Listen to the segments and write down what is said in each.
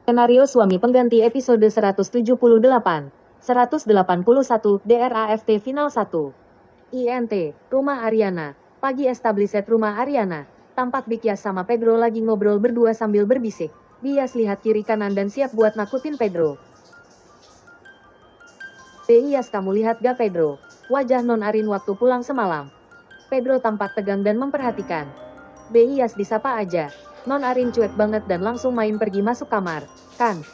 Skenario Suami Pengganti episode 178. 181 DRAFT Final 1. INT, Rumah Ariana. Pagi established Rumah Ariana. Tampak Bikyas sama Pedro lagi ngobrol berdua sambil berbisik. Bias lihat kiri kanan dan siap buat nakutin Pedro. Bias, kamu lihat gak Pedro? Wajah Non Arin waktu pulang semalam. Pedro tampak tegang dan memperhatikan. Bias disapa aja. Non Arin cuek banget dan langsung main pergi masuk kamar. Kan?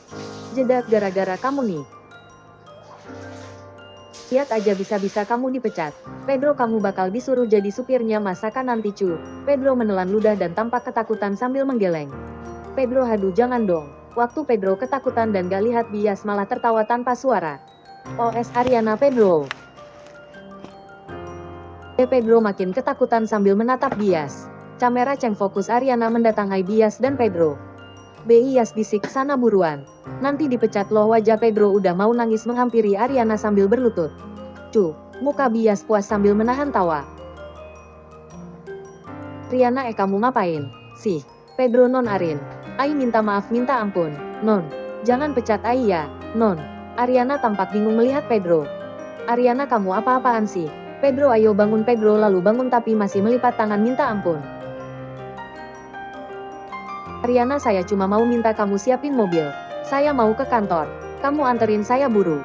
Jeda gara-gara kamu nih. Lihat aja bisa-bisa kamu dipecat. Pedro, kamu bakal disuruh jadi supirnya masakan nanti cu. Pedro menelan ludah dan tampak ketakutan sambil menggeleng. Pedro, haduh jangan dong. Waktu Pedro ketakutan dan gak lihat Bias malah tertawa tanpa suara. OS Ariana Pedro. Pedro makin ketakutan sambil menatap Bias. Kamera ceng fokus Ariana mendatangi Bias dan Pedro. Bias bisik, sana buruan. Nanti dipecat loh. Wajah Pedro udah mau nangis menghampiri Ariana sambil berlutut. Cu, muka Bias puas sambil menahan tawa. Ariana, kamu ngapain? Sih, Pedro. Non Arin. Ai minta maaf, minta ampun. Non, jangan pecat Ai ya, Non. Ariana tampak bingung melihat Pedro. Ariana, kamu apa-apaan sih? Pedro, ayo bangun. Pedro lalu bangun tapi masih melipat tangan minta ampun. Ariana, saya cuma mau minta kamu siapin mobil. Saya mau ke kantor. Kamu anterin saya buru.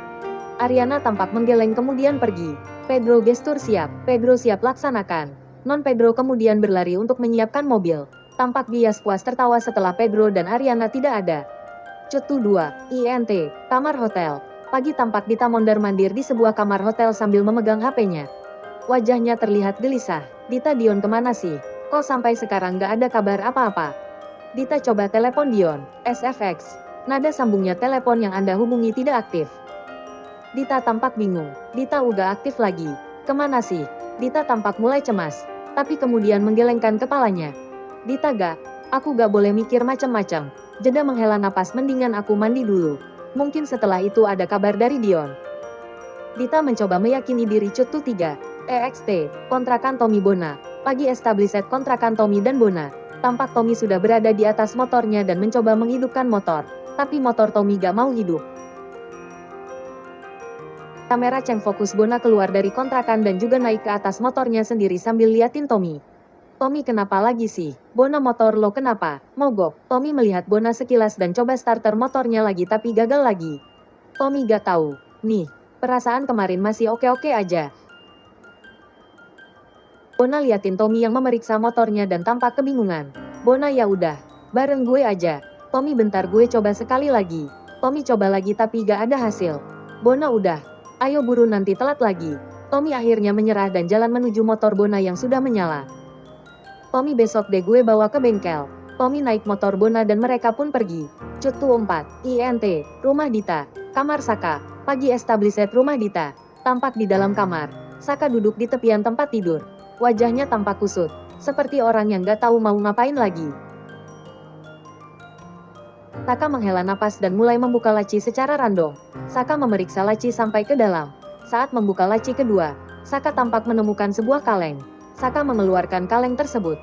Ariana tampak menggeleng kemudian pergi. Pedro gestur siap. Pedro siap, laksanakan. Non Pedro kemudian berlari untuk menyiapkan mobil. Tampak Bias puas tertawa setelah Pedro dan Ariana tidak ada. Cetu 2. INT. Kamar hotel. Pagi tampak Dita mondar-mandir di sebuah kamar hotel sambil memegang HP-nya. Wajahnya terlihat gelisah. Dita, Dion kemana sih? Kok sampai sekarang gak ada kabar apa-apa? Dita coba telepon Dion. SFX. Nada sambungnya telepon yang Anda hubungi tidak aktif. Dita tampak bingung. Dita udah aktif lagi. Kemana sih? Dita tampak mulai cemas. Tapi kemudian menggelengkan kepalanya. Dita, aku gak boleh mikir macam-macam. Jeda menghela napas, mendingan aku mandi dulu. Mungkin setelah itu ada kabar dari Dion. Dita mencoba meyakini diri. Cetu 3. EXT. Kontrakan Tommy Bona. Pagi established kontrakan Tommy dan Bona. Tampak Tommy sudah berada di atas motornya dan mencoba menghidupkan motor. Tapi motor Tommy gak mau hidup. Kamera ceng fokus Bona keluar dari kontrakan dan juga naik ke atas motornya sendiri sambil liatin Tommy. Tommy, kenapa lagi sih? Bona, motor lo kenapa? Mogok. Tommy melihat Bona sekilas dan coba starter motornya lagi tapi gagal lagi. Tommy gak tahu. Nih, perasaan kemarin masih oke-oke aja. Bona liatin Tommy yang memeriksa motornya dan tampak kebingungan. Bona, ya udah, bareng gue aja. Tommy, bentar gue coba sekali lagi. Tommy coba lagi tapi gak ada hasil. Bona, udah, ayo buru nanti telat lagi. Tommy akhirnya menyerah dan jalan menuju motor Bona yang sudah menyala. Tommy, besok deh gue bawa ke bengkel. Tommy naik motor Bona dan mereka pun pergi. Cetu 4. INT. Rumah Dita. Kamar Saka. Pagi established Rumah Dita. Tampak di dalam kamar. Saka duduk di tepian tempat tidur. Wajahnya tampak kusut, seperti orang yang gak tahu mau ngapain lagi. Saka menghela napas dan mulai membuka laci secara random. Saka memeriksa laci sampai ke dalam. Saat membuka laci kedua, Saka tampak menemukan sebuah kaleng. Saka mengeluarkan kaleng tersebut.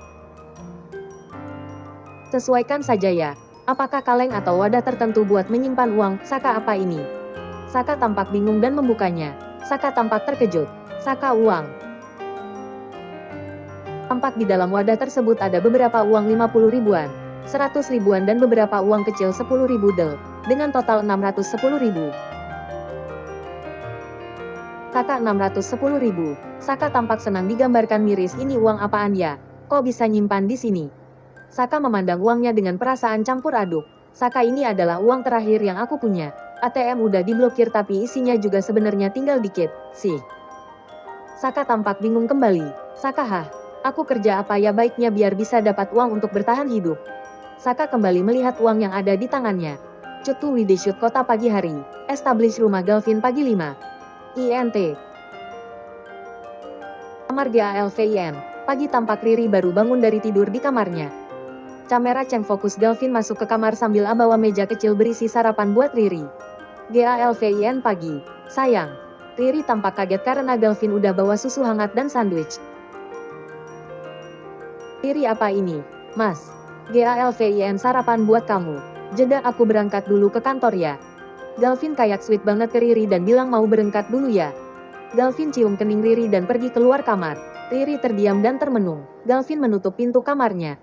Sesuaikan saja ya. Apakah kaleng atau wadah tertentu buat menyimpan uang? Saka, apa ini? Saka tampak bingung dan membukanya. Saka tampak terkejut. Saka, uang. Tampak di dalam wadah tersebut ada beberapa uang 50 ribuan, 100 ribuan dan beberapa uang kecil 10 ribu del, dengan total 610 ribu. Saka, 610 ribu. Saka tampak senang digambarkan miris. Ini uang apaan ya? Kok bisa nyimpan di sini? Saka memandang uangnya dengan perasaan campur aduk. Saka, ini adalah uang terakhir yang aku punya. ATM udah diblokir tapi isinya juga sebenarnya tinggal dikit, sih. Saka tampak bingung kembali. Saka, aku kerja apa ya baiknya biar bisa dapat uang untuk bertahan hidup? Saka kembali melihat uang yang ada di tangannya. Cetu Wide Shoot kota pagi hari. Establish rumah Galvin pagi 5. INT. Kamar GALVIN. Pagi tampak Riri baru bangun dari tidur di kamarnya. Kamera Cheng fokus Galvin masuk ke kamar sambil bawa meja kecil berisi sarapan buat Riri. GALVIN pagi. Sayang. Riri tampak kaget karena Galvin udah bawa susu hangat dan sandwich. Riri, apa ini, Mas? GALVIN sarapan buat kamu. Jeda, aku berangkat dulu ke kantor ya. Galvin kayak sweet banget ke Riri dan bilang mau berangkat dulu ya. Galvin cium kening Riri dan pergi keluar kamar. Riri terdiam dan termenung. Galvin menutup pintu kamarnya.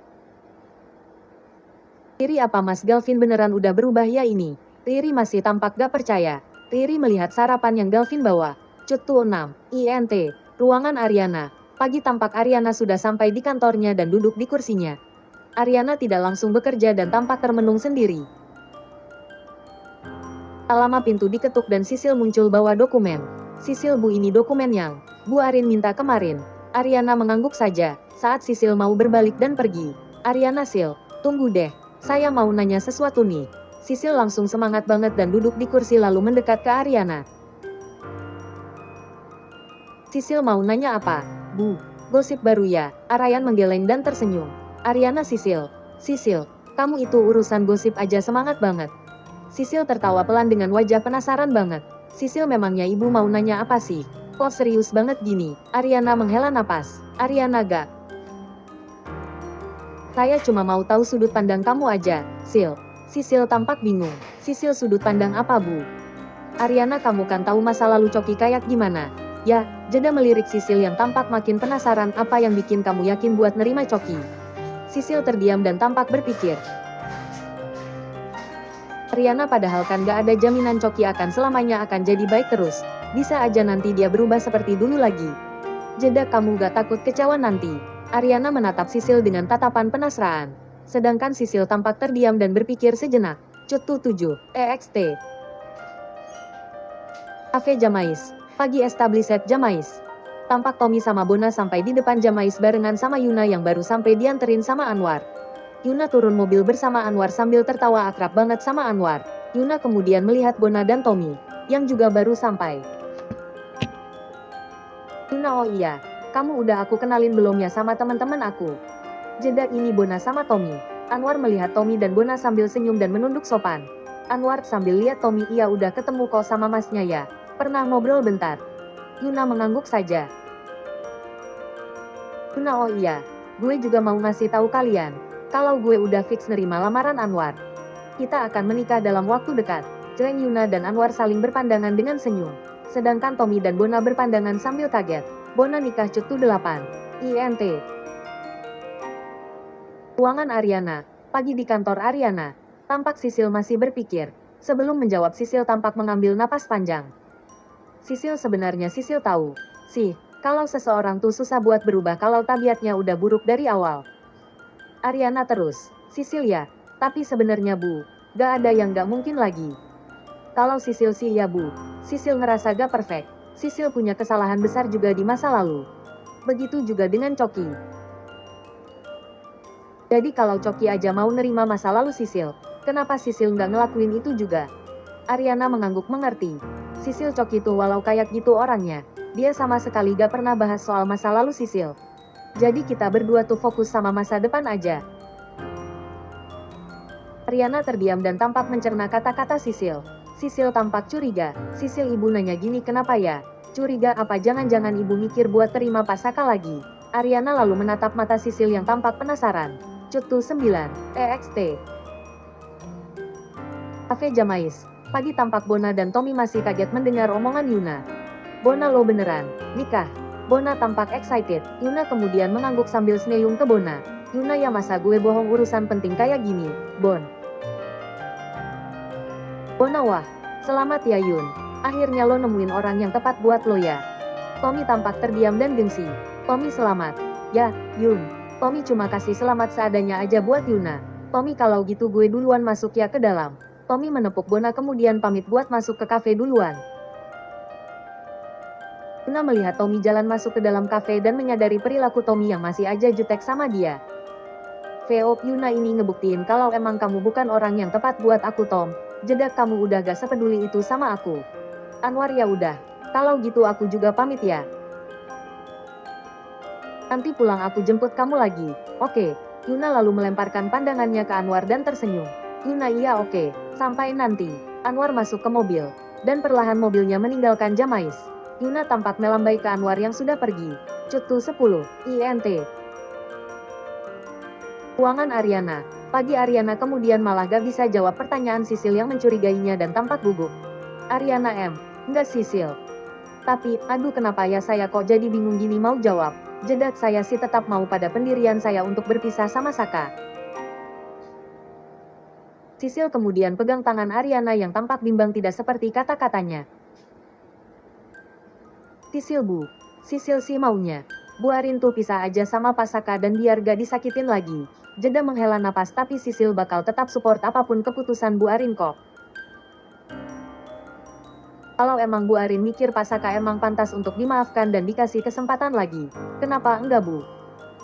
Riri, apa Mas, Galvin beneran udah berubah ya ini? Riri masih tampak gak percaya. Riri melihat sarapan yang Galvin bawa. Cetu 6. INT. Ruangan Ariana. Pagi tampak Ariana sudah sampai di kantornya dan duduk di kursinya. Ariana tidak langsung bekerja dan tampak termenung sendiri. Tak lama pintu diketuk dan Sisil muncul bawa dokumen. Sisil, Bu, ini dokumen yang Bu Arin minta kemarin. Ariana mengangguk saja saat Sisil mau berbalik dan pergi. Ariana, Sil, tunggu deh. Saya mau nanya sesuatu nih. Sisil langsung semangat banget dan duduk di kursi lalu mendekat ke Ariana. Sisil mau nanya apa? Bu, gosip baru ya? Arayan menggeleng dan tersenyum. Ariana, Sisil, kamu itu urusan gosip aja semangat banget. Sisil tertawa pelan dengan wajah penasaran banget. Sisil, memangnya ibu mau nanya apa sih? Kok serius banget gini? Ariana menghela napas. Ariana, gak. Saya cuma mau tahu sudut pandang kamu aja, Sil. Sisil tampak bingung. Sisil, sudut pandang apa, Bu? Ariana, kamu kan tahu masa lalu Coki kayak gimana? Ya, jeda melirik Sisil yang tampak makin penasaran apa yang bikin kamu yakin buat nerima Coki. Sisil terdiam dan tampak berpikir. Ariana, padahal kan gak ada jaminan Coki akan selamanya akan jadi baik terus. Bisa aja nanti dia berubah seperti dulu lagi. Jeda, kamu gak takut kecewa nanti? Ariana menatap Sisil dengan tatapan penasaran. Sedangkan Sisil tampak terdiam dan berpikir sejenak. Cetu 7. EXT. Cafe Jamais. Pagi Established Jamais. Tampak Tommy sama Bona sampai di depan Jamais barengan sama Yuna yang baru sampai dianterin sama Anwar. Yuna turun mobil bersama Anwar sambil tertawa akrab banget sama Anwar. Yuna kemudian melihat Bona dan Tommy, yang juga baru sampai. Yuna, oh iya, kamu udah aku kenalin belum ya sama teman-teman aku? Jeda, ini Bona sama Tommy. Anwar melihat Tommy dan Bona sambil senyum dan menunduk sopan. Anwar sambil lihat Tommy, iya udah ketemu kok sama masnya ya, pernah ngobrol bentar. Yuna mengangguk saja. Yuna, oh iya, gue juga mau ngasih tahu kalian, kalau gue udah fix nerima lamaran Anwar. Kita akan menikah dalam waktu dekat. Jeng Yuna dan Anwar saling berpandangan dengan senyum. Sedangkan Tommy dan Bona berpandangan sambil kaget. Bona nikah Cetu 8. INT. Ruangan Ariana. Pagi di kantor Ariana. Tampak Sisil masih berpikir. Sebelum menjawab, Sisil tampak mengambil napas panjang. Sisil, sebenarnya Sisil tahu sih, kalau seseorang tuh susah buat berubah kalau tabiatnya udah buruk dari awal. Ariana terus. Sisil, ya, tapi sebenarnya Bu, gak ada yang gak mungkin lagi. Kalau Sisil sih ya Bu, Sisil ngerasa gak perfect. Sisil punya kesalahan besar juga di masa lalu. Begitu juga dengan Coki. Jadi kalau Coki aja mau nerima masa lalu Sisil, kenapa Sisil nggak ngelakuin itu juga? Ariana mengangguk mengerti. Sisil, Coki tuh walau kayak gitu orangnya, dia sama sekali gak pernah bahas soal masa lalu Sisil. Jadi kita berdua tuh fokus sama masa depan aja. Ariana terdiam dan tampak mencerna kata-kata Sisil. Sisil tampak curiga. Sisil, ibu nanya gini kenapa ya? Curiga apa, jangan-jangan ibu mikir buat terima Pasaka lagi? Ariana lalu menatap mata Sisil yang tampak penasaran. Cetu 9. EXT. Cafe Jamais. Pagi tampak Bona dan Tommy masih kaget mendengar omongan Yuna. Bona, lo beneran nikah? Bona tampak excited. Yuna kemudian mengangguk sambil senyum ke Bona. Yuna, ya masa gue bohong urusan penting kayak gini, Bon. Bona, wah, selamat ya Yun. Akhirnya lo nemuin orang yang tepat buat lo ya. Tommy tampak terdiam dan gengsi. Tommy, selamat ya, Yun. Tommy cuma kasih selamat seadanya aja buat Yuna. Tommy, kalau gitu gue duluan masuk ya ke dalam. Tommy menepuk Bona kemudian pamit buat masuk ke kafe duluan. Yuna melihat Tommy jalan masuk ke dalam kafe dan menyadari perilaku Tommy yang masih aja jutek sama dia. Veo, Yuna ini ngebuktiin kalau emang kamu bukan orang yang tepat buat aku, Tom. Jeda kamu udah gak sepeduli itu sama aku. Anwar ya udah. Kalau gitu aku juga pamit ya. Nanti pulang aku jemput kamu lagi. Oke. Yuna lalu melemparkan pandangannya ke Anwar dan tersenyum. Yuna iya oke. Sampai nanti. Anwar masuk ke mobil. Dan perlahan mobilnya meninggalkan Jamais. Yuna tampak melambai ke Anwar yang sudah pergi. Cutu 10. INT. Ruangan Ariana. Pagi Ariana kemudian malah gak bisa jawab pertanyaan Sisil yang mencurigainya dan tampak gugup. Ariana enggak Sisil. Tapi, aduh kenapa ya saya kok jadi bingung gini mau jawab. Jedak saya sih tetap mau pada pendirian saya untuk berpisah sama Saka. Sisil kemudian pegang tangan Ariana yang tampak bimbang tidak seperti kata-katanya. Sisil bu. Sisil sih maunya. Bu Arin tuh pisah aja sama Pak Saka dan biar gak disakitin lagi. Jeda menghela napas tapi Sisil bakal tetap support apapun keputusan Bu Arin kok. Kalau emang Bu Arin mikir Pak Saka emang pantas untuk dimaafkan dan dikasih kesempatan lagi, kenapa enggak Bu?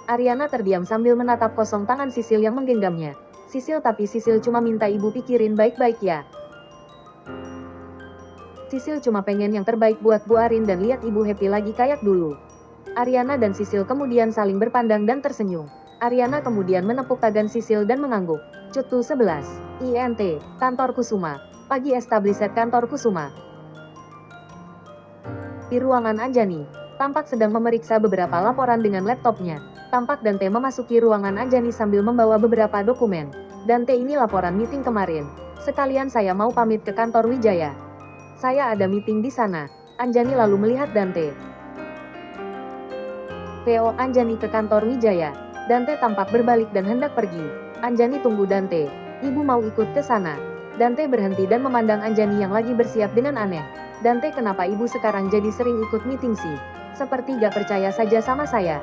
Ariana terdiam sambil menatap kosong tangan Sisil yang menggenggamnya. Sisil tapi Sisil cuma minta ibu pikirin baik-baik ya. Sisil cuma pengen yang terbaik buat Bu Arin dan lihat ibu happy lagi kayak dulu. Ariana dan Sisil kemudian saling berpandang dan tersenyum. Ariana kemudian menepuk tangan Sisil dan mengangguk. Cutu 11. INT. Kantor Kusuma. Pagi establiset kantor Kusuma. Di ruangan Anjani, tampak sedang memeriksa beberapa laporan dengan laptopnya. Tampak Dante memasuki ruangan Anjani sambil membawa beberapa dokumen. Dante ini laporan meeting kemarin. Sekalian saya mau pamit ke kantor Wijaya. Saya ada meeting di sana. Anjani lalu melihat Dante. PO Anjani ke kantor Wijaya. Dante tampak berbalik dan hendak pergi. Anjani tunggu Dante. Ibu mau ikut ke sana. Dante berhenti dan memandang Anjani yang lagi bersiap dengan aneh. Dante kenapa ibu sekarang jadi sering ikut meeting sih? Seperti gak percaya saja sama saya.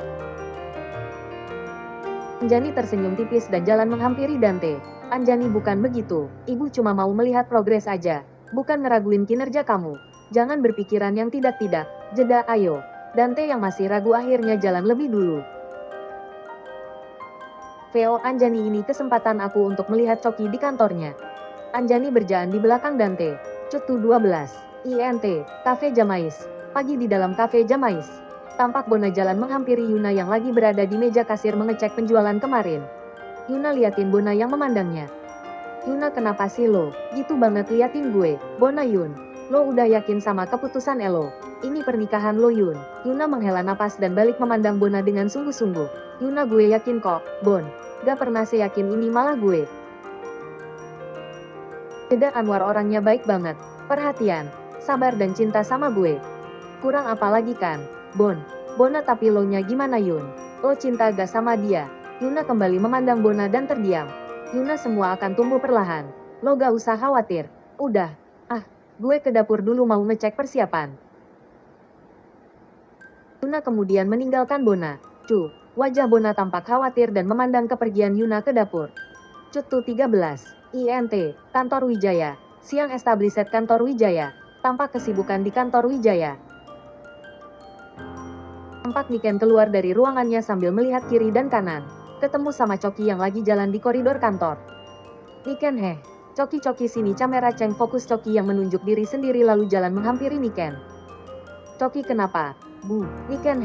Anjani tersenyum tipis dan jalan menghampiri Dante. Anjani bukan begitu, ibu cuma mau melihat progres aja. Bukan ngeraguin kinerja kamu. Jangan berpikiran yang tidak-tidak. Jeda ayo. Dante yang masih ragu akhirnya jalan lebih dulu. VO Anjani ini kesempatan aku untuk melihat Coki di kantornya. Anjani berjalan di belakang Dante. Cutu 12. INT, Cafe Jamais. Pagi di dalam Cafe Jamais. Tampak Bona jalan menghampiri Yuna yang lagi berada di meja kasir mengecek penjualan kemarin. Yuna liatin Bona yang memandangnya. Yuna kenapa sih lo? Gitu banget liatin gue. Bona Yun. Lo udah yakin sama keputusan Elo? Ini pernikahan lo Yun. Yuna menghela napas dan balik memandang Bona dengan sungguh-sungguh. Yuna gue yakin kok, Bon. Gak pernah seyakin ini malah gue. Jeda Anwar orangnya baik banget. Perhatian. Sabar dan cinta sama gue. Kurang apa lagi kan, Bon? Bona tapi lo nya gimana Yun? Lo cinta gak sama dia? Yuna kembali memandang Bona dan terdiam. Yuna semua akan tumbuh perlahan. Lo gak usah khawatir. Udah. Gue ke dapur dulu mau ngecek persiapan. Yuna kemudian meninggalkan Bona. Wajah Bona tampak khawatir dan memandang kepergian Yuna ke dapur. Cutu 13. INT. Kantor Wijaya. Siang establiset kantor Wijaya. Tampak kesibukan di kantor Wijaya. Tampak Niken keluar dari ruangannya sambil melihat kiri dan kanan. Ketemu sama Coki yang lagi jalan di koridor kantor. Niken Coki sini Camera Cheng fokus Coki yang menunjuk diri sendiri lalu jalan menghampiri Niken. Coki kenapa? Bu, Niken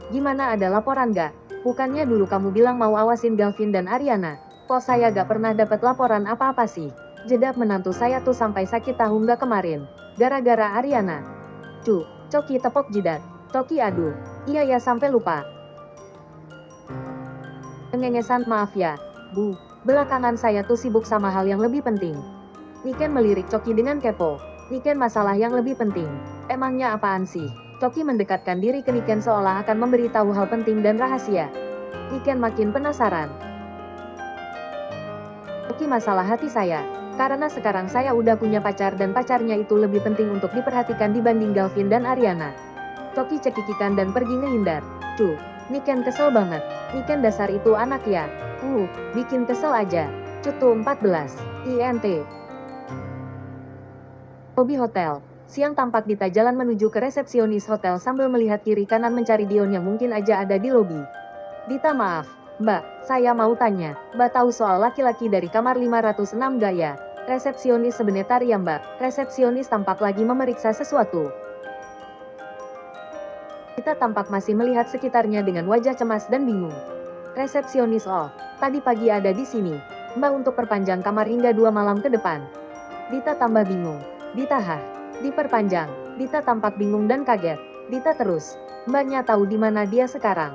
gimana ada laporan gak? Bukannya dulu kamu bilang mau awasin Galvin dan Ariana. Kok saya gak pernah dapat laporan apa-apa sih? Jeda menantu saya tuh sampai sakit tahu nggak kemarin. Gara-gara Ariana. Coki tepok jidat. Coki aduh. Iya ya sampai lupa. Kengengesan maaf ya, Bu. Belakangan saya tuh sibuk sama hal yang lebih penting. Niken melirik Coki dengan kepo. Niken masalah yang lebih penting. Emangnya apaan sih? Coki mendekatkan diri ke Niken seolah akan memberitahu hal penting dan rahasia. Niken makin penasaran. Coki masalah hati saya. Karena sekarang saya udah punya pacar dan pacarnya itu lebih penting untuk diperhatikan dibanding Galvin dan Ariana. Coki cekikikan dan pergi ngehindar. Niken kesel banget. Niken dasar itu anak ya. Bikin kesel aja. Cutu 14. INT. Lobi hotel. Siang tampak Dita jalan menuju ke resepsionis hotel sambil melihat kiri kanan mencari Dion yang mungkin aja ada di lobi. Dita maaf, Mbak, saya mau tanya, Mbak tahu soal laki-laki dari kamar 506 gak ya? Resepsionis sebentar ya mbak. Resepsionis tampak lagi memeriksa sesuatu. Kita tampak masih melihat sekitarnya dengan wajah cemas dan bingung. Resepsionis, oh, tadi pagi ada di sini. Mbak untuk perpanjang kamar hingga 2 malam ke depan. Dita tambah bingung. Dita diperpanjang. Dita tampak bingung dan kaget. Dita terus. Mbaknya tahu di mana dia sekarang.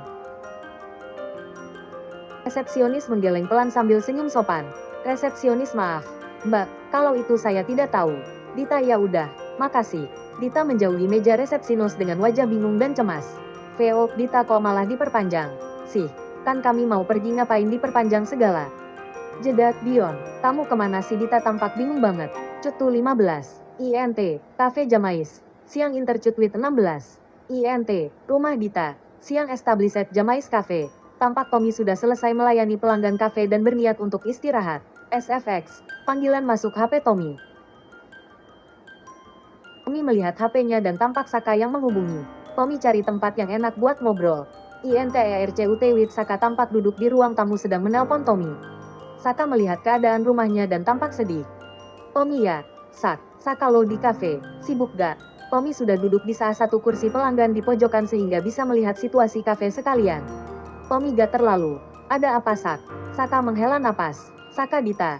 Resepsionis menggeleng pelan sambil senyum sopan. Resepsionis maaf. Mbak, kalau itu saya tidak tahu. Dita ya udah, makasih. Dita menjauhi meja resepsionis dengan wajah bingung dan cemas. Veo, Dita kok malah diperpanjang? Sih, kan kami mau pergi ngapain diperpanjang segala. Jeda, Dion, kamu kemana sih? Dita tampak bingung banget. Cutu 15. INT, Cafe Jamais. Siang Intercut with 16. INT, Rumah Dita. Siang Established Jamais Cafe. Tampak Tommy sudah selesai melayani pelanggan kafe dan berniat untuk istirahat. SFX, panggilan masuk HP Tommy. Tommy melihat HP-nya dan tampak Saka yang menghubungi. Tommy cari tempat yang enak buat ngobrol. INTERCUT with Saka tampak duduk di ruang tamu sedang menelpon Tommy. Saka melihat keadaan rumahnya dan tampak sedih. Tommy ya, Saka lo di kafe, sibuk gak? Tommy sudah duduk di salah satu kursi pelanggan di pojokan sehingga bisa melihat situasi kafe sekalian. Tommy gak terlalu. Ada apa Saka menghela napas. Saka Dita.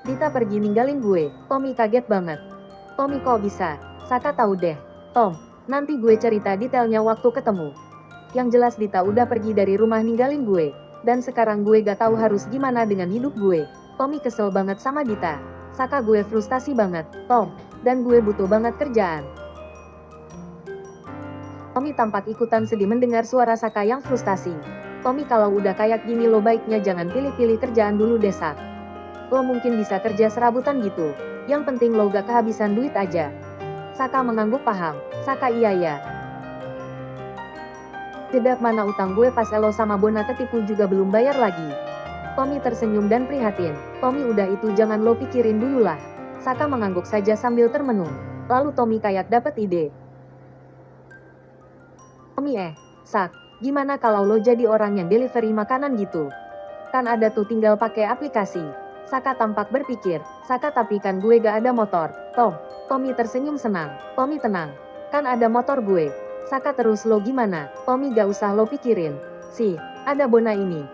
Dita pergi ninggalin gue. Tommy kaget banget. Tommy kok bisa? Saka tahu deh. Nanti gue cerita detailnya waktu ketemu. Yang jelas Dita udah pergi dari rumah ninggalin gue. Dan sekarang gue gak tahu harus gimana dengan hidup gue. Tommy kesel banget sama Dita. Saka gue frustasi banget, dan gue butuh banget kerjaan. Tommy tampak ikutan sedih mendengar suara Saka yang frustasi. Tommy kalau udah kayak gini lo baiknya jangan pilih-pilih kerjaan dulu deh Sak. Lo mungkin bisa kerja serabutan gitu. Yang penting lo gak kehabisan duit aja. Saka mengangguk paham. Saka iya ya. Jedak mana utang gue pas Elo sama Bona ketipu juga belum bayar lagi. Tommy tersenyum dan prihatin. Tommy udah itu jangan lo pikirin dulu lah. Saka mengangguk saja sambil termenung. Lalu Tommy kayak dapet ide. Tommy Sak, gimana kalau lo jadi orang yang delivery makanan gitu? Kan ada tuh tinggal pakai aplikasi. Saka tampak berpikir, Saka tapi kan gue gak ada motor. Tommy tersenyum senang. Tommy tenang. Kan ada motor gue. Saka terus lo gimana? Tommy gak usah lo pikirin. Sih, ada Bona ini.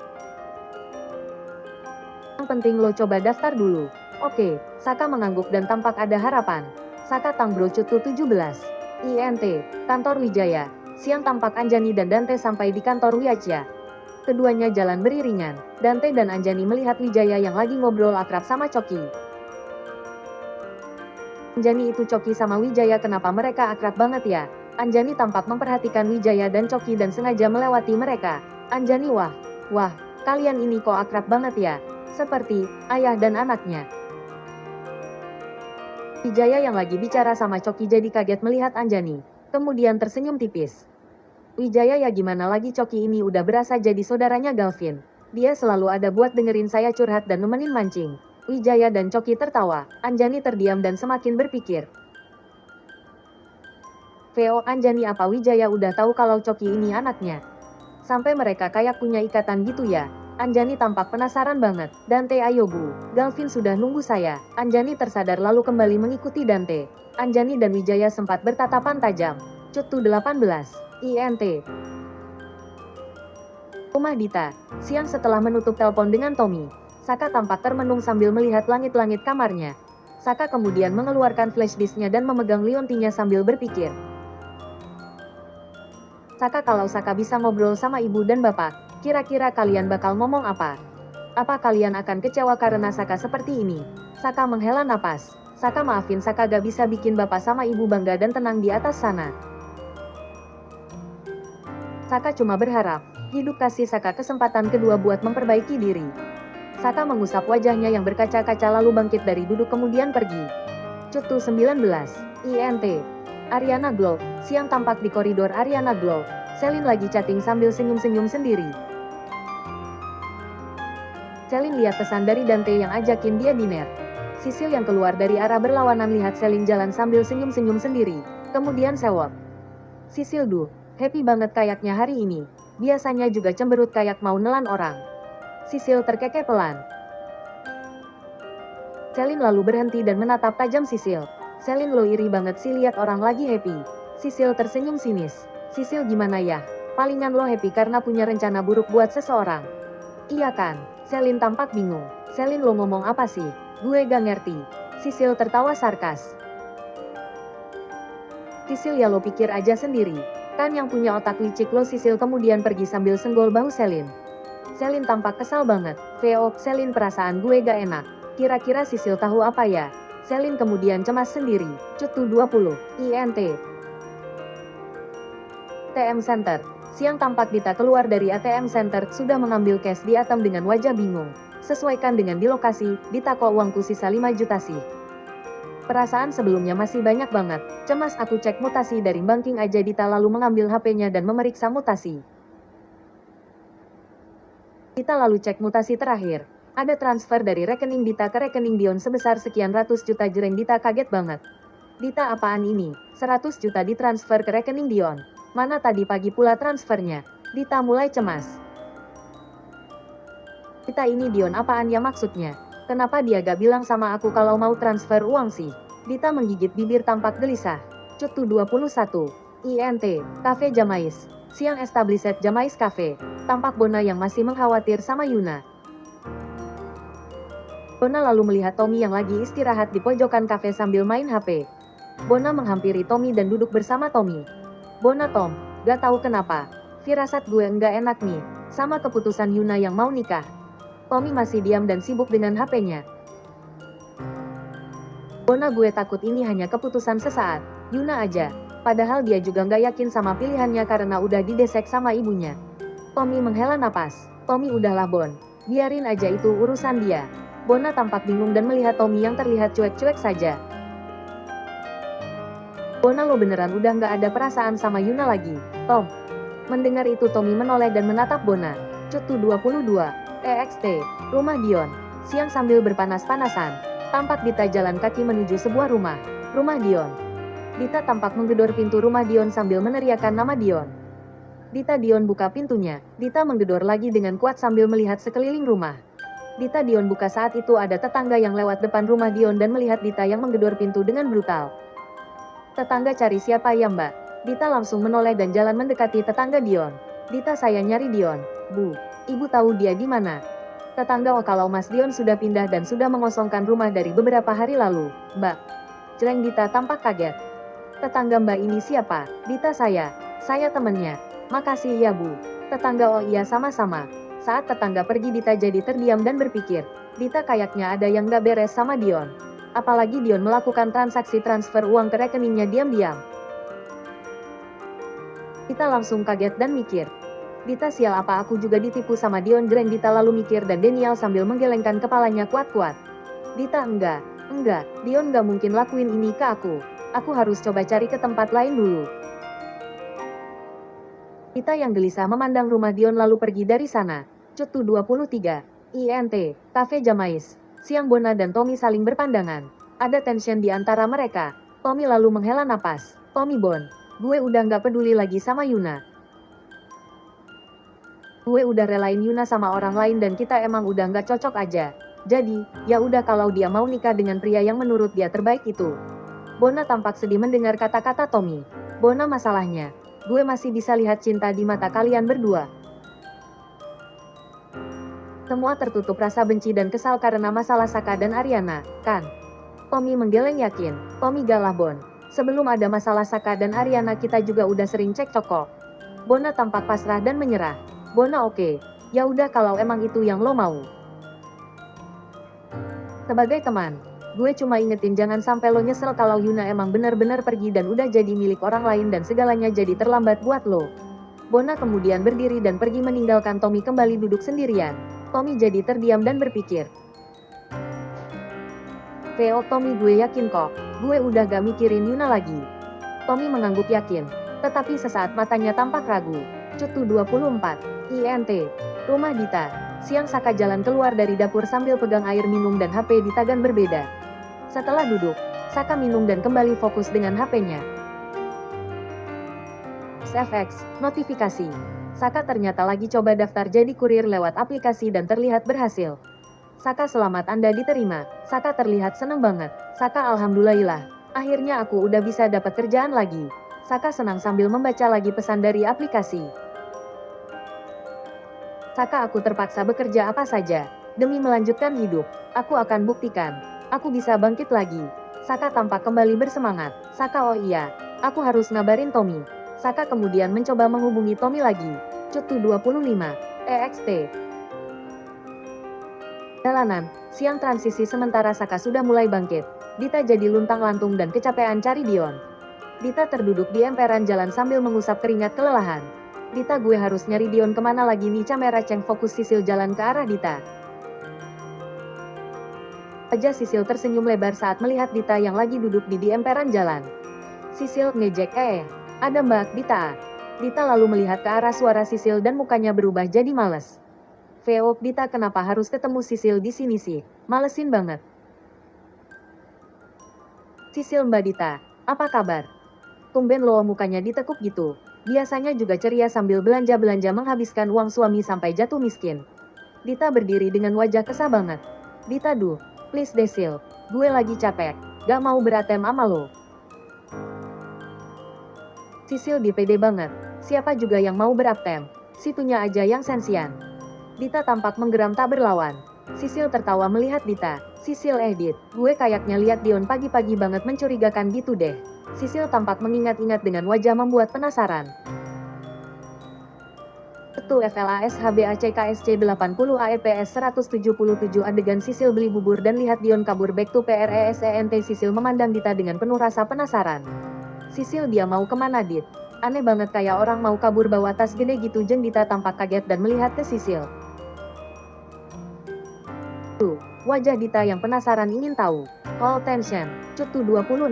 Yang penting lo coba daftar dulu. Oke, Saka mengangguk dan tampak ada harapan. Saka Tangbro Cutu 17. INT, Kantor Wijaya. Siang tampak Anjani dan Dante sampai di kantor Wijaya. Keduanya jalan beriringan. Dante dan Anjani melihat Wijaya yang lagi ngobrol akrab sama Coki. Anjani itu Coki sama Wijaya kenapa mereka akrab banget ya? Anjani tampak memperhatikan Wijaya dan Coki dan sengaja melewati mereka. Anjani wah, kalian ini kok akrab banget ya? Seperti ayah dan anaknya. Wijaya yang lagi bicara sama Coki jadi kaget melihat Anjani. Kemudian tersenyum tipis. Wijaya ya gimana lagi Coki ini udah berasa jadi saudaranya Galvin. Dia selalu ada buat dengerin saya curhat dan nemenin mancing. Wijaya dan Coki tertawa. Anjani terdiam dan semakin berpikir. Veo Anjani apa Wijaya udah tahu kalau Coki ini anaknya? Sampai mereka kayak punya ikatan gitu ya? Anjani tampak penasaran banget. Dante ayo bu, Galvin sudah nunggu saya. Anjani tersadar lalu kembali mengikuti Dante. Anjani dan Wijaya sempat bertatapan tajam. Cutu 18. INT. Rumah Dita. Siang setelah menutup telepon dengan Tommy. Saka tampak termenung sambil melihat langit-langit kamarnya. Saka kemudian mengeluarkan flash disknya dan memegang liontinya sambil berpikir. Saka kalau Saka bisa ngobrol sama ibu dan bapak, kira-kira kalian bakal ngomong apa? Apa kalian akan kecewa karena Saka seperti ini? Saka menghela napas. Saka maafin Saka gak bisa bikin bapak sama ibu bangga dan tenang di atas sana. Saka cuma berharap, hidup kasih Saka kesempatan kedua buat memperbaiki diri. Saka mengusap wajahnya yang berkaca-kaca lalu bangkit dari duduk kemudian pergi. Cutu 19. INT. Ariana Glow. Siang tampak di koridor Ariana Glow. Selin lagi chatting sambil senyum-senyum sendiri. Selin lihat pesan dari Dante yang ajakin dia dinner. Sisil yang keluar dari arah berlawanan lihat Selin jalan sambil senyum-senyum sendiri. Kemudian sewot. Sisil happy banget kayaknya hari ini. Biasanya juga cemberut kayak mau nelan orang. Sisil terkekeh pelan. Selin lalu berhenti dan menatap tajam Sisil. Selin lo iri banget sih lihat orang lagi happy. Sisil tersenyum sinis. Sisil gimana ya? Palingan lo happy karena punya rencana buruk buat seseorang. Iya kan? Selin tampak bingung. Selin lo ngomong apa sih? Gue gak ngerti. Sisil tertawa sarkas. Sisil ya lo pikir aja sendiri. Kan yang punya otak licik lo. Sisil kemudian pergi sambil senggol bahu Selin. Selin tampak kesal banget. Veo, Selin perasaan gue gak enak. Kira-kira Sisil tahu apa ya? Selin kemudian cemas sendiri. Cutu 20. INT. ATM Center. Siang tampak Dita keluar dari ATM Center sudah mengambil cash di ATM dengan wajah bingung. Sesuaikan dengan di lokasi, Dita kok uangku sisa 5 juta sih. Perasaan sebelumnya masih banyak banget. Cemas aku cek mutasi dari banking aja. Dita lalu mengambil HP-nya dan memeriksa mutasi. Dita lalu cek mutasi terakhir. Ada transfer dari rekening Dita ke rekening Dion sebesar sekian ratus juta. Jreng, Dita kaget banget. Dita apaan ini? 100 juta ditransfer ke rekening Dion. Mana tadi pagi pula transfernya? Dita mulai cemas. Dita ini Dion apaan ya maksudnya? Kenapa dia gak bilang sama aku kalau mau transfer uang sih? Dita menggigit bibir tampak gelisah. Cutu 21. INT. Cafe Jamais. Siang established Jamais Cafe. Tampak Bona yang masih mengkhawatir sama Yuna. Bona lalu melihat Tommy yang lagi istirahat di pojokan kafe sambil main HP. Bona menghampiri Tommy dan duduk bersama Tommy. Bona, Tom, gak tahu kenapa. Firasat gue enggak enak nih, sama keputusan Yuna yang mau nikah. Tommy masih diam dan sibuk dengan HP-nya. Bona, gue takut ini hanya keputusan sesaat. Yuna aja. Padahal dia juga nggak yakin sama pilihannya karena udah didesek sama ibunya. Tommy menghela napas. Tommy udahlah Bon. Biarin aja itu urusan dia. Bona tampak bingung dan melihat Tommy yang terlihat cuek-cuek saja. Bona, lo beneran udah nggak ada perasaan sama Yuna lagi, Tom. Mendengar itu Tommy menoleh dan menatap Bona. Cutu 22. EXT. Rumah Dion. Siang sambil berpanas-panasan. Tampak Dita jalan kaki menuju sebuah rumah. Rumah Dion. Dita tampak menggedor pintu rumah Dion sambil meneriakkan nama Dion. Dita, Dion buka pintunya. Dita menggedor lagi dengan kuat sambil melihat sekeliling rumah. Dita, Dion buka. Saat itu ada tetangga yang lewat depan rumah Dion dan melihat Dita yang menggedor pintu dengan brutal. Tetangga, cari siapa ya Mbak? Dita langsung menoleh dan jalan mendekati tetangga Dion. Dita, saya nyari Dion. Bu, ibu tahu dia di mana? Tetangga, oh kalau Mas Dion sudah pindah dan sudah mengosongkan rumah dari beberapa hari lalu, Mbak. Jeleng. Dita tampak kaget. Tetangga Mbak ini siapa? Dita, saya temennya. Makasih ya Bu. Tetangga, oh iya sama-sama. Saat tetangga pergi Dita jadi terdiam dan berpikir, Dita kayaknya ada yang gak beres sama Dion. Apalagi Dion melakukan transaksi transfer uang ke rekeningnya diam-diam. Dita langsung kaget dan mikir, Dita sial apa aku juga ditipu sama Dion? Jreng. Dita lalu mikir dan denial sambil menggelengkan kepalanya kuat-kuat. Dita, enggak, Dion gak mungkin lakuin ini ke aku. Aku harus coba cari ke tempat lain dulu. Dita yang gelisah memandang rumah Dion lalu pergi dari sana. Cutu 23. INT. Cafe Jamais. Siang Bona dan Tommy saling berpandangan. Ada tension di antara mereka. Tommy lalu menghela napas. Tommy, Bon, gue udah gak peduli lagi sama Yuna. Gue udah relain Yuna sama orang lain dan kita emang udah gak cocok aja. Jadi, ya udah kalau dia mau nikah dengan pria yang menurut dia terbaik itu. Bona tampak sedih mendengar kata-kata Tommy. Bona, masalahnya, gue masih bisa lihat cinta di mata kalian berdua. Semua tertutup rasa benci dan kesal karena masalah Saka dan Ariana, kan? Tommy menggeleng yakin. Tommy, galah Bon. Sebelum ada masalah Saka dan Ariana kita juga udah sering cekcok kok. Bona tampak pasrah dan menyerah. Bona, oke. Ya udah kalau emang itu yang lo mau. Sebagai teman, gue cuma ingetin jangan sampai lo nyesel kalau Yuna emang benar-benar pergi dan udah jadi milik orang lain dan segalanya jadi terlambat buat lo. Bona kemudian berdiri dan pergi meninggalkan Tommy kembali duduk sendirian. Tommy jadi terdiam dan berpikir. Veo, Tommy, gue yakin kok. Gue udah gak mikirin Yuna lagi. Tommy mengangguk yakin. Tetapi sesaat matanya tampak ragu. Cutu 24. INT. Rumah Dita. Siang Saka jalan keluar dari dapur sambil pegang air minum dan HP di tangan berbeda. Setelah duduk, Saka minum dan kembali fokus dengan HP-nya. FX, notifikasi. Saka ternyata lagi coba daftar jadi kurir lewat aplikasi dan terlihat berhasil. Saka, selamat Anda diterima. Saka terlihat senang banget. Saka, alhamdulillah. Akhirnya aku udah bisa dapat kerjaan lagi. Saka senang sambil membaca lagi pesan dari aplikasi. Saka, aku terpaksa bekerja apa saja. Demi melanjutkan hidup. Aku akan buktikan. Aku bisa bangkit lagi. Saka tampak kembali bersemangat. Saka, oh iya. Aku harus ngabarin Tommy. Saka kemudian mencoba menghubungi Tommy lagi. Cutu 25. EXT. Jalanan, siang transisi sementara Saka sudah mulai bangkit. Dita jadi luntang-lantung dan kecapean cari Dion. Dita terduduk di emperan jalan sambil mengusap keringat kelelahan. Dita, gue harus nyari Dion kemana lagi nih? Kamera Cheng fokus Sisil jalan ke arah Dita. Wajah Sisil tersenyum lebar saat melihat Dita yang lagi duduk di emperan jalan. Sisil ngejek, ada Mbak Dita. Dita lalu melihat ke arah suara Sisil dan mukanya berubah jadi males. Veo, Dita, kenapa harus ketemu Sisil di sini sih? Malesin banget. Sisil, Mbak Dita, apa kabar? Tumben loh mukanya ditekuk gitu. Biasanya juga ceria sambil belanja-belanja menghabiskan uang suami sampai jatuh miskin. Dita berdiri dengan wajah kesal banget. Dita, duh, please deh Sil, gue lagi capek, gak mau berantem sama lo. Sisil di pede banget, siapa juga yang mau berantem, situnya aja yang sensian. Dita tampak menggeram tak berlawan. Sisil tertawa melihat Dita. Sisil, Dit, gue kayaknya lihat Dion pagi-pagi banget mencurigakan gitu deh. Sisil tampak mengingat-ingat dengan wajah membuat penasaran. Ketu FLASHBACKSC 80 AEPS 177 adegan Sisil beli bubur dan lihat Dion kabur back to PRESENT. Sisil memandang Dita dengan penuh rasa penasaran. Sisil, dia mau kemana Dit? Aneh banget kayak orang mau kabur bawa tas gede gitu. Jeng Dita tampak kaget dan melihat ke Sisil. Wajah Dita yang penasaran ingin tahu. Call tension, Cutu 26.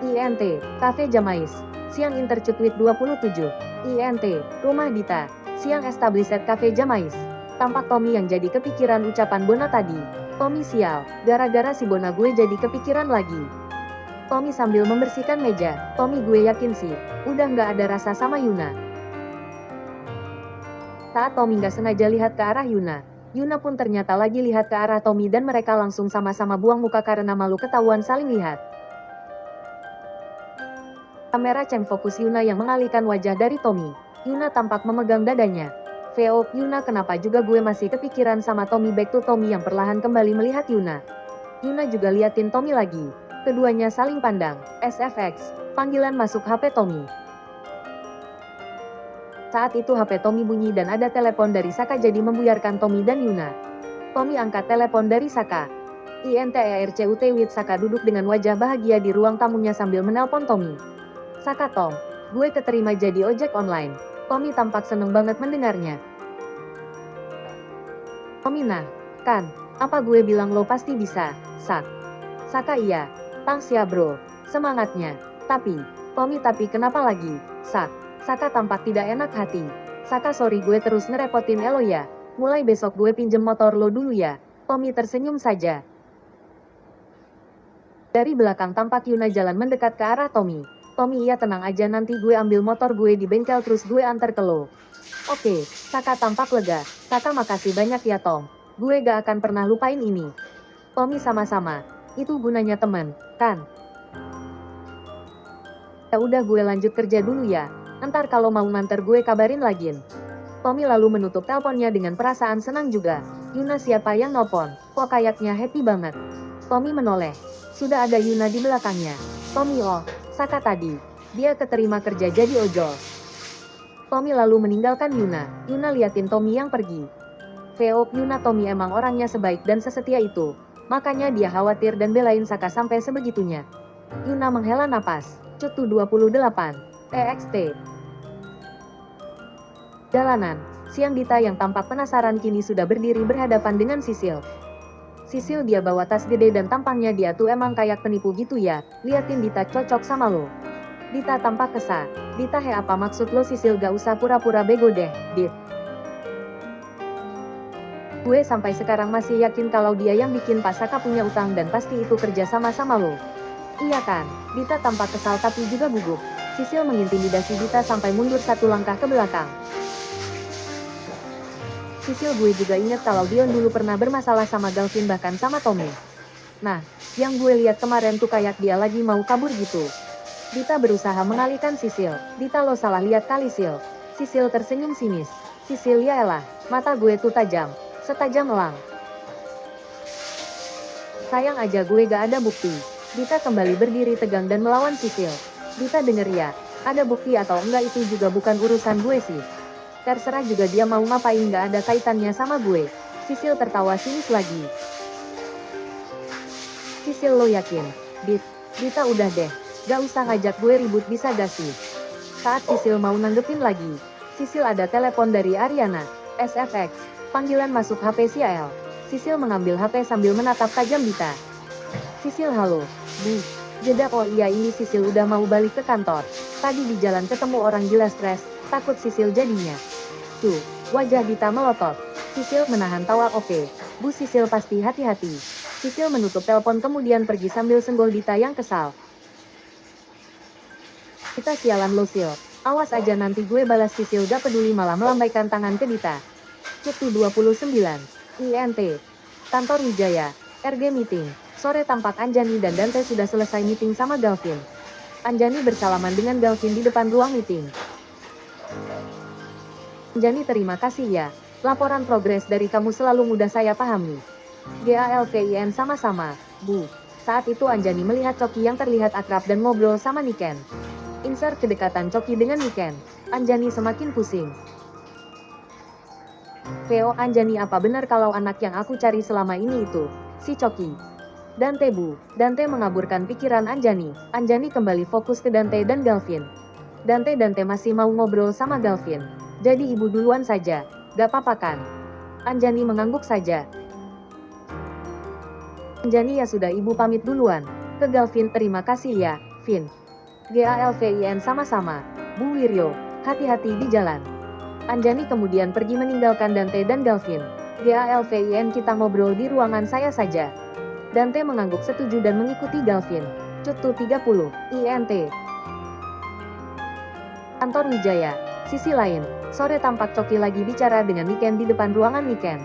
INT, Cafe Jamais. Siang Intercutwit 27. INT, Rumah Dita. Siang Established Cafe Jamais. Tampak Tommy yang jadi kepikiran ucapan Bona tadi. Tommy, sial, gara-gara si Bona gue jadi kepikiran lagi. Tommy sambil membersihkan meja. Tommy, gue yakin sih, udah nggak ada rasa sama Yuna. Saat Tommy nggak sengaja lihat ke arah Yuna, Yuna pun ternyata lagi lihat ke arah Tommy dan mereka langsung sama-sama buang muka karena malu ketahuan saling lihat. Kamera Cheng fokus Yuna yang mengalihkan wajah dari Tommy. Yuna tampak memegang dadanya. Veo, Yuna, kenapa juga gue masih kepikiran sama Tommy? Back to Tommy yang perlahan kembali melihat Yuna. Yuna juga liatin Tommy lagi. Keduanya saling pandang. SFX, panggilan masuk HP Tommy. Saat itu HP Tommy bunyi dan ada telepon dari Saka jadi membuyarkan Tommy dan Yuna. Tommy angkat telepon dari Saka. INTERCUT with Saka duduk dengan wajah bahagia di ruang tamunya sambil menelpon Tommy. Saka, Tom, gue keterima jadi ojek online. Tommy tampak seneng banget mendengarnya. Tommy, nah, kan, apa gue bilang lo pasti bisa, Sak. Saka, iya, thanks ya bro, semangatnya. Tapi, Tommy, tapi kenapa lagi, Sak? Saka tampak tidak enak hati. Saka, sorry gue terus ngerepotin lo ya. Mulai besok gue pinjem motor lo dulu ya. Tommy tersenyum saja. Dari belakang tampak Yuna jalan mendekat ke arah Tommy. Tommy, iya tenang aja, nanti gue ambil motor gue di bengkel terus gue antar ke lo. Oke, Saka tampak lega. Saka, makasih banyak ya Tom. Gue gak akan pernah lupain ini. Tommy, sama-sama. Itu gunanya teman, kan? Ya udah, gue lanjut kerja dulu ya. Ntar kalau mau nganter gue kabarin lagi. Tommy lalu menutup teleponnya dengan perasaan senang juga. Yuna, siapa yang nelpon? Kok kayaknya happy banget. Tommy menoleh. Sudah ada Yuna di belakangnya. Tommy, oh, Saka tadi. Dia keterima kerja jadi ojol. Tommy lalu meninggalkan Yuna. Yuna liatin Tommy yang pergi. Veo, Yuna, Tommy emang orangnya sebaik dan sesetia itu. Makanya dia khawatir dan belain Saka sampai sebegitunya. Yuna menghela napas. Cutu 28. TXT. Jalanan, siang Dita yang tampak penasaran kini sudah berdiri berhadapan dengan Sisil. Sisil, dia bawa tas gede dan tampangnya dia tuh emang kayak penipu gitu ya. Liatin Dita, cocok sama lo. Dita tampak kesal. Dita, he, apa maksud lo? Sisil, gak usah pura-pura bego deh, Dit. Gue sampai sekarang masih yakin kalau dia yang bikin Pak Saka punya utang dan pasti itu kerja sama-sama lo. Iya kan? Dita tampak kesal tapi juga gugup. Sisil mengintimidasi Dita sampai mundur satu langkah ke belakang. Sisil, gue juga inget kalau Dion dulu pernah bermasalah sama Galvin bahkan sama Tommy. Nah, yang gue lihat kemarin tuh kayak dia lagi mau kabur gitu. Dita berusaha mengalihkan Sisil. Dita, lo salah lihat kali, Sil. Sisil tersenyum sinis. Sisil, ya elah, mata gue tuh tajam. Setajam elang. Sayang aja gue gak ada bukti. Dita kembali berdiri tegang dan melawan Sisil. Dita, denger ya, ada bukti atau enggak itu juga bukan urusan gue sih. Terserah juga dia mau ngapain, gak ada kaitannya sama gue. Sisil tertawa sinis lagi. Sisil, lo yakin? Dita, udah deh. Gak usah ngajak gue ribut bisa gak sih? Saat Sisil mau nanggepin lagi, Sisil ada telepon dari Ariana. SFX, panggilan masuk HP Sial. Sisil mengambil HP sambil menatap tajam Dita. Sisil, halo. Bu. Jeda, oh iya ini Sisil udah mau balik ke kantor. Tadi di jalan ketemu orang gila stres, takut Sisil jadinya. Tuh, wajah Dita melotot. Sisil menahan tawa. Oke, Bu Sisil pasti hati-hati. Sisil menutup telepon kemudian pergi sambil senggol Dita yang kesal. Kita sialan lo, Sil. Awas aja nanti gue balas. Sisil gak peduli malah melambaikan tangan ke Dita. Cuti 29. INT. Kantor Wijaya. RG meeting. Sore tampak Anjani dan Dante sudah selesai meeting sama Galvin. Anjani bersalaman dengan Galvin di depan ruang meeting. Anjani, terima kasih ya. Laporan progres dari kamu selalu mudah saya pahami. GALVIN, sama-sama, Bu. Saat itu Anjani melihat Coki yang terlihat akrab dan ngobrol sama Niken. Insert kedekatan Coki dengan Niken. Anjani semakin pusing. VO Anjani, apa benar kalau anak yang aku cari selama ini itu si Coki? Dante, Bu. Dante mengaburkan pikiran Anjani. Anjani kembali fokus ke Dante dan Galvin. Dante masih mau ngobrol sama Galvin. Jadi ibu duluan saja. Gak apa-apa kan? Anjani mengangguk saja. Anjani, ya sudah, ibu pamit duluan. Ke Galvin, terima kasih ya, Vin. GALVIN, sama-sama, Bu Wiryo. Hati-hati di jalan. Anjani kemudian pergi meninggalkan Dante dan Galvin. GALVIN, kita ngobrol di ruangan saya saja. Dante mengangguk setuju dan mengikuti Galvin. Cutu 30, INT. Kantor Wijaya. Sisi lain, sore tampak Coki lagi bicara dengan Niken di depan ruangan Niken.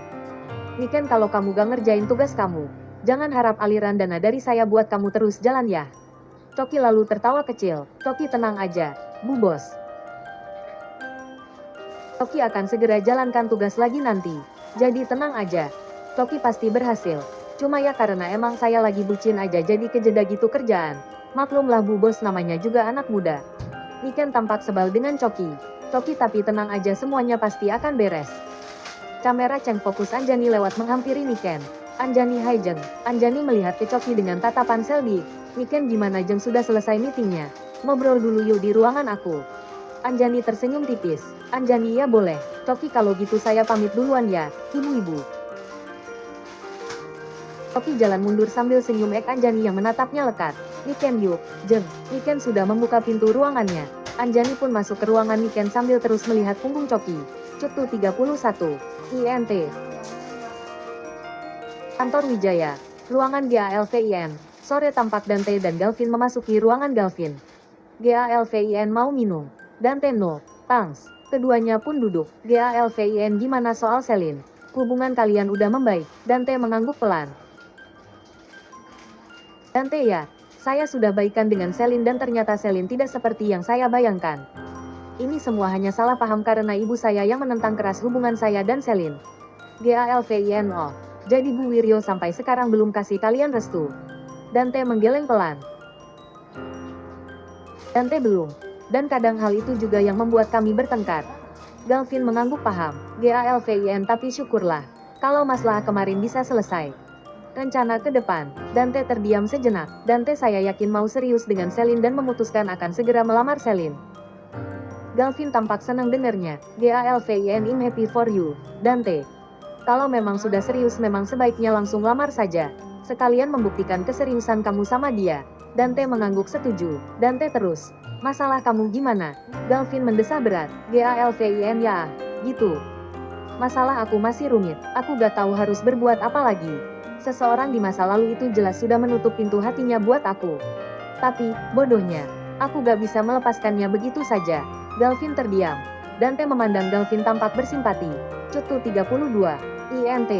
Niken, kalau kamu gak ngerjain tugas kamu, jangan harap aliran dana dari saya buat kamu terus jalan ya. Coki lalu tertawa kecil. Coki, tenang aja, Bu Bos. Coki akan segera jalankan tugas lagi nanti. Jadi tenang aja. Coki pasti berhasil. Cuma ya karena emang saya lagi bucin aja jadi kejeda gitu kerjaan. Maklumlah Bu Bos, namanya juga anak muda. Niken tampak sebal dengan Coki. Coki, tapi tenang aja, semuanya pasti akan beres. Kamera Cheng fokus Anjani lewat menghampiri Niken. Anjani, hai Jeng. Anjani melihat ke Coki dengan tatapan selbi. Niken, gimana Jeng, sudah selesai meetingnya? Ngobrol dulu yuk di ruangan aku. Anjani tersenyum tipis. Anjani, ya boleh. Coki, kalau gitu saya pamit duluan ya, ibu-ibu. Coki jalan mundur sambil senyum. Anjani yang menatapnya lekat. Niken, yuk, Jeng. Niken sudah membuka pintu ruangannya. Anjani pun masuk ke ruangan Niken sambil terus melihat punggung Coki. Cutu 31, INT. Kantor Wijaya. Ruangan GALVIN. Sore tampak Dante dan Galvin memasuki ruangan Galvin. GALVIN, mau minum? Dante, no, thanks. Keduanya pun duduk. GALVIN, gimana soal Selin? Hubungan kalian udah membaik? Dante mengangguk pelan. Dante, ya. Saya sudah baikan dengan Selin dan ternyata Selin tidak seperti yang saya bayangkan. Ini semua hanya salah paham karena ibu saya yang menentang keras hubungan saya dan Selin. GALVIN, oh. Jadi Bu Wiryo sampai sekarang belum kasih kalian restu? Dante menggeleng pelan. Dante, belum. Dan kadang hal itu juga yang membuat kami bertengkar. Galvin mengangguk paham. GALVIN, tapi syukurlah. Kalau masalah kemarin bisa selesai. Rencana ke depan. Dante terdiam sejenak. Dante, saya yakin mau serius dengan Selin dan memutuskan akan segera melamar Selin. Galvin tampak senang dengernya. GALVIN, I'm happy for you, Dante. Kalau memang sudah serius memang sebaiknya langsung lamar saja. Sekalian membuktikan keseriusan kamu sama dia. Dante mengangguk setuju. Dante terus. Masalah kamu gimana? Galvin mendesah berat. GALVIN, ya, gitu. Masalah aku masih rumit. Aku gak tahu harus berbuat apa lagi. Seseorang di masa lalu itu jelas sudah menutup pintu hatinya buat aku. Tapi, bodohnya, aku gak bisa melepaskannya begitu saja. Galvin terdiam. Dante memandang Galvin tampak bersimpati. Cutu 32. INT.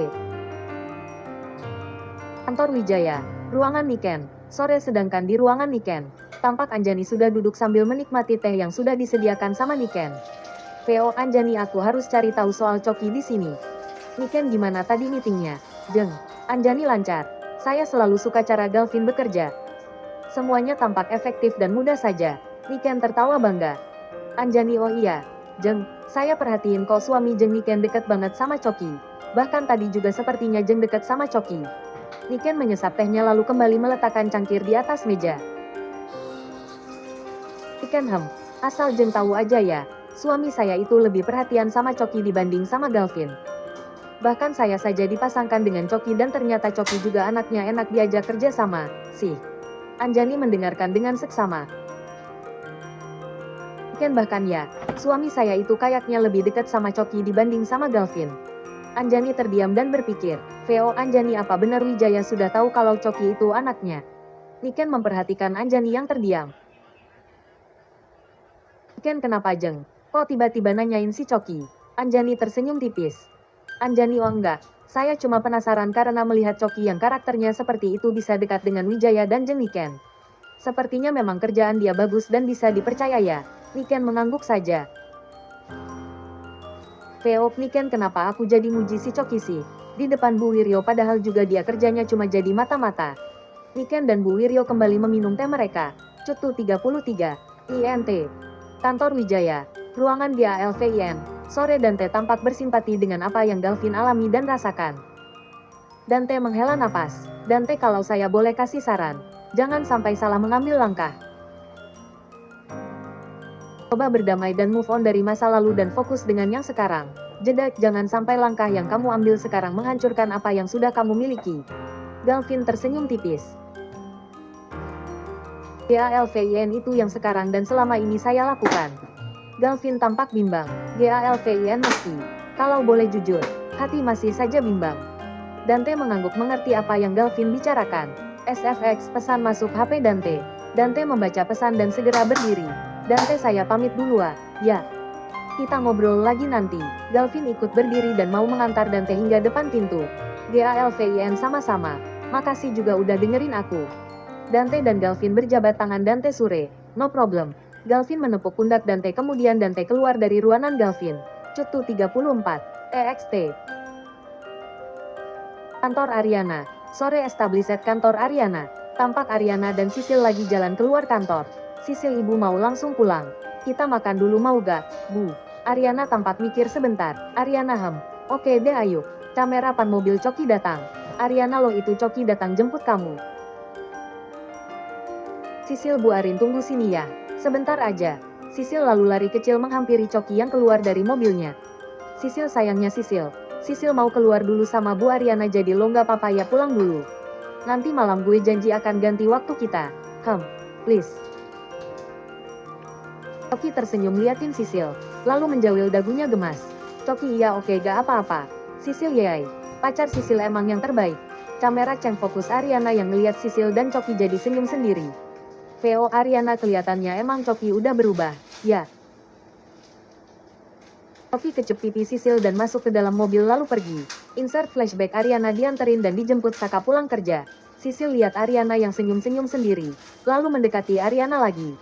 Kantor Wijaya. Ruangan Niken. Sore sedangkan di ruangan Niken, tampak Anjani sudah duduk sambil menikmati teh yang sudah disediakan sama Niken. VO Anjani, aku harus cari tahu soal Coki di sini. Niken, gimana tadi meetingnya? Jeng. Anjani, lancar. Saya selalu suka cara Galvin bekerja. Semuanya tampak efektif dan mudah saja. Niken tertawa bangga. Anjani, oh iya. Jeng, saya perhatiin kok suami Jeng Niken deket banget sama Coki. Bahkan tadi juga sepertinya Jeng deket sama Coki. Niken menyesap tehnya lalu kembali meletakkan cangkir di atas meja. Niken, asal Jeng tahu aja ya, suami saya itu lebih perhatian sama Coki dibanding sama Galvin. Bahkan saya saja dipasangkan dengan Coki dan ternyata Coki juga anaknya enak diajak kerja sama, sih. Anjani mendengarkan dengan seksama. Niken, bahkan ya, suami saya itu kayaknya lebih dekat sama Coki dibanding sama Galvin. Anjani terdiam dan berpikir, VO Anjani, apa benar Wijaya sudah tahu kalau Coki itu anaknya? Niken memperhatikan Anjani yang terdiam. Niken, kenapa Jeng? Kok tiba-tiba nanyain si Coki? Anjani tersenyum tipis. Anjani, oh enggak, saya cuma penasaran karena melihat Coki yang karakternya seperti itu bisa dekat dengan Wijaya dan Jeng Niken. Sepertinya memang kerjaan dia bagus dan bisa dipercaya ya. Niken mengangguk saja. VO Niken, kenapa aku jadi muji si Coki sih? Di depan Bu Wiryo padahal juga dia kerjanya cuma jadi mata-mata. Niken dan Bu Wiryo kembali meminum teh mereka. Cutu 33. INT. Kantor Wijaya. Ruangan GALVIN. Sore Dante tampak bersimpati dengan apa yang Galvin alami dan rasakan. Dante menghela napas. Dante, kalau saya boleh kasih saran, jangan sampai salah mengambil langkah. Coba berdamai dan move on dari masa lalu dan fokus dengan yang sekarang. Jeda, jangan sampai langkah yang kamu ambil sekarang menghancurkan apa yang sudah kamu miliki. Galvin tersenyum tipis. GALVIN itu yang sekarang dan selama ini saya lakukan. Galvin tampak bimbang. GALVIN meski, kalau boleh jujur, hati masih saja bimbang. Dante mengangguk mengerti apa yang Galvin bicarakan. SFX, pesan masuk HP Dante. Dante membaca pesan dan segera berdiri. Dante, saya pamit dulu ya. Kita ngobrol lagi nanti. Galvin ikut berdiri dan mau mengantar Dante hingga depan pintu. GALVIN, sama-sama. Makasih juga udah dengerin aku. Dante dan Galvin berjabat tangan. Dante sure, no problem. Galvin menepuk pundak Dante kemudian Dante keluar dari ruangan Galvin. Cutu 34. EXT. Kantor Ariana. Sore established kantor Ariana. Tampak Ariana dan Sisil lagi jalan keluar kantor. Sisil, ibu mau langsung pulang. Kita makan dulu mau gak, Bu? Ariana tampak mikir sebentar. Ariana, oke deh, ayo. Kamera pan mobil Coki datang. Ariana, lo itu Coki datang jemput kamu. Sisil, Bu Arin tunggu sini ya. Sebentar aja. Sisil lalu lari kecil menghampiri Coki yang keluar dari mobilnya. Sisil, sayangnya Sisil. Sisil mau keluar dulu sama Bu Ariana, jadi lo gak apa-apa ya pulang dulu. Nanti malam gue janji akan ganti waktu kita. Please. Coki tersenyum liatin Sisil, lalu menjawil dagunya gemas. Coki, iya oke gak apa-apa. Sisil, yay. Pacar Sisil emang yang terbaik. Kamera ceng fokus Ariana yang ngeliat Sisil dan Coki jadi senyum sendiri. VO Ariana, kelihatannya emang Coki udah berubah, ya. Coki kecup pipi Sisil dan masuk ke dalam mobil lalu pergi. Insert flashback, Ariana dianterin dan dijemput Saka pulang kerja. Sisil lihat Ariana yang senyum-senyum sendiri, lalu mendekati Ariana lagi.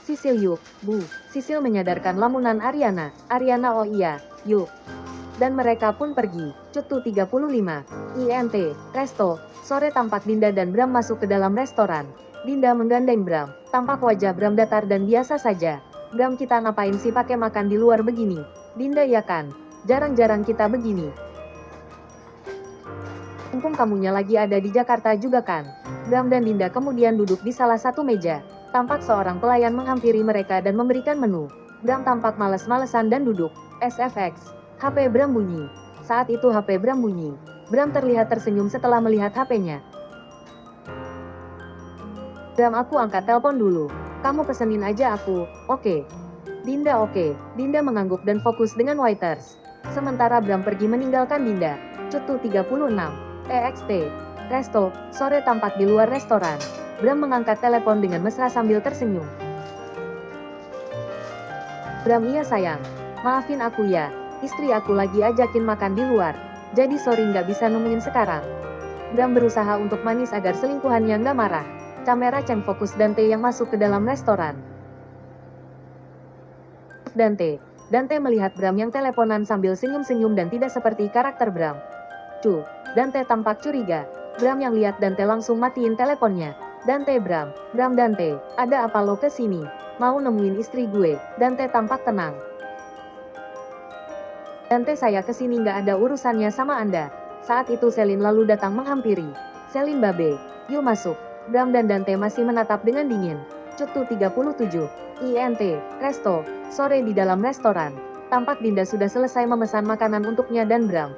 Sisil, yuk, Bu. Sisil menyadarkan lamunan Ariana. Ariana, oh iya, yuk. Dan mereka pun pergi. Cutu 35. INT. Resto. Sore tampak Dinda dan Bram masuk ke dalam restoran. Dinda menggandeng Bram. Tampak wajah Bram datar dan biasa saja. Bram, kita ngapain sih pakai makan di luar begini? Dinda, ya kan? Jarang-jarang kita begini. Mumpung kamunya lagi ada di Jakarta juga kan? Bram dan Dinda kemudian duduk di salah satu meja. Tampak seorang pelayan menghampiri mereka dan memberikan menu. Bram tampak males-malesan dan duduk. SFX. HP Bram bunyi. Saat itu HP Bram bunyi. Bram terlihat tersenyum setelah melihat HP-nya. Bram, aku angkat telepon dulu. Kamu pesenin aja aku, oke? Dinda, oke. Dinda mengangguk dan fokus dengan waiters. Sementara Bram pergi meninggalkan Dinda. Cutu 36. EXT. Resto. Sore tampak di luar restoran. Bram mengangkat telepon dengan mesra sambil tersenyum. Bram, iya sayang. Maafin aku ya, istri aku lagi ajakin makan di luar. Jadi sorry nggak bisa nemuin sekarang. Bram berusaha untuk manis agar selingkuhannya nggak marah. Kamera cam fokus Dante yang masuk ke dalam restoran. Dante. Dante melihat Bram yang teleponan sambil senyum-senyum dan tidak seperti karakter Bram. Dante tampak curiga. Bram yang lihat Dante langsung matiin teleponnya. Dante Bram Dante, ada apa lo kesini? Mau nemuin istri gue? Dante tampak tenang. Dante saya kesini nggak ada urusannya sama Anda. Saat itu Selin lalu datang menghampiri. Selin Babe, yuk masuk. Bram dan Dante masih menatap dengan dingin. Cutu 37. INT, Resto, sore di dalam restoran. Tampak Dinda sudah selesai memesan makanan untuknya dan Bram.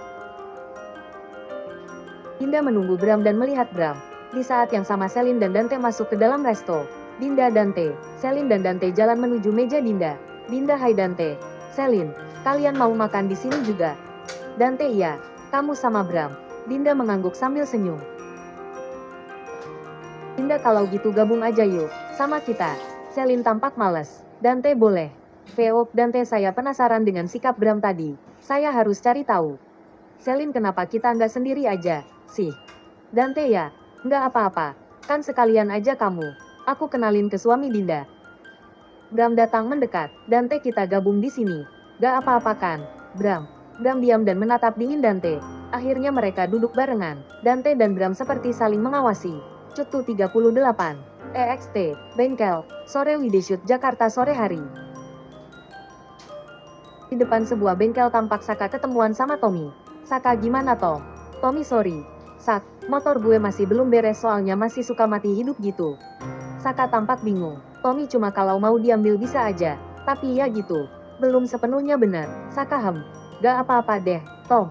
Dinda menunggu Bram dan melihat Bram. Di saat yang sama Selin dan Dante masuk ke dalam resto. Dinda Dante, Selin dan Dante jalan menuju meja Dinda. Dinda hai Dante, Selin, kalian mau makan di sini juga? Dante iya, kamu sama Bram. Dinda mengangguk sambil senyum. Dinda kalau gitu gabung aja yuk, sama kita. Selin tampak malas. Dante boleh. Veo, Dante saya penasaran dengan sikap Bram tadi. Saya harus cari tahu. Selin kenapa kita nggak sendiri aja, sih? Dante ya, nggak apa-apa. Kan sekalian aja kamu. Aku kenalin ke suami Dinda. Bram datang mendekat. Dante kita gabung di sini. Gak apa-apa kan, Bram? Bram diam dan menatap dingin Dante. Akhirnya mereka duduk barengan. Dante dan Bram seperti saling mengawasi. Cutu 38. EXT, Bengkel, Sore Wideshoot Jakarta sore hari. Di depan sebuah bengkel tampak Saka ketemuan sama Tommy. Saka gimana Tom? Tommy sorry. Sak, motor gue masih belum beres soalnya masih suka mati hidup gitu. Saka tampak bingung. Tommy cuma kalau mau diambil bisa aja. Tapi ya gitu. Belum sepenuhnya benar. Saka gak apa-apa deh, Tom.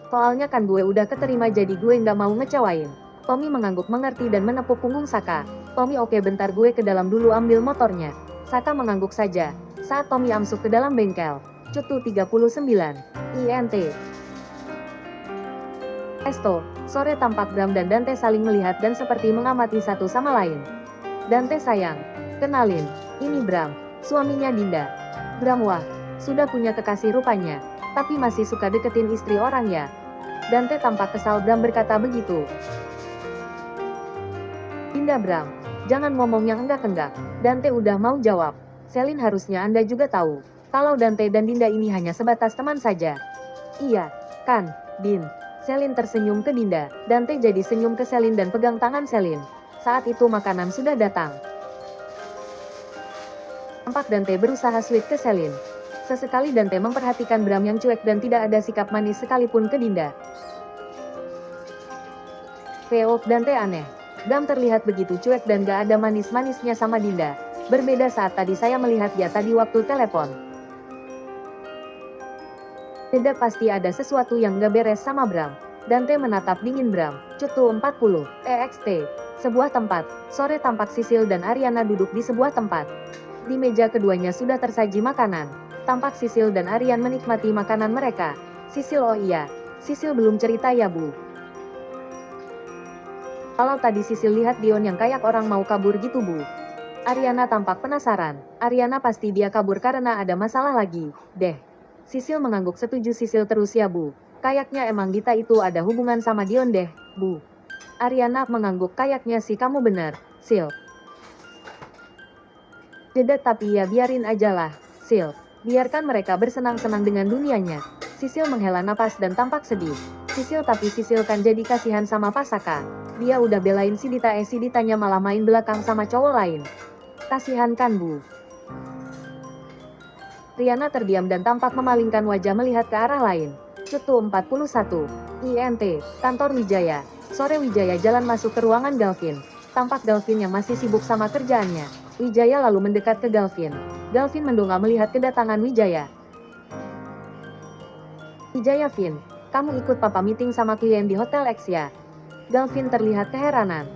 Soalnya kan gue udah keterima jadi gue nggak mau ngecewain. Tommy mengangguk mengerti dan menepuk punggung Saka. Tommy oke bentar gue ke dalam dulu ambil motornya. Saka mengangguk saja. Saat Tommy masuk ke dalam bengkel. Cutu 39. INT. Esto, sore tampak Bram dan Dante saling melihat dan seperti mengamati satu sama lain. Dante sayang, kenalin, ini Bram, suaminya Dinda. Bram wah, sudah punya kekasih rupanya, tapi masih suka deketin istri orang ya. Dante tampak kesal Bram berkata begitu. Dinda Bram, jangan ngomong yang enggak-enggak. Dante udah mau jawab. Selin harusnya Anda juga tahu, kalau Dante dan Dinda ini hanya sebatas teman saja. Iya, kan, Din. Selin tersenyum ke Dinda. Dante jadi senyum ke Selin dan pegang tangan Selin. Saat itu makanan sudah datang. Tampak Dante berusaha sweet ke Selin. Sesekali Dante memperhatikan Bram yang cuek dan tidak ada sikap manis sekalipun ke Dinda. Veo, Dante aneh. Bram terlihat begitu cuek dan gak ada manis-manisnya sama Dinda. Berbeda saat tadi saya melihat dia tadi waktu telepon. Tidak pasti ada sesuatu yang gak beres sama Bram. Dante menatap dingin Bram. Cutu 40. EXT. Sebuah tempat. Sore tampak Sisil dan Ariana duduk di sebuah tempat. Di meja keduanya sudah tersaji makanan. Tampak Sisil dan Arian menikmati makanan mereka. Sisil oh iya. Sisil belum cerita ya bu. Kalau tadi Sisil lihat Dion yang kayak orang mau kabur gitu bu. Ariana tampak penasaran. Ariana pasti dia kabur karena ada masalah lagi. Deh. Sisil mengangguk setuju Sisil terus ya bu. Kayaknya emang Dita itu ada hubungan sama Dion deh, bu. Ariana mengangguk kayaknya sih kamu benar, Sil. Jeda tapi ya biarin aja lah, Sil. Biarkan mereka bersenang-senang dengan dunianya. Sisil menghela napas dan tampak sedih. Sisil tapi Sisil kan jadi kasihan sama Pasaka. Dia udah belain si Dita si Ditanya malah main belakang sama cowok lain. Kasihan kan bu. Riana terdiam dan tampak memalingkan wajah melihat ke arah lain. Cutu 41. INT, Kantor Wijaya. Sore Wijaya jalan masuk ke ruangan Galvin. Tampak Galvin yang masih sibuk sama kerjaannya. Wijaya lalu mendekat ke Galvin. Galvin mendongak melihat kedatangan Wijaya. Wijaya Vin, kamu ikut papa meeting sama klien di Hotel X ya? Galvin terlihat keheranan.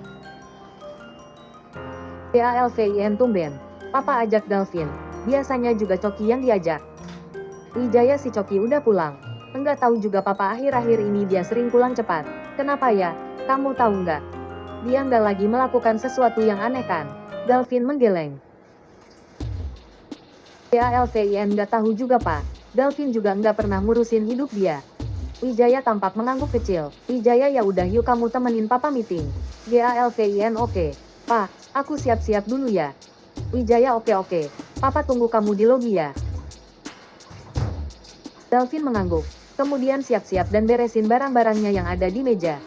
DALVIN tumben. Papa ajak Galvin. Biasanya juga Coki yang diajak. Wijaya si Coki udah pulang. Enggak tahu juga papa akhir-akhir ini dia sering pulang cepat. Kenapa ya? Kamu tahu nggak? Dia nggak lagi melakukan sesuatu yang aneh kan? Galvin menggeleng. GALVIN nggak tahu juga pak. Galvin juga nggak pernah ngurusin hidup dia. Wijaya tampak mengangguk kecil. Wijaya ya udah yuk kamu temenin papa meeting. GALVIN oke. Pak, aku siap-siap dulu ya. Wijaya oke. Papa tunggu kamu di lobi ya. Galvin mengangguk. Kemudian siap-siap dan beresin barang-barangnya yang ada di meja.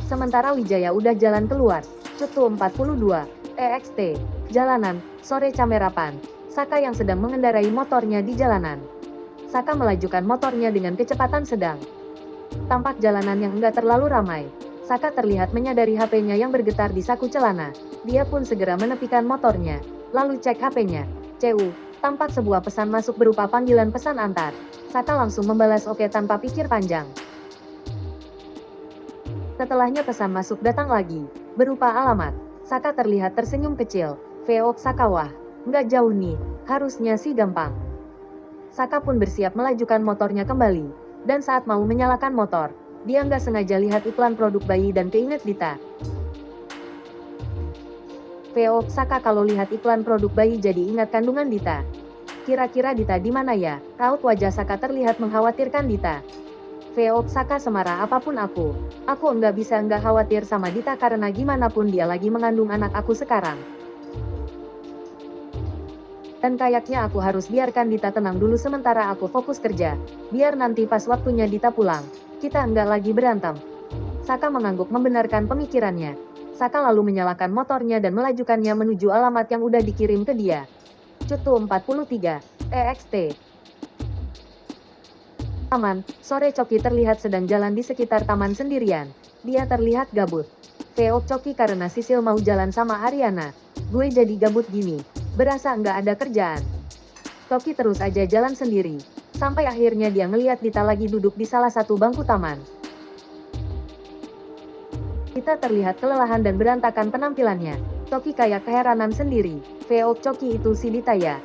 Sementara Wijaya udah jalan keluar. Cetu 42. EXT. Jalanan, sore Camerapan. Saka yang sedang mengendarai motornya di jalanan. Saka melajukan motornya dengan kecepatan sedang. Tampak jalanan yang enggak terlalu ramai. Saka terlihat menyadari HP-nya yang bergetar di saku celana. Dia pun segera menepikan motornya. Lalu cek HP-nya. CU. Tampak sebuah pesan masuk berupa panggilan pesan antar. Saka langsung membalas oke tanpa pikir panjang. Setelahnya pesan masuk datang lagi. Berupa alamat. Saka terlihat tersenyum kecil. VO Sakawa. Nggak jauh nih. Harusnya sih gampang. Saka pun bersiap melajukan motornya kembali. Dan saat mau menyalakan motor, dia nggak sengaja lihat iklan produk bayi dan keinget Dita. VO Saka kalau lihat iklan produk bayi jadi ingat kandungan Dita. Kira-kira Dita di mana ya? Raut wajah Saka terlihat mengkhawatirkan Dita. VO Saka semarah apapun aku. Aku nggak bisa nggak khawatir sama Dita karena gimana pun dia lagi mengandung anak aku sekarang. Dan kayaknya aku harus biarkan Dita tenang dulu sementara aku fokus kerja. Biar nanti pas waktunya Dita pulang, kita nggak lagi berantem. Saka mengangguk membenarkan pemikirannya. Saka lalu menyalakan motornya dan melajukannya menuju alamat yang udah dikirim ke dia. Cetu 43. EXT. Taman, sore Coki terlihat sedang jalan di sekitar taman sendirian. Dia terlihat gabut. VO Coki karena Sisil mau jalan sama Ariana. Gue jadi gabut gini. Berasa nggak ada kerjaan. Coki terus aja jalan sendiri. Sampai akhirnya dia ngeliat Dita lagi duduk di salah satu bangku taman. Dita terlihat kelelahan dan berantakan penampilannya. Coki kayak keheranan sendiri. VO Coki itu si Dita ya.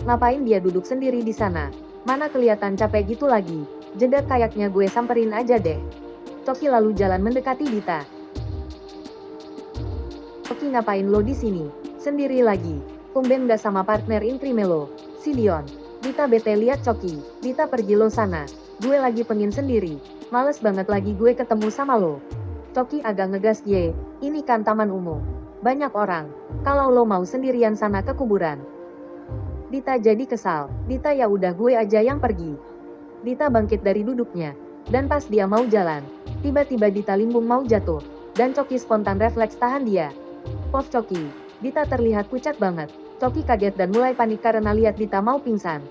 Ngapain dia duduk sendiri di sana? Mana kelihatan capek gitu lagi. Jeda kayaknya gue samperin aja deh. Coki lalu jalan mendekati Dita. Coki ngapain lo di sini? Sendiri lagi. Tumben gak sama partner Inkrime lo, si Dion. Dita bete liat Coki. Dita pergi lo sana. Gue lagi pengin sendiri. Males banget lagi gue ketemu sama lo. Coki agak ngegas ye. Ini kan taman umum. Banyak orang. Kalau lo mau sendirian sana ke kuburan. Dita jadi kesal. Dita ya udah gue aja yang pergi. Dita bangkit dari duduknya. Dan pas dia mau jalan, tiba-tiba Dita limbung mau jatuh. Dan Coki spontan refleks tahan dia. Pof Coki. Dita terlihat pucat banget. Coki kaget dan mulai panik karena lihat Dita mau pingsan.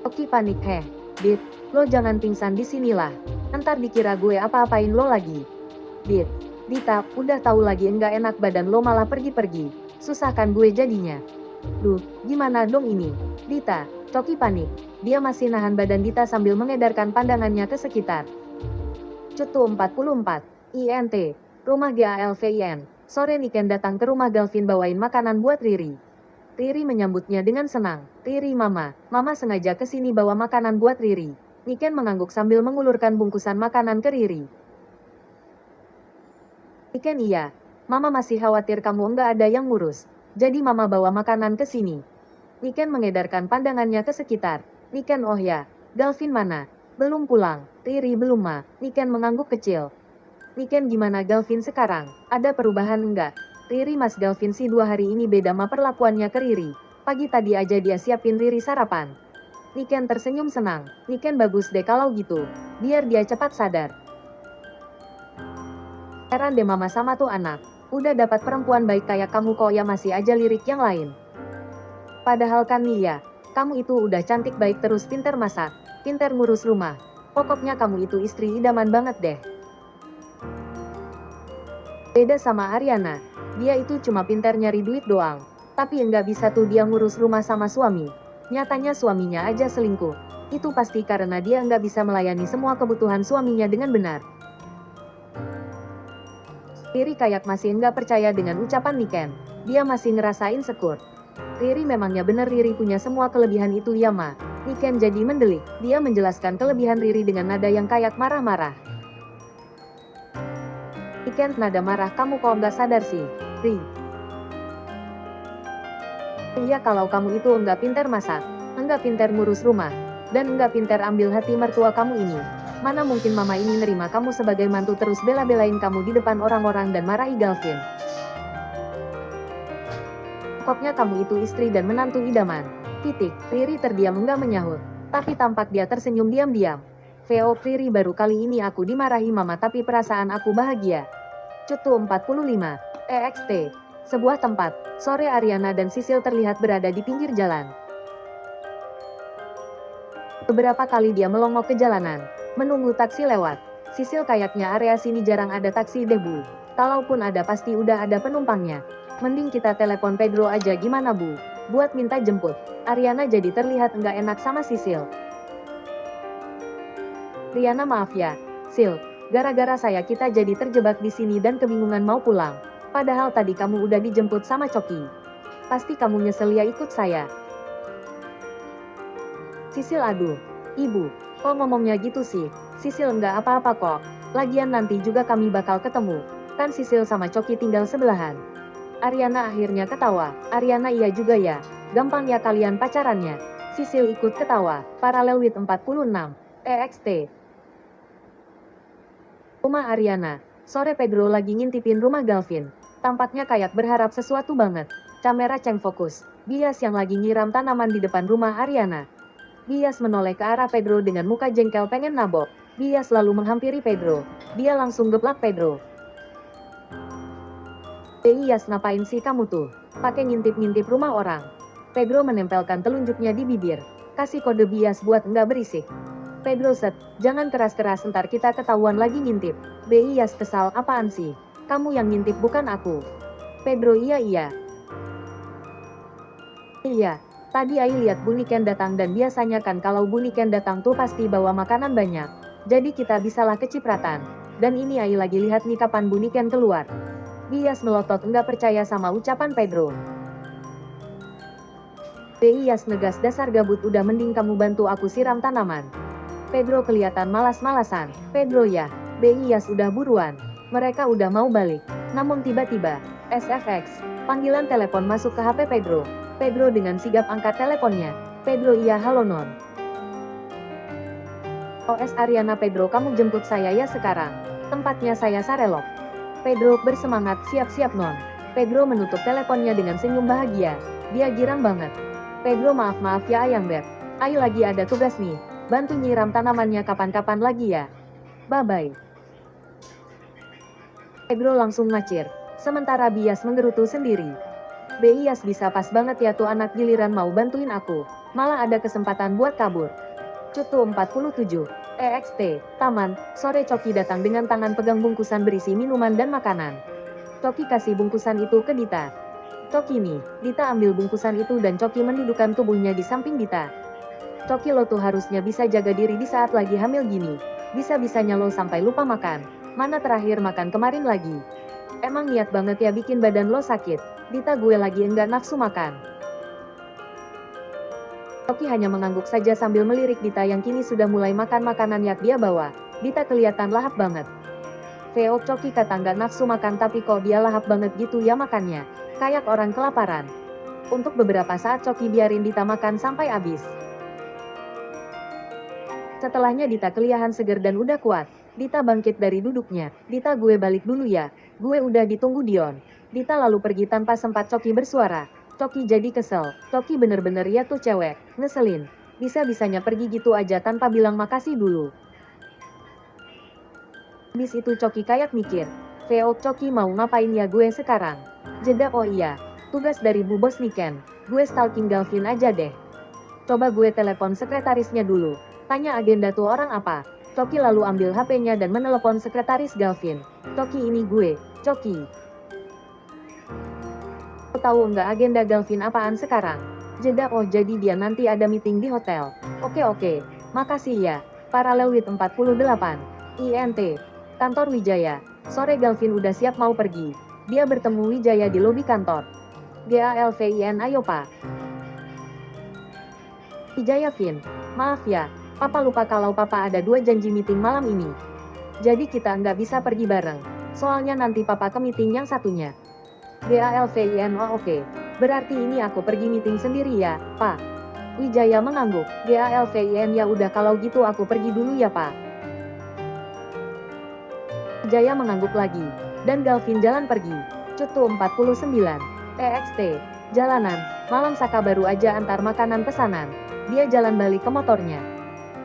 Coki panik Dit, lo jangan pingsan di sinilah. Ntar dikira gue apa-apain lo lagi. Dit, Dita, udah tahu lagi enggak enak badan lo malah pergi-pergi. Susahkan gue jadinya. Duh, gimana dong ini? Dita, Coki panik. Dia masih nahan badan Dita sambil mengedarkan pandangannya ke sekitar. Cetu 44. INT. Rumah GALVIN. Sore Niken datang ke rumah Galvin bawain makanan buat Riri. Riri menyambutnya dengan senang. Riri mama sengaja ke sini bawa makanan buat Riri. Niken mengangguk sambil mengulurkan bungkusan makanan ke Riri. Niken iya. Mama masih khawatir kamu nggak ada yang ngurus. Jadi mama bawa makanan ke sini. Niken mengedarkan pandangannya ke sekitar. Niken oh ya. Galvin mana? Belum pulang. Riri belum ma. Niken mengangguk kecil. Niken gimana Galvin sekarang? Ada perubahan enggak? Riri mas Galvin sih 2 hari ini beda ma perlakuannya ke Riri. Pagi tadi aja dia siapin Riri sarapan. Niken tersenyum senang. Niken bagus deh kalau gitu. Biar dia cepat sadar. Heran deh mama sama tuh anak. Udah dapat perempuan baik kayak kamu kok ya masih aja lirik yang lain. Padahal kan nih ya, kamu itu udah cantik baik terus pinter masak, pinter ngurus rumah. Pokoknya kamu itu istri idaman banget deh. Beda sama Ariana, dia itu cuma pintar nyari duit doang. Tapi enggak bisa tuh dia ngurus rumah sama suami. Nyatanya suaminya aja selingkuh. Itu pasti karena dia enggak bisa melayani semua kebutuhan suaminya dengan benar. Riri kayak masih enggak percaya dengan ucapan Niken. Dia masih ngerasain insecure. Riri memangnya bener Riri punya semua kelebihan itu ya ma. Niken jadi mendelik. Dia menjelaskan kelebihan Riri dengan nada yang kayak marah-marah. Niken nada marah kamu kok nggak sadar sih, Ri. Iya, kalau kamu itu enggak pintar masak, enggak pintar ngurus rumah, dan enggak pintar ambil hati mertua kamu ini. Mana mungkin mama ini nerima kamu sebagai mantu terus bela-belain kamu di depan orang-orang dan marahi Galvin. Pokoknya kamu itu istri dan menantu idaman. Titik. Riri terdiam enggak menyahut. Tapi tampak dia tersenyum diam-diam. Veo, Riri, baru kali ini aku dimarahi mama tapi perasaan aku bahagia. Cutu 45. EXT. Sebuah tempat. Sore Ariana dan Sisil terlihat berada di pinggir jalan. Beberapa kali dia melongok ke jalanan, menunggu taksi lewat. Sisil, kayaknya area sini jarang ada taksi deh, Bu. Kalaupun ada pasti udah ada penumpangnya. Mending kita telepon Pedro aja, gimana, Bu? Buat minta jemput. Ariana jadi terlihat enggak enak sama Sisil. Riana, maaf ya, Sil. Gara-gara saya kita jadi terjebak di sini dan kebingungan mau pulang. Padahal tadi kamu udah dijemput sama Coki. Pasti kamu nyesel ya ikut saya. Sisil, aduh. Ibu, kok ngomongnya gitu sih? Sisil, enggak apa-apa kok. Lagian nanti juga kami bakal ketemu. Kan Sisil sama Coki tinggal sebelahan. Ariana akhirnya ketawa. Ariana, iya juga ya. Gampang ya kalian pacarannya. Sisil ikut ketawa. Paralel with 46. EXT. Rumah Ariana. Sore Pedro lagi ngintipin rumah Galvin. Tampaknya kayak berharap sesuatu banget. Kamera ceng fokus. Bias yang lagi nyiram tanaman di depan rumah Ariana. Bias menoleh ke arah Pedro dengan muka jengkel pengen nabok. Bias lalu menghampiri Pedro. Dia langsung geplak Pedro. Bias, ngapain sih kamu tuh? Pakai ngintip-ngintip rumah orang. Pedro menempelkan telunjuknya di bibir. Kasih kode Bias buat enggak berisik. Pedro, set, jangan keras-keras ntar kita ketahuan lagi ngintip. Bias kesal, apaan sih? Kamu yang ngintip bukan aku. Pedro, iya. Iya, tadi Ai lihat Buniken datang dan biasanya kan kalau Buniken datang tuh pasti bawa makanan banyak. Jadi kita bisalah kecipratan. Dan ini Ai lagi lihat nih kapan Buniken keluar. Bias melotot enggak percaya sama ucapan Pedro. Bias negas, dasar gabut, udah mending kamu bantu aku siram tanaman. Pedro kelihatan malas-malasan. Pedro, ya. Bias udah buruan. Mereka udah mau balik. Namun tiba-tiba, SFX, panggilan telepon masuk ke HP Pedro. Pedro dengan sigap angkat teleponnya. Pedro, iya, halo non. OS Ariana, Pedro, kamu jemput saya ya sekarang. Tempatnya saya Sarelok. Pedro bersemangat, siap-siap non. Pedro menutup teleponnya dengan senyum bahagia. Dia girang banget. Pedro, maaf ya Ayang Beb. Ai lagi ada tugas nih. Bantu nyiram tanamannya kapan-kapan lagi ya. Bye-bye. Pedro langsung ngacir. Sementara Bias menggerutu sendiri. Bias, bisa pas banget ya tuh anak giliran mau bantuin aku. Malah ada kesempatan buat kabur. Cutu 47. EXT. Taman. Sore Coki datang dengan tangan pegang bungkusan berisi minuman dan makanan. Coki kasih bungkusan itu ke Dita. Coki nih. Dita ambil bungkusan itu dan Coki mendudukkan tubuhnya di samping Dita. Coki, lo tuh harusnya bisa jaga diri di saat lagi hamil gini. Bisa-bisanya lo sampai lupa makan. Mana terakhir makan kemarin lagi? Emang niat banget ya bikin badan lo sakit. Dita, gue lagi enggak nafsu makan. Coki hanya mengangguk saja sambil melirik Dita yang kini sudah mulai makan makanan yang dia bawa. Dita kelihatan lahap banget. Veo, Coki kata nggak nafsu makan tapi kok dia lahap banget gitu ya makannya. Kayak orang kelaparan. Untuk beberapa saat Coki biarin Dita makan sampai habis. Setelahnya Dita kelihatan seger dan udah kuat. Dita bangkit dari duduknya. Dita, gue balik dulu ya. Gue udah ditunggu Dion. Dita lalu pergi tanpa sempat Coki bersuara. Coki jadi kesel. Coki bener-bener ya tuh cewek. Ngeselin. Bisa-bisanya pergi gitu aja tanpa bilang makasih dulu. Habis itu Coki kayak mikir. Veo, Coki mau ngapain ya gue sekarang? Jeda, oh iya. Tugas dari Bu Bos Niken. Gue stalking Galvin aja deh. Coba gue telepon sekretarisnya dulu. Tanya agenda tuh orang apa. Coki lalu ambil HP-nya dan menelepon sekretaris Galvin. Coki, ini gue, Coki. Tahu nggak agenda Galvin apaan sekarang? Jeda, oh jadi dia nanti ada meeting di hotel. Oke. Makasih ya. Paralel with 48. INT. Kantor Wijaya. Sore Galvin udah siap mau pergi. Dia bertemu Wijaya di lobi kantor. GALVIN, ayo Pak. Wijaya, Vin. Maaf ya. Papa lupa kalau Papa ada 2 janji meeting malam ini. Jadi kita nggak bisa pergi bareng. Soalnya nanti Papa ke meeting yang satunya. GALVIN, oh oke. Berarti ini aku pergi meeting sendiri ya, Pak. Wijaya mengangguk. GALVIN ya udah kalau gitu aku pergi dulu ya Pak. Wijaya mengangguk lagi. Dan Galvin jalan pergi. Cutu 49. EXT. Jalanan. Malam Saka baru aja antar makanan pesanan. Dia jalan balik ke motornya.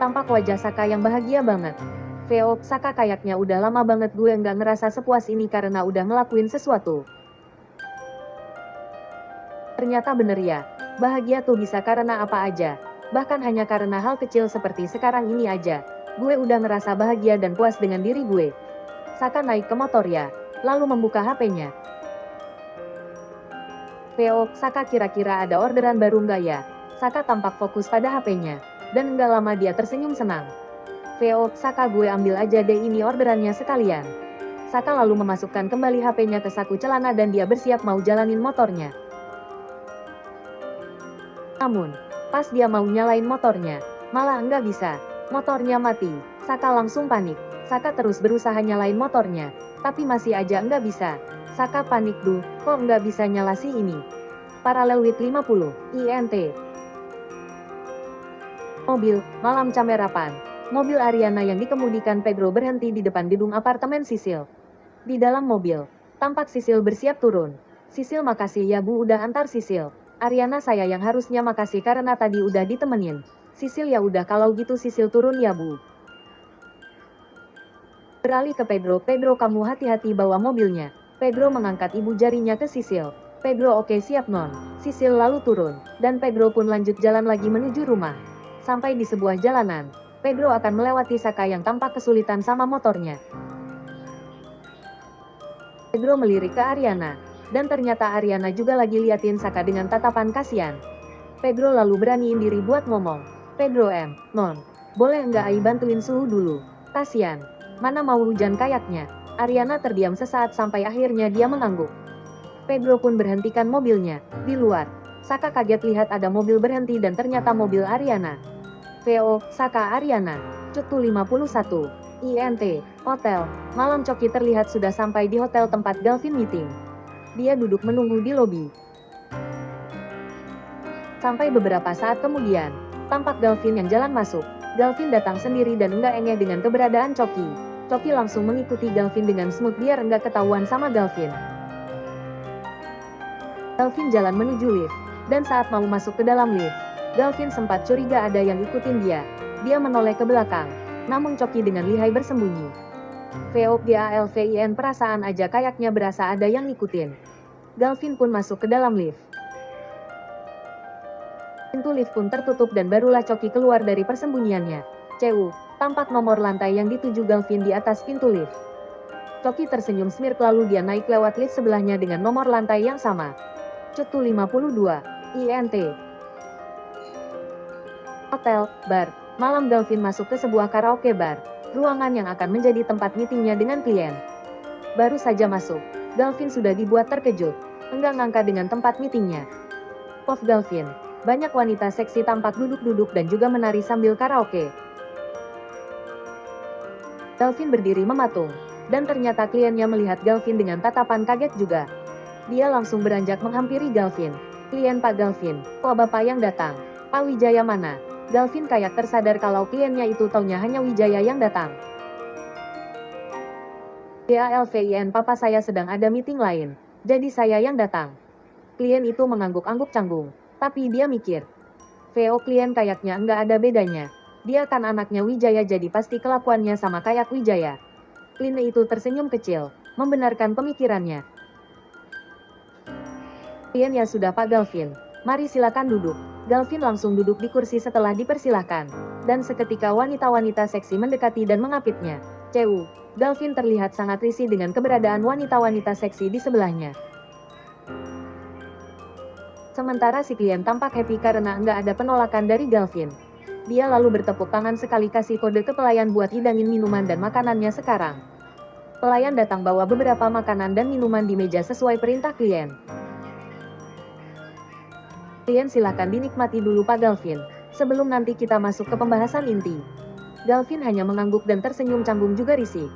Tampak wajah Saka yang bahagia banget. Veo, Saka kayaknya udah lama banget gue nggak ngerasa sepuas ini karena udah ngelakuin sesuatu. Ternyata bener ya. Bahagia tuh bisa karena apa aja. Bahkan hanya karena hal kecil seperti sekarang ini aja. Gue udah ngerasa bahagia dan puas dengan diri gue. Saka naik ke motor ya. Lalu membuka HP-nya. Veo, Saka kira-kira ada orderan baru nggak ya? Saka tampak fokus pada HP-nya. Dan nggak lama dia tersenyum senang. Veo, Saka gue ambil aja deh ini orderannya sekalian. Saka lalu memasukkan kembali HP-nya ke saku celana dan dia bersiap mau jalanin motornya. Namun, pas dia mau nyalain motornya, malah nggak bisa. Motornya mati. Saka langsung panik. Saka terus berusaha nyalain motornya, tapi masih aja nggak bisa. Saka panik duh, kok nggak bisa nyala sih ini. Paralel with 50, INT. Mobil, malam camerapan. Mobil Ariana yang dikemudikan Pedro berhenti di depan gedung apartemen Sisil. Di dalam mobil, tampak Sisil bersiap turun. Sisil makasih ya Bu udah antar Sisil. Ariana saya yang harusnya makasih karena tadi udah ditemenin. Sisil ya udah kalau gitu Sisil turun ya Bu. Beralih ke Pedro, Pedro kamu hati-hati bawa mobilnya. Pedro mengangkat ibu jarinya ke Sisil. Pedro oke siap non. Sisil lalu turun, dan Pedro pun lanjut jalan lagi menuju rumah. Sampai di sebuah jalanan, Pedro akan melewati Saka yang tampak kesulitan sama motornya. Pedro melirik ke Ariana. Dan ternyata Ariana juga lagi liatin Saka dengan tatapan kasihan. Pedro lalu beraniin diri buat ngomong. Pedro non. Boleh nggak Ai bantuin suhu dulu? Kasian. Mana mau hujan kayaknya. Ariana terdiam sesaat sampai akhirnya dia mengangguk. Pedro pun berhentikan mobilnya. Di luar, Saka kaget lihat ada mobil berhenti dan ternyata mobil Ariana. Veo, Saka Ariana. Cutu 51. INT. Hotel. Malam Coki terlihat sudah sampai di hotel tempat Galvin meeting. Dia duduk menunggu di lobi. Sampai beberapa saat kemudian, tampak Galvin yang jalan masuk. Galvin datang sendiri dan enggak engeh dengan keberadaan Coki. Coki langsung mengikuti Galvin dengan smooth biar enggak ketahuan sama Galvin. Galvin jalan menuju lift, dan saat mau masuk ke dalam lift, Galvin sempat curiga ada yang ikutin dia. Dia menoleh ke belakang, namun Coki dengan lihai bersembunyi. VOGALVIN perasaan aja kayaknya berasa ada yang ngikutin. Galvin pun masuk ke dalam lift. Pintu lift pun tertutup dan barulah Coki keluar dari persembunyiannya. CU, tampak nomor lantai yang dituju Galvin di atas pintu lift. Coki tersenyum smirk lalu dia naik lewat lift sebelahnya dengan nomor lantai yang sama. Cutu 52, INT. Hotel, bar. Malam Galvin masuk ke sebuah karaoke bar. Ruangan yang akan menjadi tempat meetingnya dengan klien. Baru saja masuk, Galvin sudah dibuat terkejut. Enggak ngangka dengan tempat meetingnya. Of Galvin, banyak wanita seksi tampak duduk-duduk dan juga menari sambil karaoke. Galvin berdiri mematung, dan ternyata kliennya melihat Galvin dengan tatapan kaget juga. Dia langsung beranjak menghampiri Galvin. Klien Pak Galvin, kok Bapak yang datang? Pak Wijaya mana? Galvin kayak tersadar kalau kliennya itu taunya hanya Wijaya yang datang. GALVIN Papa saya sedang ada meeting lain. Jadi saya yang datang. Klien itu mengangguk-angguk canggung. Tapi dia mikir. VO klien kayaknya nggak ada bedanya. Dia kan anaknya Wijaya jadi pasti kelakuannya sama kayak Wijaya. Klien itu tersenyum kecil, membenarkan pemikirannya. Klien ya sudah Pak Galvin. Mari silakan duduk. Galvin langsung duduk di kursi setelah dipersilahkan. Dan seketika wanita-wanita seksi mendekati dan mengapitnya. CU, Galvin terlihat sangat risih dengan keberadaan wanita-wanita seksi di sebelahnya. Sementara si klien tampak happy karena nggak ada penolakan dari Galvin. Dia lalu bertepuk tangan sekali kasih kode ke pelayan buat hidangin minuman dan makanannya sekarang. Pelayan datang bawa beberapa makanan dan minuman di meja sesuai perintah klien. Klien silahkan dinikmati dulu Pak Galvin, sebelum nanti kita masuk ke pembahasan inti. Galvin hanya mengangguk dan tersenyum canggung juga risih.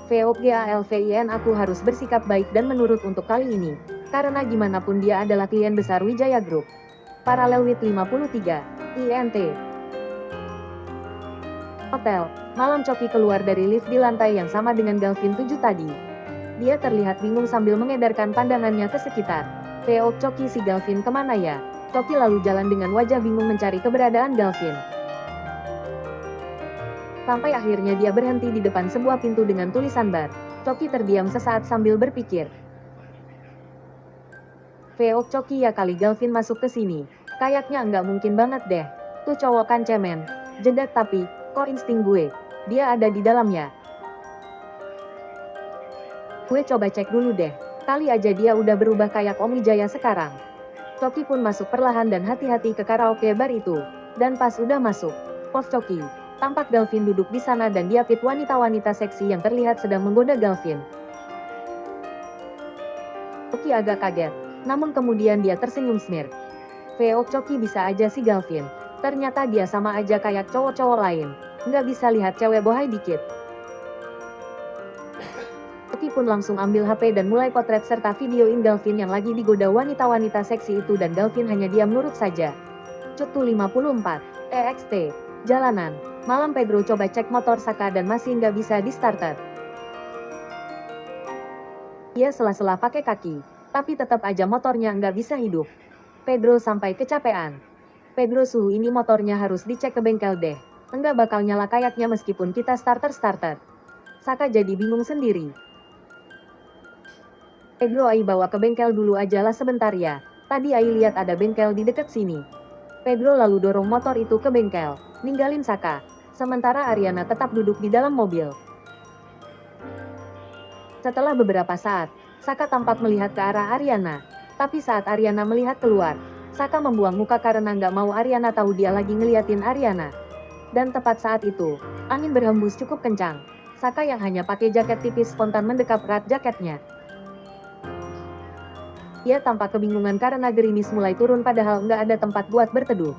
VOGALVIN aku harus bersikap baik dan menurut untuk kali ini. Karena gimana pun dia adalah klien besar Wijaya Group. Paralel with 53, INT. Hotel, malam Choki keluar dari lift di lantai yang sama dengan Galvin 7 tadi. Dia terlihat bingung sambil mengedarkan pandangannya ke sekitar. Veo Choki, si Galvin kemana ya? Choki lalu jalan dengan wajah bingung mencari keberadaan Galvin. Sampai akhirnya dia berhenti di depan sebuah pintu dengan tulisan bar. Choki terdiam sesaat sambil berpikir. Veo Choki, ya kali Galvin masuk ke sini. Kayaknya nggak mungkin banget deh. Tuh cowok kan cemen. Jedak tapi, kok insting gue. Dia ada di dalamnya. Gue coba cek dulu deh. Kali aja dia udah berubah kayak Om Wijaya sekarang. Choki pun masuk perlahan dan hati-hati ke karaoke bar itu. Dan pas udah masuk, Pos Choki. Tampak Galvin duduk di sana dan diapit wanita-wanita seksi yang terlihat sedang menggoda Galvin. Choki agak kaget, namun kemudian dia tersenyum smirk. Veo Choki, bisa aja si Galvin. Ternyata dia sama aja kayak cowok-cowok lain. Nggak bisa lihat cewek bohai dikit. Choki pun langsung ambil HP dan mulai potret serta videoin Galvin yang lagi digoda wanita-wanita seksi itu dan Galvin hanya diam nurut saja. Cutu 54, EXT, jalanan. Malam Pedro coba cek motor Saka dan masih nggak bisa di starter. Dia sela-sela pakai kaki, tapi tetap aja motornya nggak bisa hidup. Pedro sampai kecapean. Pedro, suhu ini motornya harus dicek ke bengkel deh. Enggak bakal nyala kayaknya meskipun kita starter. Saka jadi bingung sendiri. Pedro, ai bawa ke bengkel dulu aja lah sebentar ya. Tadi ai lihat ada bengkel di dekat sini. Pedro lalu dorong motor itu ke bengkel, ninggalin Saka. Sementara Ariana tetap duduk di dalam mobil. Setelah beberapa saat, Saka tampak melihat ke arah Ariana. Tapi saat Ariana melihat keluar, Saka membuang muka karena nggak mau Ariana tahu dia lagi ngeliatin Ariana. Dan tepat saat itu, angin berhembus cukup kencang. Saka yang hanya pakai jaket tipis spontan mendekap erat jaketnya. Ia tampak kebingungan karena gerimis mulai turun padahal nggak ada tempat buat berteduh.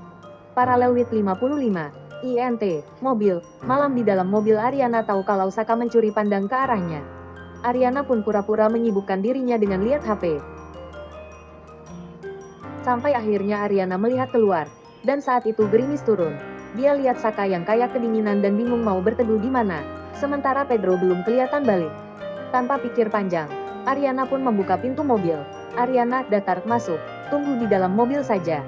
Paralel with 55, INT, mobil, malam di dalam mobil Ariana tahu kalau Saka mencuri pandang ke arahnya. Ariana pun pura-pura menyibukkan dirinya dengan lihat HP. Sampai akhirnya Ariana melihat keluar, dan saat itu gerimis turun. Dia lihat Saka yang kayak kedinginan dan bingung mau berteduh di mana, sementara Pedro belum kelihatan balik. Tanpa pikir panjang, Ariana pun membuka pintu mobil. Ariana, datar, masuk, tunggu di dalam mobil saja.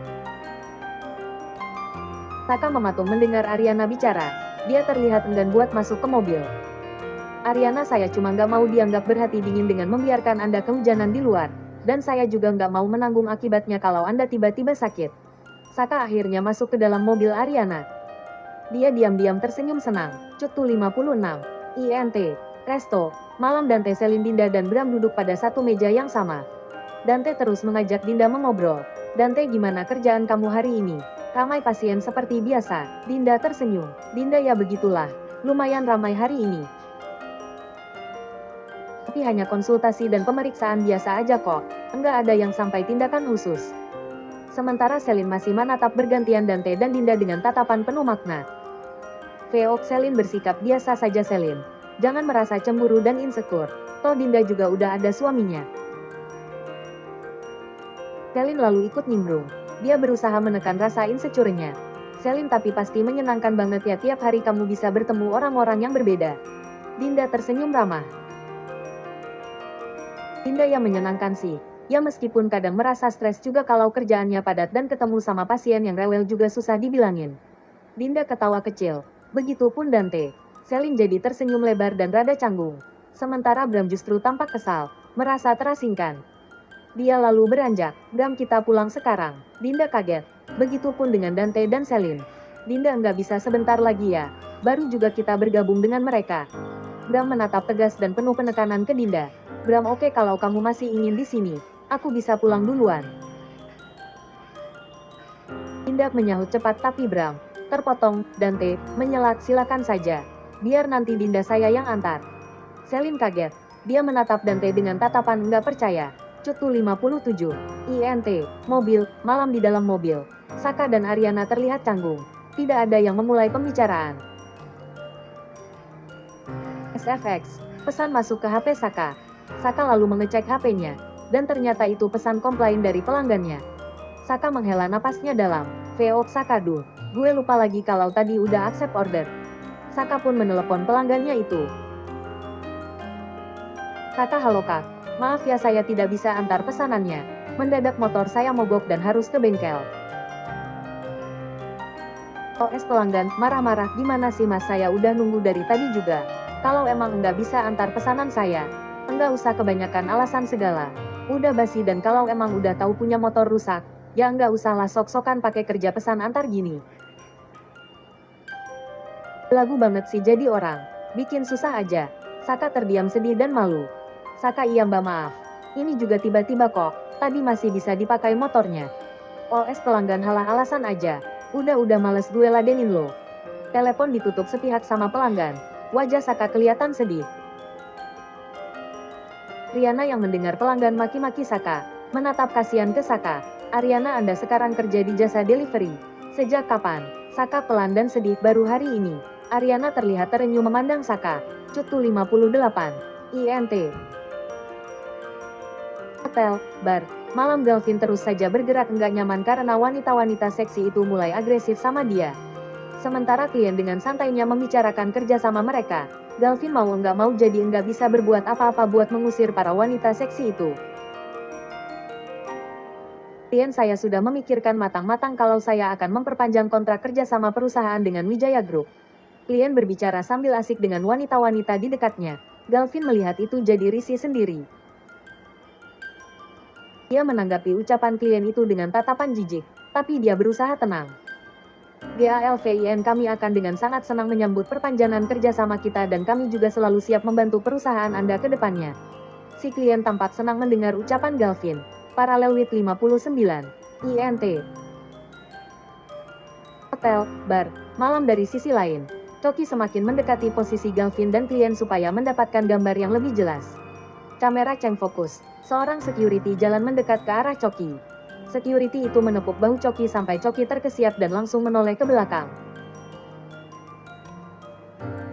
Saka mematung mendengar Ariana bicara. Dia terlihat enggan buat masuk ke mobil. Ariana, saya cuma nggak mau dianggap berhati dingin dengan membiarkan Anda kehujanan di luar. Dan saya juga nggak mau menanggung akibatnya kalau Anda tiba-tiba sakit. Saka akhirnya masuk ke dalam mobil Ariana. Dia diam-diam tersenyum senang. Cutu 56, INT, Resto, malam Dante, Selin, Dinda dan Bram duduk pada satu meja yang sama. Dante terus mengajak Dinda mengobrol. Dante, gimana kerjaan kamu hari ini? Ramai pasien seperti biasa. Dinda tersenyum. Dinda, ya begitulah. Lumayan ramai hari ini. Tapi hanya konsultasi dan pemeriksaan biasa aja kok. Enggak ada yang sampai tindakan khusus. Sementara Selin masih menatap bergantian Dante dan Dinda dengan tatapan penuh makna. Veo, Selin bersikap biasa saja Selin. Jangan merasa cemburu dan insecure. Toh Dinda juga udah ada suaminya. Selin lalu ikut nimbrung. Dia berusaha menekan rasa insecure-nya. Selin, tapi pasti menyenangkan banget ya tiap hari kamu bisa bertemu orang-orang yang berbeda. Dinda tersenyum ramah. Dinda, yang menyenangkan sih. Ya meskipun kadang merasa stres juga kalau kerjaannya padat dan ketemu sama pasien yang rewel juga susah dibilangin. Dinda ketawa kecil. Begitupun Dante. Selin jadi tersenyum lebar dan rada canggung. Sementara Bram justru tampak kesal, merasa terasingkan. Dia lalu beranjak, Bram, kita pulang sekarang. Dinda kaget. Begitupun dengan Dante dan Selin. Dinda, nggak bisa sebentar lagi ya. Baru juga kita bergabung dengan mereka. Bram menatap tegas dan penuh penekanan ke Dinda. Bram, oke, kalau kamu masih ingin di sini, aku bisa pulang duluan. Dinda menyahut cepat tapi Bram terpotong. Dante menyelak, silakan saja. Biar nanti Dinda saya yang antar. Selin kaget. Dia menatap Dante dengan tatapan nggak percaya. Cutu 57, INT, mobil, malam di dalam mobil. Saka dan Ariana terlihat canggung. Tidak ada yang memulai pembicaraan. SFX, pesan masuk ke HP Saka. Saka lalu mengecek HP-nya. Dan ternyata itu pesan komplain dari pelanggannya. Saka menghela napasnya dalam. Veok Saka duh, gue lupa lagi kalau tadi udah accept order. Saka pun menelepon pelanggannya itu. Saka, halo kak, maaf ya saya tidak bisa antar pesanannya. Mendadak motor saya mogok dan harus ke bengkel. OS pelanggan, marah-marah, gimana sih mas, saya udah nunggu dari tadi juga. Kalau emang nggak bisa antar pesanan saya, enggak usah kebanyakan alasan segala. Udah basi, dan kalau emang udah tahu punya motor rusak, ya nggak usahlah sok-sokan pakai kerja pesan antar gini. Lagu banget sih jadi orang. Bikin susah aja. Saka terdiam sedih dan malu. Saka, iya mbak, maaf. Ini juga tiba-tiba kok. Tadi masih bisa dipakai motornya. OS pelanggan, halah alasan aja. Udah males gue ladenin lo. Telepon ditutup sepihak sama pelanggan. Wajah Saka kelihatan sedih. Riana yang mendengar pelanggan maki-maki Saka, menatap kasihan ke Saka. Ariana, Anda sekarang kerja di jasa delivery. Sejak kapan? Saka pelan dan sedih, baru hari ini. Ariana terlihat terenyuh memandang Saka. Cutu 58. INT. Hotel, bar, malam. Galvin terus saja bergerak enggak nyaman karena wanita-wanita seksi itu mulai agresif sama dia. Sementara klien dengan santainya membicarakan kerja sama mereka, Galvin mau enggak mau jadi enggak bisa berbuat apa-apa buat mengusir para wanita seksi itu. Klien saya sudah memikirkan matang-matang kalau saya akan memperpanjang kontrak kerja sama perusahaan dengan Wijaya Group. Klien berbicara sambil asik dengan wanita-wanita di dekatnya. Galvin melihat itu jadi risih sendiri. Dia menanggapi ucapan klien itu dengan tatapan jijik, tapi dia berusaha tenang. GALVIN, kami akan dengan sangat senang menyambut perpanjangan kerjasama kita dan kami juga selalu siap membantu perusahaan Anda ke depannya. Si klien tampak senang mendengar ucapan Galvin. Paralel with 59. INT. Hotel, bar, malam. Dari sisi lain, Coki semakin mendekati posisi Galvin dan klien supaya mendapatkan gambar yang lebih jelas. Kamera Cheng fokus. Seorang security jalan mendekat ke arah Coki. Security itu menepuk bahu Coki sampai Coki terkesiap dan langsung menoleh ke belakang.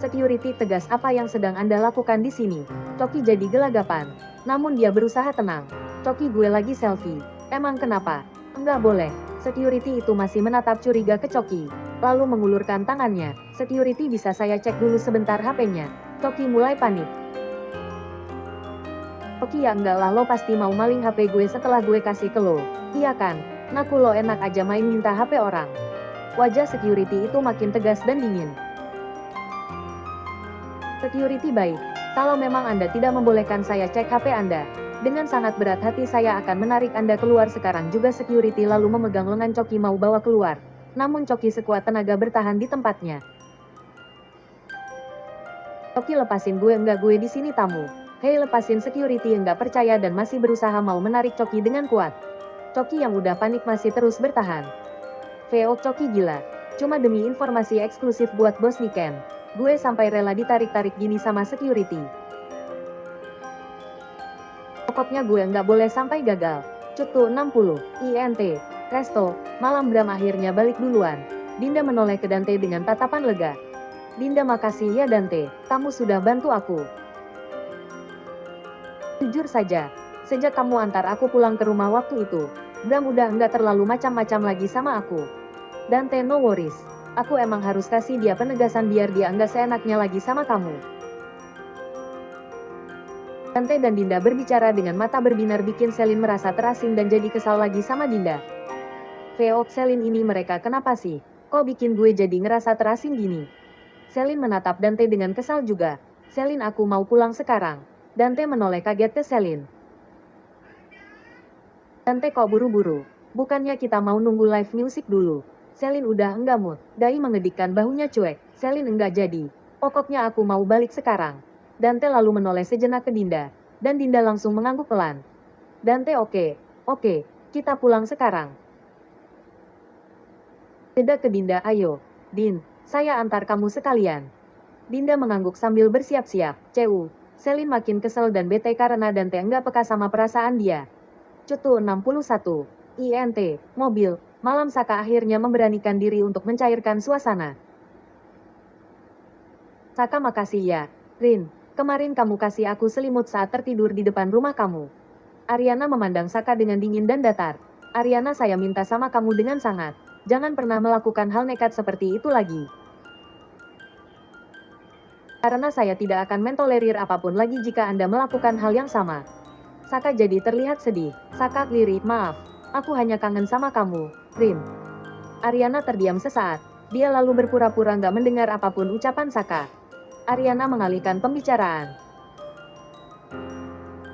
Security tegas, apa yang sedang Anda lakukan di sini? Coki jadi gelagapan. Namun dia berusaha tenang. Coki, gue lagi selfie. Emang kenapa? Enggak boleh. Security itu masih menatap curiga ke Coki. Lalu mengulurkan tangannya. Security, bisa saya cek dulu sebentar HP-nya? Coki mulai panik. Coki, ya enggak lah, lo pasti mau maling HP gue setelah gue kasih ke lo. Iya kan? Ngaku lo enak aja main minta HP orang. Wajah security itu makin tegas dan dingin. Security, baik. Kalau memang Anda tidak membolehkan saya cek HP Anda, dengan sangat berat hati saya akan menarik Anda keluar sekarang juga. Security lalu memegang lengan Coki mau bawa keluar. Namun Coki sekuat tenaga bertahan di tempatnya. Coki, lepasin gue, enggak, gue di sini tamu. Hei, lepasin. Security enggak percaya dan masih berusaha mau menarik Coki dengan kuat. Coki yang udah panik masih terus bertahan. Veo, Coki gila. Cuma demi informasi eksklusif buat bos Niken, gue sampai rela ditarik-tarik gini sama security. Pokoknya gue nggak boleh sampai gagal. Cutu 60. INT. Resto, malam. Bram akhirnya balik duluan. Dinda menoleh ke Dante dengan tatapan lega. Dinda, makasih ya Dante, kamu sudah bantu aku. Jujur saja, sejak kamu antar aku pulang ke rumah waktu itu, Bram udah nggak terlalu macam-macam lagi sama aku. Dante, no worries. Aku emang harus kasih dia penegasan biar dia nggak seenaknya lagi sama kamu. Dante dan Dinda berbicara dengan mata berbinar bikin Selin merasa terasing dan jadi kesal lagi sama Dinda. Veo, Selin, ini mereka kenapa sih? Kok bikin gue jadi ngerasa terasing gini? Selin menatap Dante dengan kesal juga. Selin, aku mau pulang sekarang. Dante menoleh kaget ke Selin. Dante, kok buru-buru? Bukannya kita mau nunggu live music dulu? Selin udah enggak mood. Dai mengedikkan bahunya cuek. Selin, enggak jadi. Pokoknya aku mau balik sekarang. Dante lalu menoleh sejenak ke Dinda. Dan Dinda langsung mengangguk pelan. Dante, oke, kita pulang sekarang. Jeda ke Dinda, ayo. Din, saya antar kamu sekalian. Dinda mengangguk sambil bersiap-siap. CU. Selin makin kesel dan bete karena Dante enggak peka sama perasaan dia. Cutu 61. INT. Mobil. Malam. Saka akhirnya memberanikan diri untuk mencairkan suasana. Saka, makasih ya, Rin. Kemarin kamu kasih aku selimut saat tertidur di depan rumah kamu. Ariana memandang Saka dengan dingin dan datar. Ariana, saya minta sama kamu dengan sangat. Jangan pernah melakukan hal nekat seperti itu lagi. Karena saya tidak akan mentolerir apapun lagi jika Anda melakukan hal yang sama. Saka jadi terlihat sedih. Saka lirik, maaf. Aku hanya kangen sama kamu, Rin. Ariana terdiam sesaat. Dia lalu berpura-pura nggak mendengar apapun ucapan Saka. Ariana mengalihkan pembicaraan.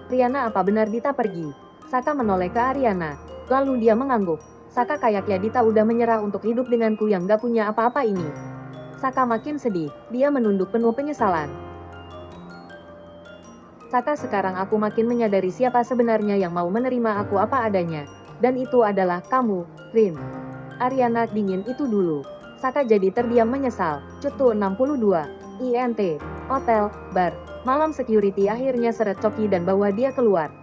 Ariana, apa benar Dita pergi? Saka menoleh ke Ariana. Lalu dia mengangguk. Saka, kayaknya Dita udah menyerah untuk hidup denganku yang gak punya apa-apa ini. Saka makin sedih. Dia menunduk penuh penyesalan. Saka, sekarang aku makin menyadari siapa sebenarnya yang mau menerima aku apa adanya. Dan itu adalah kamu, Rin. Ariana, dingin itu dulu. Saka jadi terdiam menyesal. Cutu 62. INT. Hotel, bar. Malam security akhirnya seret Coki dan bawa dia keluar.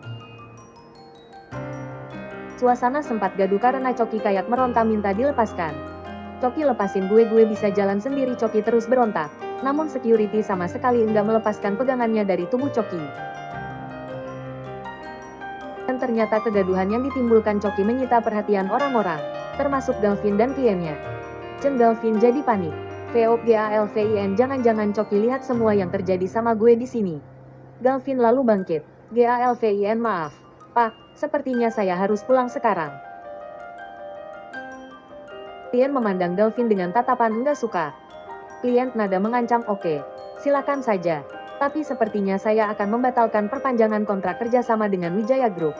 Suasana sempat gaduh karena Coki kayak meronta minta dilepaskan. Coki, lepasin gue bisa jalan sendiri. Coki terus berontak. Namun security sama sekali enggak melepaskan pegangannya dari tubuh Coki. Dan ternyata kegaduhan yang ditimbulkan Coki menyita perhatian orang-orang, termasuk Galvin dan kliennya. Chen Galvin jadi panik. VOGALVIN, jangan-jangan Coki lihat semua yang terjadi sama gue di sini. Galvin lalu bangkit. GALVIN, maaf, Pak, sepertinya saya harus pulang sekarang. Klien memandang Galvin dengan tatapan enggak suka. Klien nada mengancam, oke, silakan saja. Tapi sepertinya saya akan membatalkan perpanjangan kontrak kerjasama dengan Wijaya Group.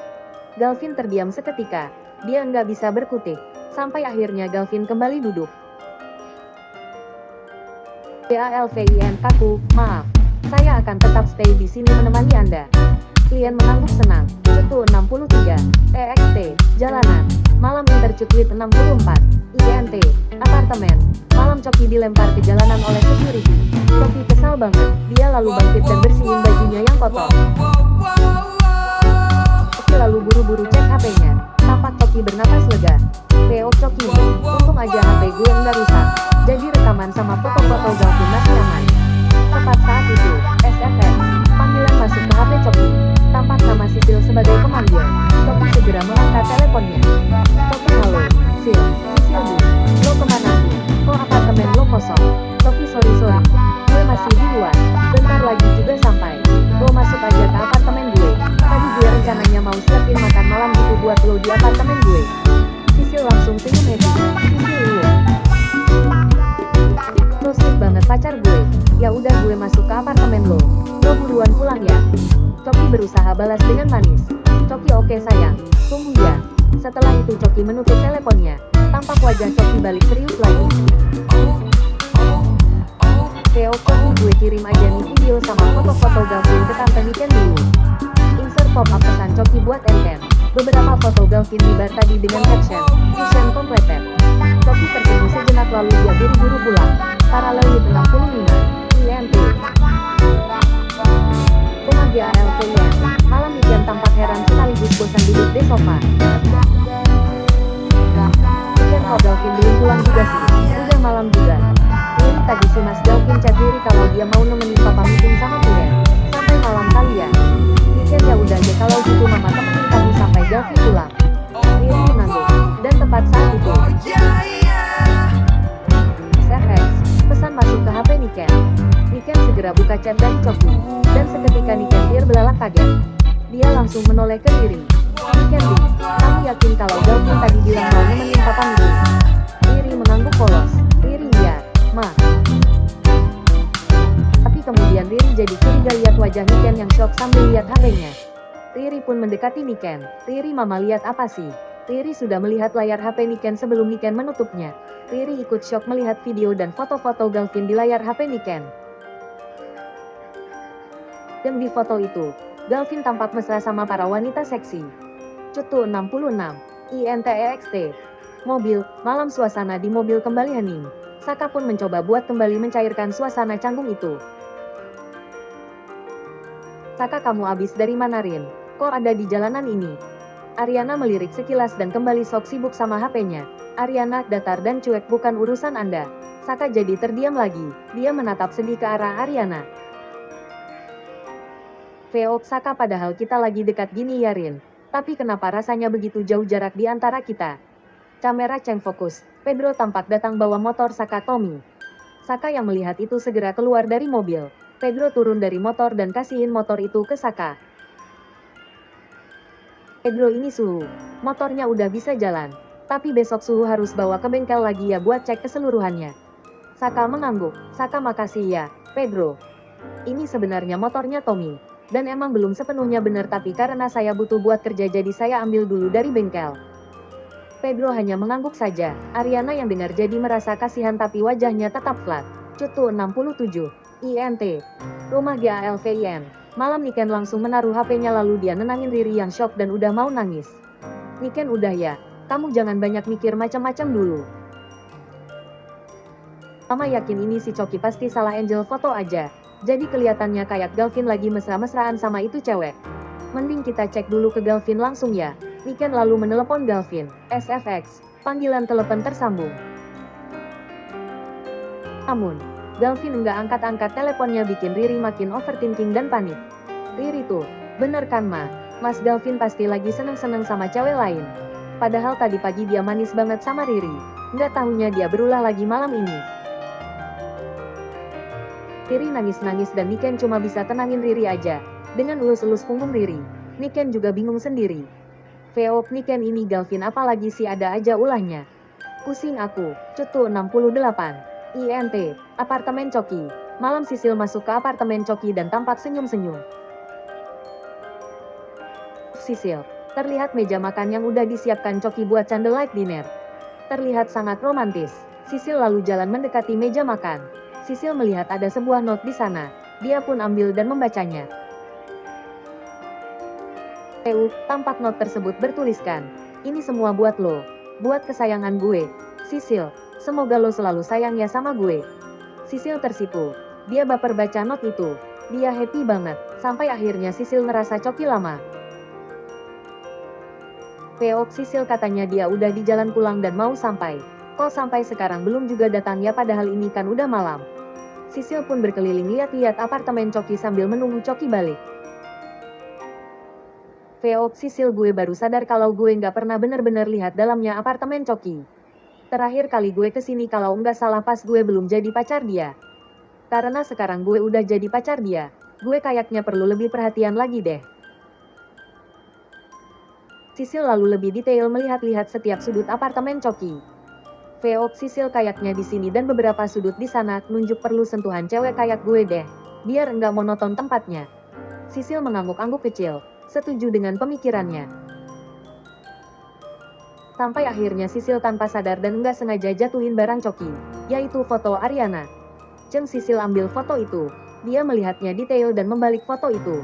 Galvin terdiam seketika. Dia enggak bisa berkutik. Sampai akhirnya Galvin kembali duduk. GALVIN, kaku, maaf. Saya akan tetap stay di sini menemani Anda. Klien mengangguk senang. Cutu 63. EXT. Jalanan. Malam Intercutwit 64. INT. Apartemen. Malam Coki dilempar ke jalanan oleh security. Coki kesal banget. Dia lalu bangkit dan bersihin bajunya yang kotor. Coki lalu buru-buru cek HP-nya. Tampak Coki bernapas lega. VO Coki, untung aja HP gue nggak rusak. Jadi rekaman sama foto-foto Galvin masih aman. Tepat saat itu, SFX, panggilan masuk ke HP Coki. Tampak nama Sisil sebagai pemanggil. Coki segera mengangkat teleponnya. Coki, halo, Sil, Sisil Bu. Lo kemana sih? Kok apartemen lo kosong? Coki, sorry, gue masih di luar. Bentar lagi juga sampai. Lo masuk aja ke apartemen gue. Tadi gue rencananya mau siapin makan malam gitu buat lo di apartemen gue. Sisil langsung senyum happy. Sisil, lo sweet banget pacar gue. Ya udah, gue masuk ke apartemen lo. Lo buruan pulang ya. Coki berusaha balas dengan manis. Coki, oke sayang, tunggu ya. Setelah itu Coki menutup teleponnya. Tampak wajah Coki balik serius lagi. Theo, Coki, gue kirim aja nih video sama foto-foto Galvin ke Tante Niken dulu. Insert pop-up pesan Coki buat Enken. Beberapa foto Galvin di bar tadi dengan caption, mission completed. Coki tersenyum sejenak lalu dia buru-buru pulang. Paralelit 65. INT. GALVIN. Malam Niken tampak heran sekaligus bosan duduk di sofa. Niken, kok Galvin belum pulang juga sih? Udah malam juga. Ini tadi si Mas Galvin chat Riri kalau dia mau nemenin papa meeting sama klien. Sampai malam kali ya. Niken, ya udah aja kalau gitu mama temenin kamu sampai Galvin pulang. Riri mengangguk. Dan tepat saat itu, SFX, pesan masuk ke HP Niken. Niken segera buka chat dari Coki. Dan seketika Niken terbelalak kaget. Dia langsung menoleh ke Riri. Niken, kamu yakin kalau Galvin tadi bilang mau nemenin papa meeting? Riri mengangguk polos. Riri, ya, ma. Tapi kemudian Riri jadi curiga lihat wajah Niken yang shock sambil lihat HP-nya. Riri pun mendekati Niken. Riri, mama lihat apa sih? Riri sudah melihat layar HP Niken sebelum Niken menutupnya. Riri ikut shock melihat video dan foto-foto Galvin di layar HP Niken. Dan di foto itu, Galvin tampak mesra sama para wanita seksi. Cutu 66. INTEXT. Mobil, malam suasana di mobil kembali hening. Saka pun mencoba buat kembali mencairkan suasana canggung itu. Saka, kamu abis dari mana Rin? Kok ada di jalanan ini? Ariana melirik sekilas dan kembali sok sibuk sama HP-nya. Ariana, datar dan cuek bukan urusan Anda. Saka jadi terdiam lagi. Dia menatap sedih ke arah Ariana. VO, Saka, padahal kita lagi dekat gini ya Rin. Tapi kenapa rasanya begitu jauh jarak di antara kita? Kamera Cheng fokus. Pedro tampak datang bawa motor Saka Tommy. Saka yang melihat itu segera keluar dari mobil. Pedro turun dari motor dan kasihin motor itu ke Saka. Pedro ini suhu. Motornya udah bisa jalan. Tapi besok suhu harus bawa ke bengkel lagi ya buat cek keseluruhannya. Saka mengangguk. Saka makasih ya, Pedro. Ini sebenarnya motornya Tommy. Dan emang belum sepenuhnya benar tapi karena saya butuh buat kerja jadi saya ambil dulu dari bengkel. Pedro hanya mengangguk saja. Ariana yang dengar jadi merasa kasihan tapi wajahnya tetap flat. Cutu 67. INT. Rumah GALVIN. Malam Niken langsung menaruh HP-nya lalu dia nenangin Riri yang shock dan udah mau nangis. Niken udah ya. Kamu jangan banyak mikir macam-macam dulu. Mama yakin ini si Coki pasti salah angel foto aja. Jadi kelihatannya kayak Galvin lagi mesra-mesraan sama itu cewek. Mending kita cek dulu ke Galvin langsung ya. Niken lalu menelepon Galvin. SFX. Panggilan telepon tersambung. Namun, Galvin nggak angkat-angkat teleponnya bikin Riri makin overthinking dan panik. Riri tuh, bener kan ma? Mas Galvin pasti lagi seneng-seneng sama cewek lain. Padahal tadi pagi dia manis banget sama Riri. Nggak tahunya dia berulah lagi malam ini. Riri nangis-nangis dan Niken cuma bisa tenangin Riri aja. Dengan elus-elus punggung Riri, Niken juga bingung sendiri. Veop Niken ini Galvin apalagi sih ada aja ulahnya. Pusing aku. Cutu 68. INT. Apartemen Coki. Malam Sisil masuk ke apartemen Coki dan tampak senyum-senyum. Sisil. Terlihat meja makan yang udah disiapkan Coki buat candlelight dinner. Terlihat sangat romantis. Sisil lalu jalan mendekati meja makan. Sisil melihat ada sebuah note di sana. Dia pun ambil dan membacanya. Tampak note tersebut bertuliskan. Ini semua buat lo. Buat kesayangan gue. Sisil, semoga lo selalu sayang ya sama gue. Sisil tersipu. Dia baper baca note itu. Dia happy banget. Sampai akhirnya Sisil ngerasa Coki lama. Veok Sisil katanya dia udah di jalan pulang dan mau sampai. Kok sampai sekarang belum juga datang ya padahal ini kan udah malam. Sisil pun berkeliling lihat-lihat apartemen Coki sambil menunggu Coki balik. Veok Sisil gue baru sadar kalau gue nggak pernah bener-bener lihat dalamnya apartemen Coki. Terakhir kali gue kesini kalau nggak salah pas gue belum jadi pacar dia. Karena sekarang gue udah jadi pacar dia, gue kayaknya perlu lebih perhatian lagi deh. Sisil lalu lebih detail melihat-lihat setiap sudut apartemen Coki. Veok Sisil kayaknya di sini dan beberapa sudut di sana nunjuk perlu sentuhan cewek kayak gue deh. Biar enggak monoton tempatnya. Sisil mengangguk-angguk kecil, setuju dengan pemikirannya. Sampai akhirnya Sisil tanpa sadar dan enggak sengaja jatuhin barang Coki, yaitu foto Ariana. Ceng Sisil ambil foto itu. Dia melihatnya detail dan membalik foto itu.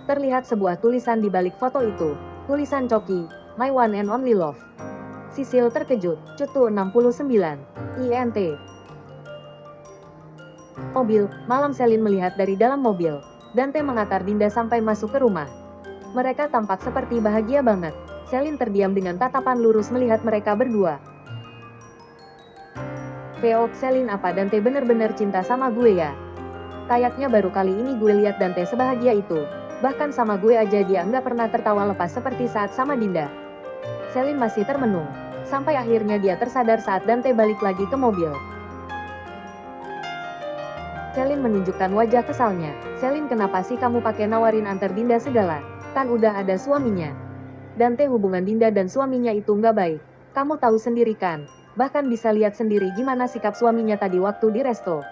Terlihat sebuah tulisan di balik foto itu. Tulisan Coki, My One and Only Love. Sisil terkejut. Cutu 69. INT. Mobil. Malam Selin melihat dari dalam mobil. Dante mengantar Dinda sampai masuk ke rumah. Mereka tampak seperti bahagia banget. Selin terdiam dengan tatapan lurus melihat mereka berdua. Veok Selin apa Dante bener-bener cinta sama gue ya? Kayaknya baru kali ini gue lihat Dante sebahagia itu. Bahkan sama gue aja dia nggak pernah tertawa lepas seperti saat sama Dinda. Selin masih termenung. Sampai akhirnya dia tersadar saat Dante balik lagi ke mobil. Selin menunjukkan wajah kesalnya. Selin kenapa sih kamu pakai nawarin antar Dinda segala? Kan udah ada suaminya. Dante hubungan Dinda dan suaminya itu nggak baik. Kamu tahu sendiri kan? Bahkan bisa lihat sendiri gimana sikap suaminya tadi waktu di resto.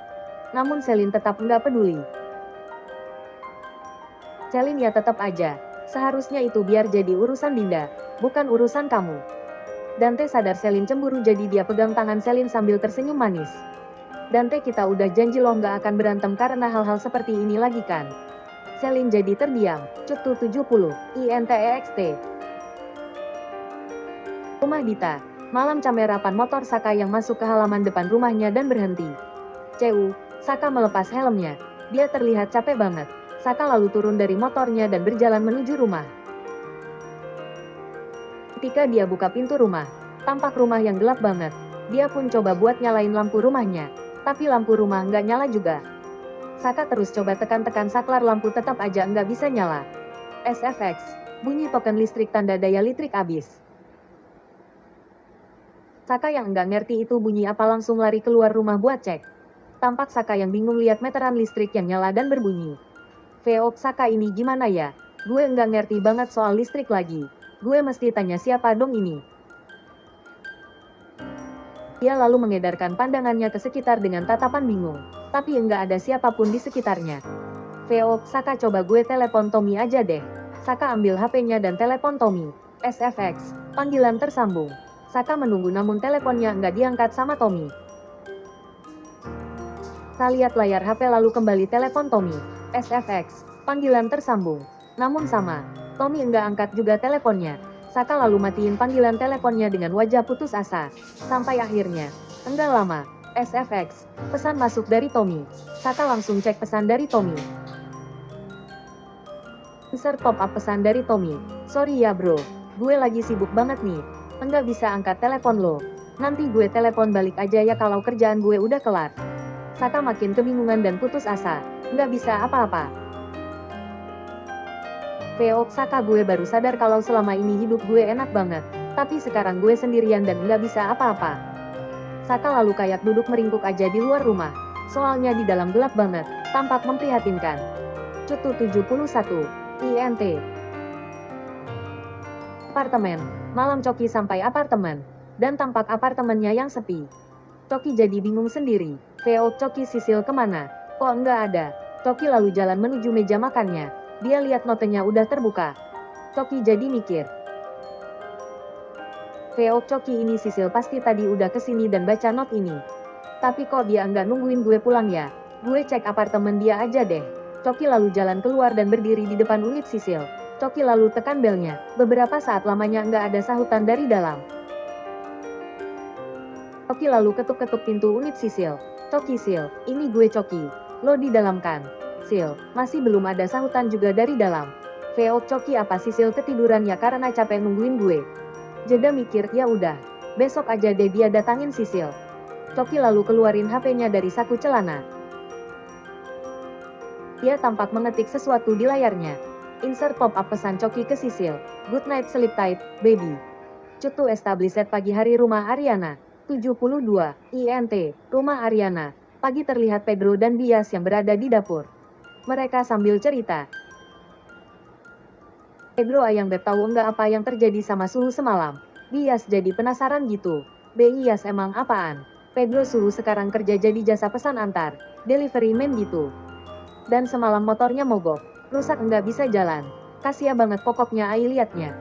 Namun Selin tetap nggak peduli. Selin ya tetap aja. Seharusnya itu biar jadi urusan Dinda, bukan urusan kamu. Dante sadar Selin cemburu jadi dia pegang tangan Selin sambil tersenyum manis. Dante kita udah janji lo nggak akan berantem karena hal-hal seperti ini lagi kan? Selin jadi terdiam. Cutu 70. INTEXT. Rumah Dita. Malam camerapan motor Saka yang masuk ke halaman depan rumahnya dan berhenti. Saka melepas helmnya. Dia terlihat capek banget. Saka lalu turun dari motornya dan berjalan menuju rumah. Ketika dia buka pintu rumah, tampak rumah yang gelap banget. Dia pun coba buat nyalain lampu rumahnya, tapi lampu rumah nggak nyala juga. Saka terus coba tekan-tekan saklar lampu tetap aja nggak bisa nyala. SFX. Bunyi token listrik tanda daya listrik habis. Saka yang enggak ngerti itu bunyi apa langsung lari keluar rumah buat cek. Tampak Saka yang bingung lihat meteran listrik yang nyala dan berbunyi. Veop, Saka ini gimana ya? Gue enggak ngerti banget soal listrik lagi. Gue mesti tanya siapa dong ini. Dia lalu mengedarkan pandangannya ke sekitar dengan tatapan bingung. Tapi enggak ada siapapun di sekitarnya. Veop, Saka coba gue telepon Tommy aja deh. Saka ambil HP-nya dan telepon Tommy. SFX, panggilan tersambung. Saka menunggu namun teleponnya enggak diangkat sama Tommy. Saka lihat layar HP lalu kembali telepon Tommy. SFX, panggilan tersambung. Namun sama, Tommy enggak angkat juga teleponnya. Saka lalu matiin panggilan teleponnya dengan wajah putus asa. Sampai akhirnya, enggak lama, SFX, pesan masuk dari Tommy. Saka langsung cek pesan dari Tommy. Insert pop up pesan dari Tommy. Sorry ya bro, gue lagi sibuk banget nih. Enggak bisa angkat telepon lo. Nanti gue telepon balik aja ya kalau kerjaan gue udah kelar. Saka makin kebingungan dan putus asa. Enggak bisa apa-apa. Veop, Saka, gue baru sadar kalau selama ini hidup gue enak banget. Tapi sekarang gue sendirian dan enggak bisa apa-apa. Saka lalu kayak duduk meringkuk aja di luar rumah. Soalnya di dalam gelap banget. Tampak memprihatinkan. Cutu 71. INT. Apartemen. Malam Coki sampai apartemen. Dan tampak apartemennya yang sepi. Coki jadi bingung sendiri. Veop, Coki Sisil kemana? Kok enggak ada? Coki lalu jalan menuju meja makannya. Dia lihat notenya udah terbuka. Coki jadi mikir. Veop, Coki ini Sisil pasti tadi udah kesini dan baca not ini. Tapi kok dia enggak nungguin gue pulang ya? Gue cek apartemen dia aja deh. Coki lalu jalan keluar dan berdiri di depan unit Sisil. Coki lalu tekan belnya. Beberapa saat lamanya enggak ada sahutan dari dalam. Coki lalu ketuk-ketuk pintu unit Sisil. Coki, Sil, ini gue Coki. Lo di dalam kan? Sil, masih belum ada sahutan juga dari dalam. Veop, Coki, apa Sisil ketiduran ya karena capek nungguin gue? Jeda mikir, ya udah. Besok aja deh dia datangin Sisil. Coki lalu keluarin HP-nya dari saku celana. Dia tampak mengetik sesuatu di layarnya. Insert pop-up pesan Coki ke Sisil. Good night sleep tight, baby. Cutu established pagi hari rumah Ariana. 72. INT. Rumah Ariana. Pagi terlihat Pedro dan Bias yang berada di dapur. Mereka sambil cerita. Pedro ayang beb tahu enggak apa yang terjadi sama Suhu semalam. Bias jadi penasaran gitu. Bias emang apaan? Pedro, Suhu sekarang kerja jadi jasa pesan antar. Delivery man gitu. Dan semalam motornya mogok. Rusak enggak bisa jalan. Kasian banget pokoknya ai liatnya.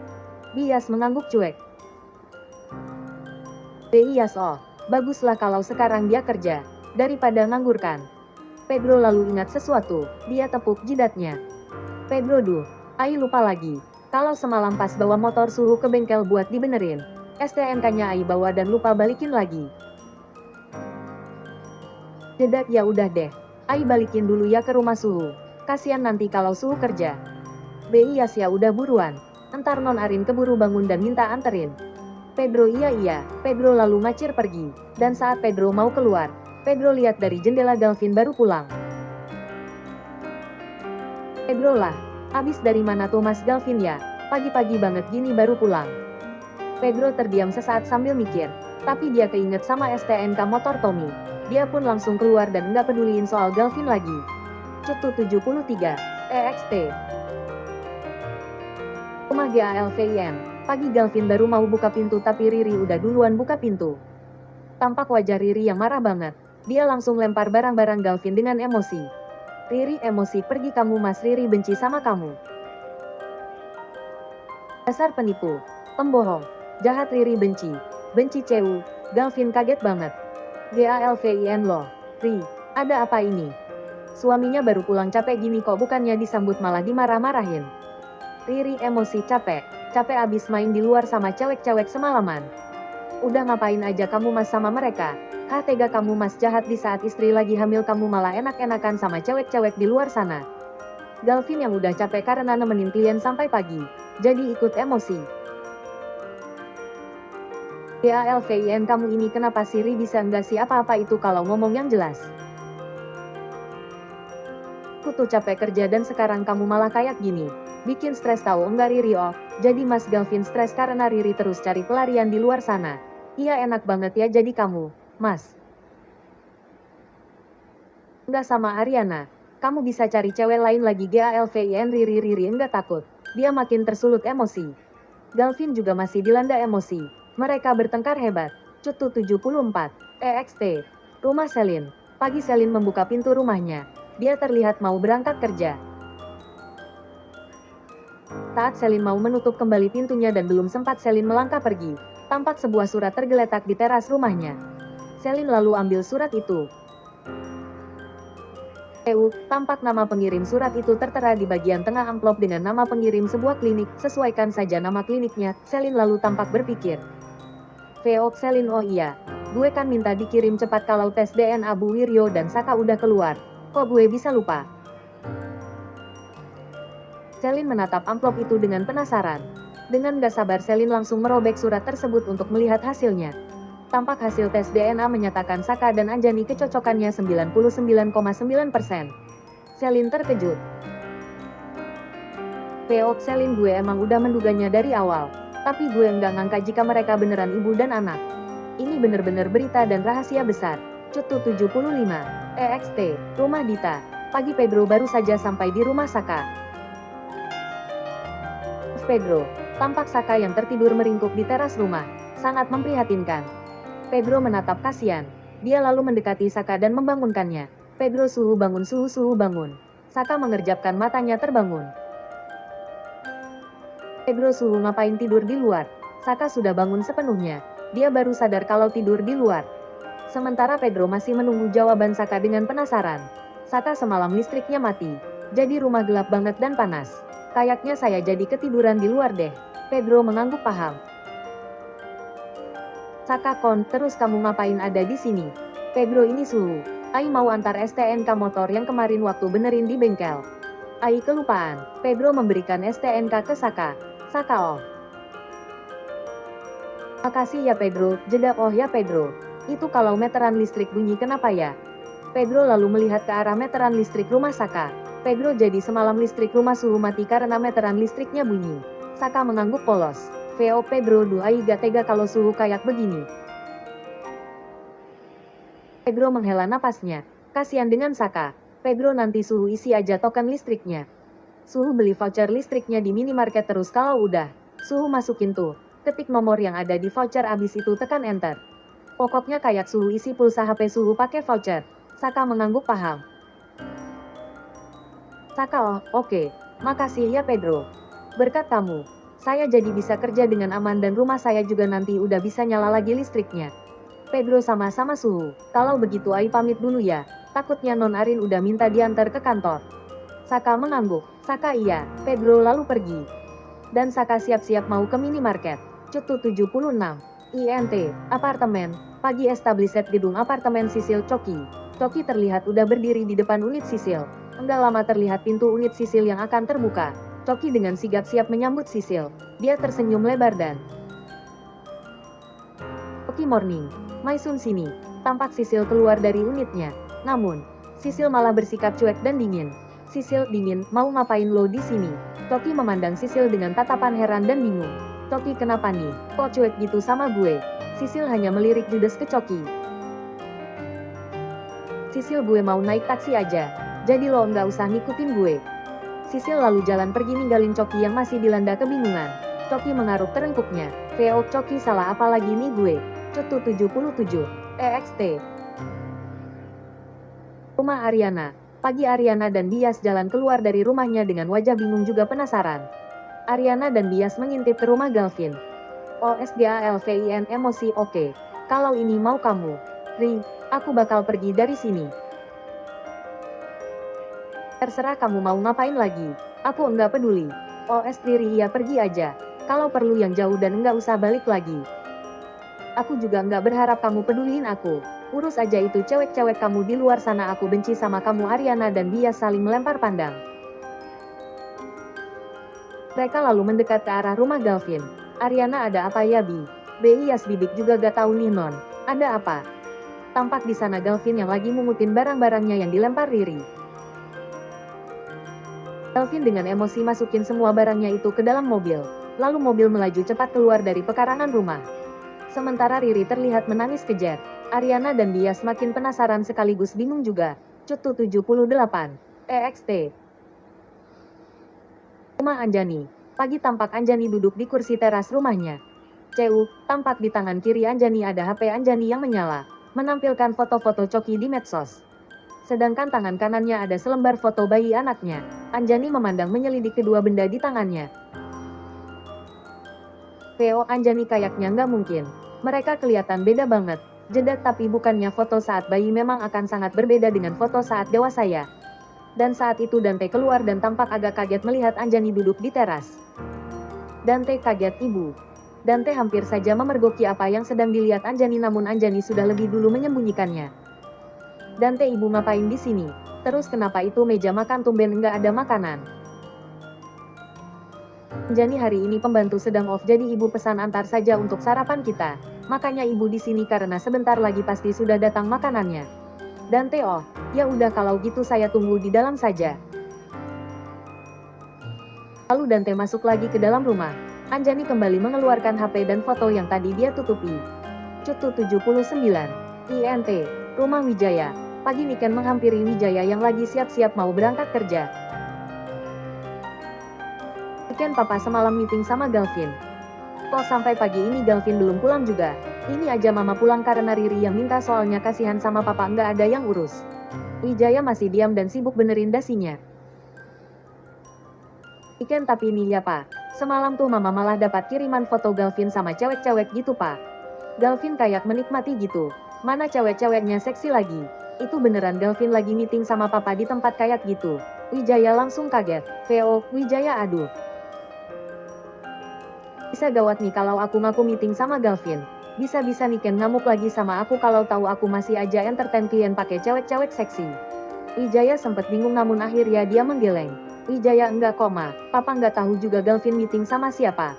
Bias mengangguk cuek. Bias, oh, baguslah kalau sekarang dia kerja. Daripada nganggur kan. Pedro lalu ingat sesuatu. Dia tepuk jidatnya. Pedro, duh, ai lupa lagi. Kalau semalam pas bawa motor Suhu ke bengkel buat dibenerin. STNK-nya ai bawa dan lupa balikin lagi. Jedak, ya udah deh. Ai balikin dulu ya ke rumah Suhu. Kasian nanti kalau Suhu kerja. Bias, ya udah buruan. Entar non Arin keburu bangun dan minta anterin. Pedro, iya. Pedro lalu macir pergi. Dan saat Pedro mau keluar, Pedro lihat dari jendela Galvin baru pulang. Pedro lah, abis dari mana tuh Mas Galvin ya? Pagi-pagi banget gini baru pulang. Pedro terdiam sesaat sambil mikir. Tapi dia keinget sama STNK motor Tommy. Dia pun langsung keluar dan nggak peduliin soal Galvin lagi. Cutu 73. EXT. Rumah GALVIN. Pagi Galvin baru mau buka pintu tapi Riri udah duluan buka pintu. Tampak wajah Riri yang marah banget. Dia langsung lempar barang-barang Galvin dengan emosi. Riri emosi, pergi kamu Mas, Riri benci sama kamu. Dasar penipu, pembohong, jahat, Riri benci Cewu. Galvin kaget banget. GALVIN loh. Ri, ada apa ini? Suaminya baru pulang capek gini kok bukannya disambut malah dimarah-marahin. Riri emosi, capek abis main di luar sama cewek-cewek semalaman. Udah ngapain aja kamu Mas sama mereka? Hah, tega kamu Mas, jahat di saat istri lagi hamil kamu malah enak-enakan sama cewek-cewek di luar sana. Galvin yang udah capek karena nemenin klien sampai pagi, jadi ikut emosi. GALVIN, kamu ini kenapa sih Ri, bisa nggak sih apa-apa itu kalau ngomong yang jelas? Aku tuh capek kerja dan sekarang kamu malah kayak gini. Bikin stres tahu enggak Riri? Oh, jadi Mas Galvin stres karena Riri terus cari pelarian di luar sana. Iya enak banget ya jadi kamu, Mas. Enggak sama Ariana. Kamu bisa cari cewek lain lagi Galvin. Riri enggak takut. Dia makin tersulut emosi. Galvin juga masih dilanda emosi. Mereka bertengkar hebat. Cutu 74. EXT. Rumah Selin. Pagi Selin membuka pintu rumahnya. Dia terlihat mau berangkat kerja. Saat Selin mau menutup kembali pintunya dan belum sempat Selin melangkah pergi, tampak sebuah surat tergeletak di teras rumahnya. Selin lalu ambil surat itu. Tampak nama pengirim surat itu tertera di bagian tengah amplop dengan nama pengirim sebuah klinik. Sesuaikan saja nama kliniknya. Selin lalu tampak berpikir. Selin, oh iya. Gue kan minta dikirim cepat kalau tes DNA Bu Wiryo dan Saka udah keluar. Kok gue bisa lupa? Selin menatap amplop itu dengan penasaran. Dengan gak sabar Selin langsung merobek surat tersebut untuk melihat hasilnya. Tampak hasil tes DNA menyatakan Saka dan Anjani kecocokannya 99,9%. Selin terkejut. Selin, gue emang udah menduganya dari awal. Tapi gue nggak ngangka jika mereka beneran ibu dan anak. Ini bener-bener berita dan rahasia besar. Cutu 75. EXT. Rumah Dita. Pagi Pedro baru saja sampai di rumah Saka. Pedro. Tampak Saka yang tertidur meringkuk di teras rumah. Sangat memprihatinkan. Pedro menatap kasihan. Dia lalu mendekati Saka dan membangunkannya. Pedro, suhu bangun, suhu bangun. Saka mengerjapkan matanya terbangun. Pedro, suhu ngapain tidur di luar? Saka sudah bangun sepenuhnya. Dia baru sadar kalau tidur di luar. Sementara Pedro masih menunggu jawaban Saka dengan penasaran. Saka, semalam listriknya mati. Jadi rumah gelap banget dan panas. Kayaknya saya jadi ketiduran di luar deh. Pedro mengangguk paham. Saka, terus kamu ngapain ada di sini? Pedro, ini suhu. Ai mau antar STNK motor yang kemarin waktu benerin di bengkel. Ai kelupaan. Pedro memberikan STNK ke Saka. Saka, oh. Makasih ya Pedro, jeda. Oh ya Pedro. Itu kalau meteran listrik bunyi kenapa ya? Pedro lalu melihat ke arah meteran listrik rumah Saka. Pedro, jadi semalam listrik rumah suhu mati karena meteran listriknya bunyi. Saka mengangguk polos. Pedro, duai gak tega kalau suhu kayak begini. Pedro menghela napasnya. Kasihan dengan Saka. Pedro, nanti suhu isi aja token listriknya. Suhu beli voucher listriknya di minimarket terus kalau udah. Suhu masukin tuh. Ketik nomor yang ada di voucher, abis itu tekan enter. Pokoknya kayak suhu isi pulsa HP suhu pakai voucher. Saka mengangguk paham. Saka, oh, oke. Makasih ya Pedro. Berkat kamu, saya jadi bisa kerja dengan aman dan rumah saya juga nanti udah bisa nyala lagi listriknya. Pedro, sama-sama suhu. Kalau begitu Ai pamit dulu ya. Takutnya Non Arin udah minta diantar ke kantor. Saka mengangguk. Saka, iya. Pedro lalu pergi. Dan Saka siap-siap mau ke minimarket. Cutu 76. INT. Apartemen. Pagi established gedung apartemen Sisil Coki. Coki terlihat udah berdiri di depan unit Sisil. Enggak lama terlihat pintu unit Sisil yang akan terbuka. Coki dengan sigap siap menyambut Sisil. Dia tersenyum lebar dan... Coki, morning. Maisun sini. Tampak Sisil keluar dari unitnya. Namun, Sisil malah bersikap cuek dan dingin. Sisil, dingin, mau ngapain lo di sini? Coki memandang Sisil dengan tatapan heran dan bingung. Coki, kenapa nih? Kok cuek gitu sama gue? Sisil hanya melirik judes ke Coki. Sisil, gue mau naik taksi aja. Jadi lo nggak usah ngikutin gue. Sisil lalu jalan pergi ninggalin Coki yang masih dilanda kebingungan. Coki mengaruk terengkuknya. Coki, salah apa lagi nih gue? Cutu 77. EXT. Rumah Ariana. Pagi Ariana dan Bias jalan keluar dari rumahnya dengan wajah bingung juga penasaran. Ariana dan Bias mengintip ke rumah Galvin. OSGALVIN, emosi, oke. Kalau ini mau kamu, Ri, aku bakal pergi dari sini. Terserah kamu mau ngapain lagi. Aku enggak peduli. Riri, ya pergi aja. Kalau perlu yang jauh dan enggak usah balik lagi. Aku juga enggak berharap kamu peduliin aku. Urus aja itu cewek-cewek kamu di luar sana, aku benci sama kamu. Ariana dan Bias saling melempar pandang. Mereka lalu mendekat ke arah rumah Galvin. Ariana, ada apa ya Bi? Bias, bibik juga gak tahu nih Non. Ada apa? Tampak di sana Galvin yang lagi mungutin barang-barangnya yang dilempar Riri. Galvin dengan emosi masukin semua barangnya itu ke dalam mobil. Lalu mobil melaju cepat keluar dari pekarangan rumah. Sementara Riri terlihat menangis kejer. Ariana dan dia semakin penasaran sekaligus bingung juga. Cutu 78. EXT. Rumah Anjani. Pagi tampak Anjani duduk di kursi teras rumahnya. CU, tampak di tangan kiri Anjani ada HP Anjani yang menyala. Menampilkan foto-foto Coki di medsos. Sedangkan tangan kanannya ada selembar foto bayi anaknya. Anjani memandang menyelidik kedua benda di tangannya. VO Anjani kayaknya nggak mungkin. Mereka kelihatan beda banget. Jeda tapi bukannya foto saat bayi memang akan sangat berbeda dengan foto saat dewasa ya. Dan saat itu Dante keluar dan tampak agak kaget melihat Anjani duduk di teras. Dante kaget ibu. Dante hampir saja memergoki apa yang sedang dilihat Anjani namun Anjani sudah lebih dulu menyembunyikannya. Dante ibu ngapain di sini? Terus kenapa itu meja makan tumben nggak ada makanan? Anjani hari ini pembantu sedang off jadi ibu pesan antar saja untuk sarapan kita. Makanya ibu di sini karena sebentar lagi pasti sudah datang makanannya. Dante oh, ya udah kalau gitu saya tunggu di dalam saja. Lalu Dante masuk lagi ke dalam rumah. Anjani kembali mengeluarkan HP dan foto yang tadi dia tutupi. Cutu 79. INT. Rumah Wijaya. Pagi Niken menghampiri Wijaya yang lagi siap-siap mau berangkat kerja. Niken papa semalam meeting sama Galvin. Kok sampai pagi ini Galvin belum pulang juga? Ini aja mama pulang karena Riri yang minta soalnya kasihan sama papa nggak ada yang urus. Wijaya masih diam dan sibuk benerin dasinya. Niken tapi nih ya pak, semalam tuh mama malah dapat kiriman foto Galvin sama cewek-cewek gitu pak. Galvin kayak menikmati gitu. Mana cewek-ceweknya seksi lagi. Itu beneran Galvin lagi meeting sama papa di tempat kayak gitu. Wijaya langsung kaget. VO, Wijaya aduh. Bisa gawat nih kalau aku ngaku meeting sama Galvin. Bisa-bisa Niken ngamuk lagi sama aku kalau tahu aku masih aja entertain klien pakai cewek-cewek seksi. Wijaya sempat bingung namun akhirnya dia menggeleng. Wijaya enggak koma, papa nggak tahu juga Galvin meeting sama siapa.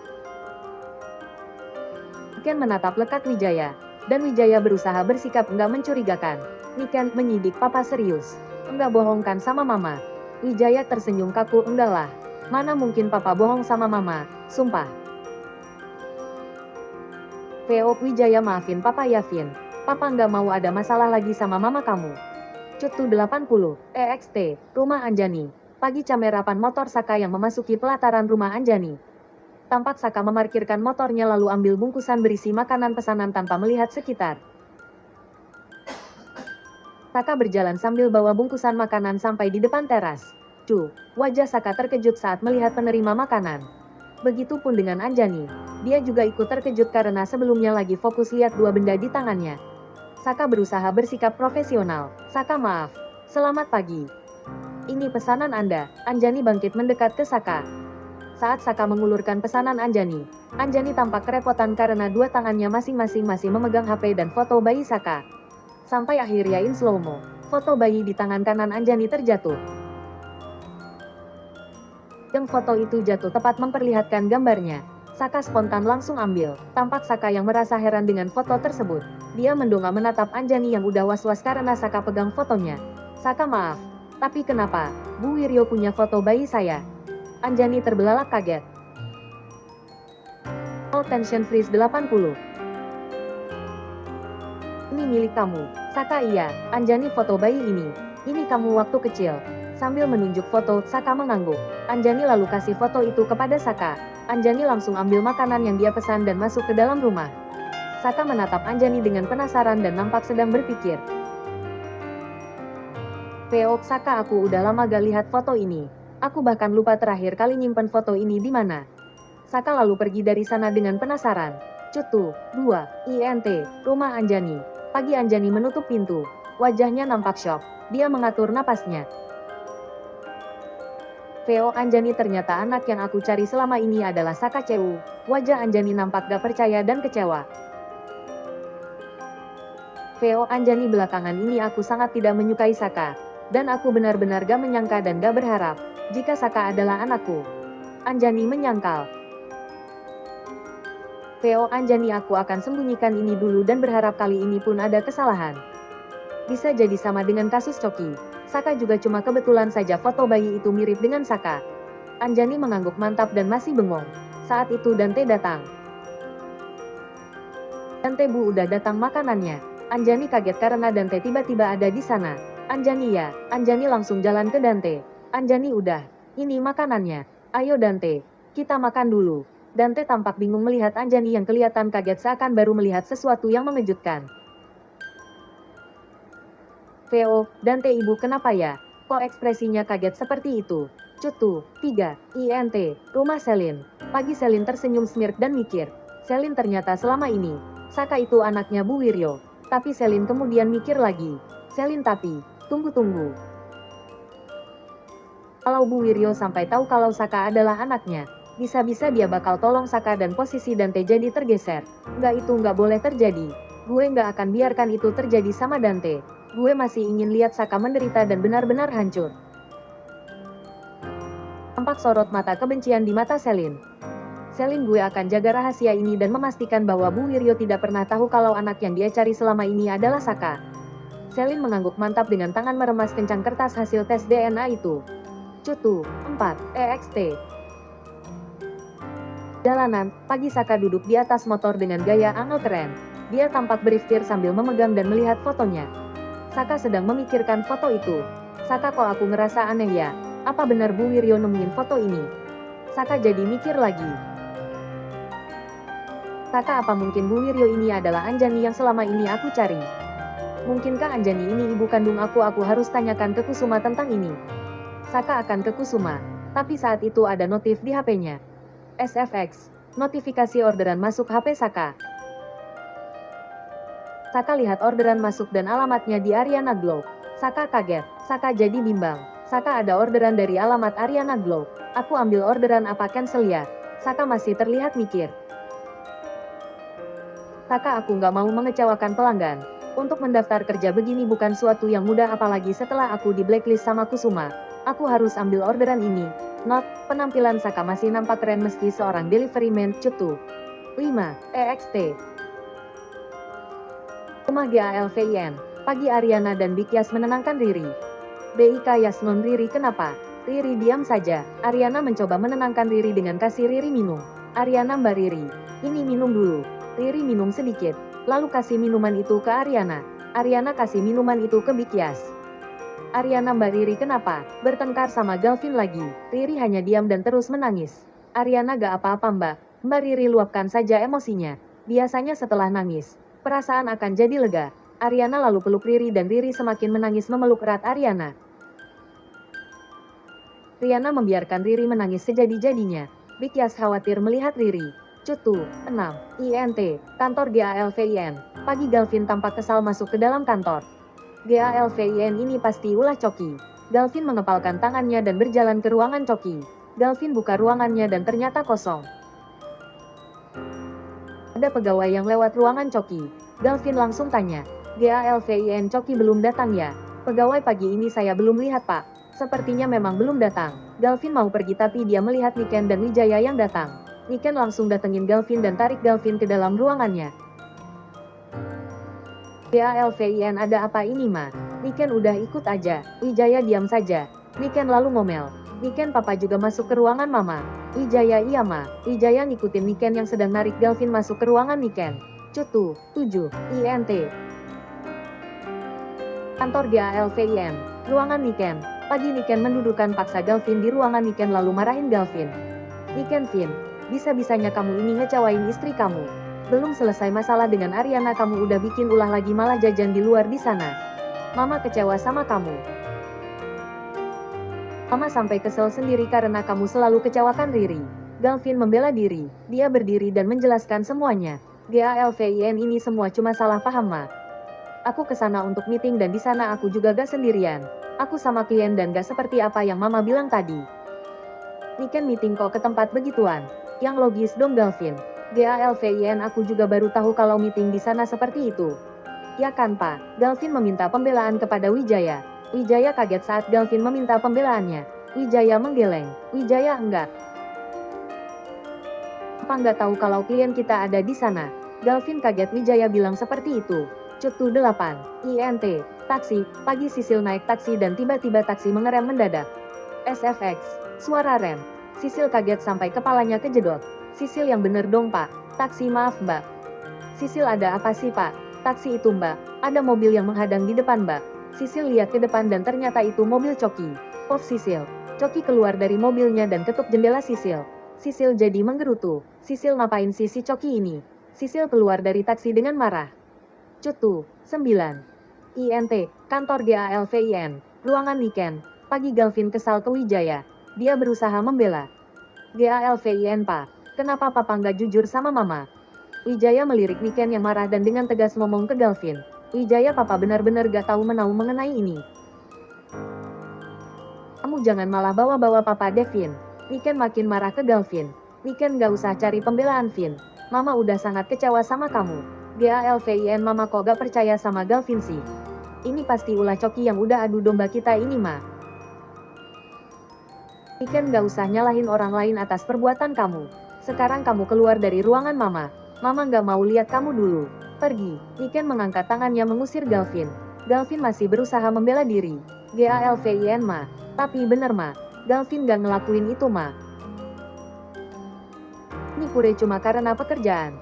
Niken menatap lekat Wijaya. Dan Wijaya berusaha bersikap enggak mencurigakan. Niken menyidik papa serius. Enggak bohong kan sama mama. Wijaya tersenyum kaku enggak lah. Mana mungkin papa bohong sama mama, sumpah. VO Wijaya maafin papa ya Vin. Papa nggak mau ada masalah lagi sama mama kamu. Cutu 80. EXT. Rumah Anjani. Pagi camerapan motor Saka yang memasuki pelataran rumah Anjani. Tampak Saka memarkirkan motornya lalu ambil bungkusan berisi makanan pesanan tanpa melihat sekitar. Saka berjalan sambil bawa bungkusan makanan sampai di depan teras. Wajah Saka terkejut saat melihat penerima makanan. Begitupun dengan Anjani. Dia juga ikut terkejut karena sebelumnya lagi fokus lihat dua benda di tangannya. Saka berusaha bersikap profesional. Saka maaf. Selamat pagi. Ini pesanan Anda. Anjani bangkit mendekat ke Saka. Saat Saka mengulurkan pesanan Anjani, Anjani tampak kerepotan karena dua tangannya masing-masing masih memegang HP dan foto bayi Saka. Sampai akhirnya in slow-mo, foto bayi di tangan kanan Anjani terjatuh. Yang foto itu jatuh tepat memperlihatkan gambarnya. Saka spontan langsung ambil. Tampak Saka yang merasa heran dengan foto tersebut. Dia mendongak menatap Anjani yang udah was-was karena Saka pegang fotonya. Saka maaf. Tapi kenapa, Bu Wiryo punya foto bayi saya? Anjani terbelalak kaget. All tension freeze 80. Ini milik kamu. Saka iya, Anjani foto bayi ini. Ini kamu waktu kecil. Sambil menunjuk foto, Saka mengangguk. Anjani lalu kasih foto itu kepada Saka. Anjani langsung ambil makanan yang dia pesan dan masuk ke dalam rumah. Saka menatap Anjani dengan penasaran dan nampak sedang berpikir. VO Saka aku udah lama gak lihat foto ini. Aku bahkan lupa terakhir kali nyimpen foto ini di mana. Saka lalu pergi dari sana dengan penasaran. Cutu 2. INT. Rumah Anjani. Pagi Anjani menutup pintu. Wajahnya nampak syok. Dia mengatur napasnya. VO Anjani ternyata anak yang aku cari selama ini adalah Saka CU. Wajah Anjani nampak gak percaya dan kecewa. VO Anjani belakangan ini aku sangat tidak menyukai Saka. Dan aku benar-benar gak menyangka dan gak berharap, jika Saka adalah anakku. Anjani menyangkal. VO Anjani aku akan sembunyikan ini dulu dan berharap kali ini pun ada kesalahan. Bisa jadi sama dengan kasus Coki. Saka juga cuma kebetulan saja foto bayi itu mirip dengan Saka. Anjani mengangguk mantap dan masih bengong. Saat itu Dante datang. Dante Bu udah datang makanannya. Anjani kaget karena Dante tiba-tiba ada di sana. Anjani ya, Anjani langsung jalan ke Dante. Anjani udah, ini makanannya. Ayo Dante, kita makan dulu. Dante tampak bingung melihat Anjani yang kelihatan kaget seakan baru melihat sesuatu yang mengejutkan. Veo, Dante ibu kenapa ya? Kok ekspresinya kaget seperti itu? Cutu, 3, INT, rumah Selin. Pagi Selin tersenyum smirk dan mikir. Selin ternyata selama ini, Saka itu anaknya Bu Wiryo. Tapi Selin kemudian mikir lagi. Selin tapi, tunggu-tunggu. Kalau Bu Wiryo sampai tahu kalau Saka adalah anaknya, bisa-bisa dia bakal tolong Saka dan posisi Dante jadi tergeser. Itu nggak boleh terjadi. Gue nggak akan biarkan itu terjadi sama Dante. Gue masih ingin lihat Saka menderita dan benar-benar hancur. Tampak sorot mata kebencian di mata Selin. Selin gue akan jaga rahasia ini dan memastikan bahwa Bu Wiryo tidak pernah tahu kalau anak yang dia cari selama ini adalah Saka. Selin mengangguk mantap dengan tangan meremas kencang kertas hasil tes DNA itu. Cutu, 4, EXT. Jalanan, pagi Saka duduk di atas motor dengan gaya angel keren. Dia tampak beriftir sambil memegang dan melihat fotonya. Saka sedang memikirkan foto itu. Saka kok aku ngerasa aneh ya? Apa benar Bu Wiryo nemuin foto ini? Saka jadi mikir lagi. Saka apa mungkin Bu Wiryo ini adalah Anjani yang selama ini aku cari? Mungkinkah Anjani ini ibu kandung aku harus tanyakan ke Kusuma tentang ini. Saka akan ke Kusuma. Tapi saat itu ada notif di HP-nya. SFX. Notifikasi orderan masuk HP Saka. Saka lihat orderan masuk dan alamatnya di Ariana Glow. Saka kaget. Saka jadi bimbang. Saka ada orderan dari alamat Ariana Glow. Aku ambil orderan apa cancel ya? Saka masih terlihat mikir. Saka aku nggak mau mengecewakan pelanggan. Untuk mendaftar kerja begini bukan suatu yang mudah apalagi setelah aku di blacklist sama Kusuma. Aku harus ambil orderan ini. Not, penampilan Saka masih nampak keren meski seorang delivery man. Cutu. 5, EXT. Rumah GALVIN. Pagi Ariana dan Bikyas menenangkan Riri. BIK Yasnon Riri kenapa? Riri diam saja. Ariana mencoba menenangkan Riri dengan kasih Riri minum. Ariana Mbak Riri, ini minum dulu. Riri minum sedikit, lalu kasih minuman itu ke Ariana. Ariana kasih minuman itu ke Bikyas. Ariana Mbak Riri kenapa? Bertengkar sama Galvin lagi. Riri hanya diam dan terus menangis. Ariana gak apa-apa Mbak. Mbak Riri luapkan saja emosinya. Biasanya setelah nangis, perasaan akan jadi lega. Ariana lalu peluk Riri dan Riri semakin menangis memeluk erat Ariana. Riana membiarkan Riri menangis sejadi-jadinya. Bikyas khawatir melihat Riri. Cutu, 6, INT, kantor GALVIN. Pagi Galvin tampak kesal masuk ke dalam kantor. GALVIN ini pasti ulah Coki. Galvin mengepalkan tangannya dan berjalan ke ruangan Coki. Galvin buka ruangannya dan ternyata kosong. Ada pegawai yang lewat ruangan Coki. Galvin langsung tanya, GALVIN Coki belum datang ya? Pegawai pagi ini saya belum lihat Pak. Sepertinya memang belum datang. Galvin mau pergi tapi dia melihat Niken dan Wijaya yang datang. Niken langsung datengin Galvin dan tarik Galvin ke dalam ruangannya. GALVIN ada apa ini Ma? Niken udah ikut aja. Wijaya diam saja. Niken lalu ngomel. Niken papa juga masuk ke ruangan mama. Wijaya iya Ma. Wijaya ngikutin Niken yang sedang narik Galvin masuk ke ruangan Niken. Cutu, 7, INT. Kantor GALVIN. Ruangan Niken. Pagi Niken mendudukkan paksa Galvin di ruangan Niken lalu marahin Galvin. Niken Vin, bisa-bisanya kamu ini ngecewain istri kamu. Belum selesai masalah dengan Ariana kamu udah bikin ulah lagi malah jajan di luar di sana. Mama kecewa sama kamu. Mama sampai kesel sendiri karena kamu selalu kecewakan Riri. Galvin membela diri. Dia berdiri dan menjelaskan semuanya. GALVIN ini semua cuma salah paham Ma. Aku kesana untuk meeting dan di sana aku juga gak sendirian. Aku sama klien dan gak seperti apa yang Mama bilang tadi. Niken meeting kok ke tempat begituan. Yang logis dong Galvin. GALVIN aku juga baru tahu kalau meeting di sana seperti itu. Ya kan Pak? Galvin meminta pembelaan kepada Wijaya. Wijaya kaget saat Galvin meminta pembelaannya. Wijaya menggeleng. Wijaya enggak. Apa nggak tahu kalau klien kita ada di sana? Galvin kaget Wijaya bilang seperti itu. Cutu 8, INT. Taksi, pagi Sisil naik taksi dan tiba-tiba taksi mengerem mendadak. SFX, suara rem. Sisil kaget sampai kepalanya kejedot. Sisil yang bener dong pak. Taksi maaf mbak. Sisil ada apa sih pak? Taksi itu mbak. Ada mobil yang menghadang di depan mbak. Sisil lihat ke depan dan ternyata itu mobil Coki. Pop Sisil. Coki keluar dari mobilnya dan ketuk jendela Sisil. Sisil jadi menggerutu. Sisil ngapain sih si Coki ini? Sisil keluar dari taksi dengan marah. Cutu, 9. INT, kantor GALVIN, ruangan Niken. Pagi Galvin kesal ke Wijaya. Dia berusaha membela. GALVIN pak, kenapa papa nggak jujur sama mama? Wijaya melirik Niken yang marah dan dengan tegas ngomong ke Galvin. Wijaya papa benar-benar gak tahu menau mengenai ini. Kamu jangan malah bawa-bawa papa Devin. Niken makin marah ke Galvin. Niken gak usah cari pembelaan Vin. Mama udah sangat kecewa sama kamu. GALVIN mama kok gak percaya sama Galvin sih. Ini pasti ulah Coki yang udah adu domba kita ini ma. Niken gak usah nyalahin orang lain atas perbuatan kamu. Sekarang kamu keluar dari ruangan mama. Mama gak mau lihat kamu dulu. Pergi. Niken mengangkat tangannya mengusir Galvin. Galvin masih berusaha membela diri. GALVIN ma. Tapi bener ma. Galvin gak ngelakuin itu ma. Ini pure cuma karena pekerjaan.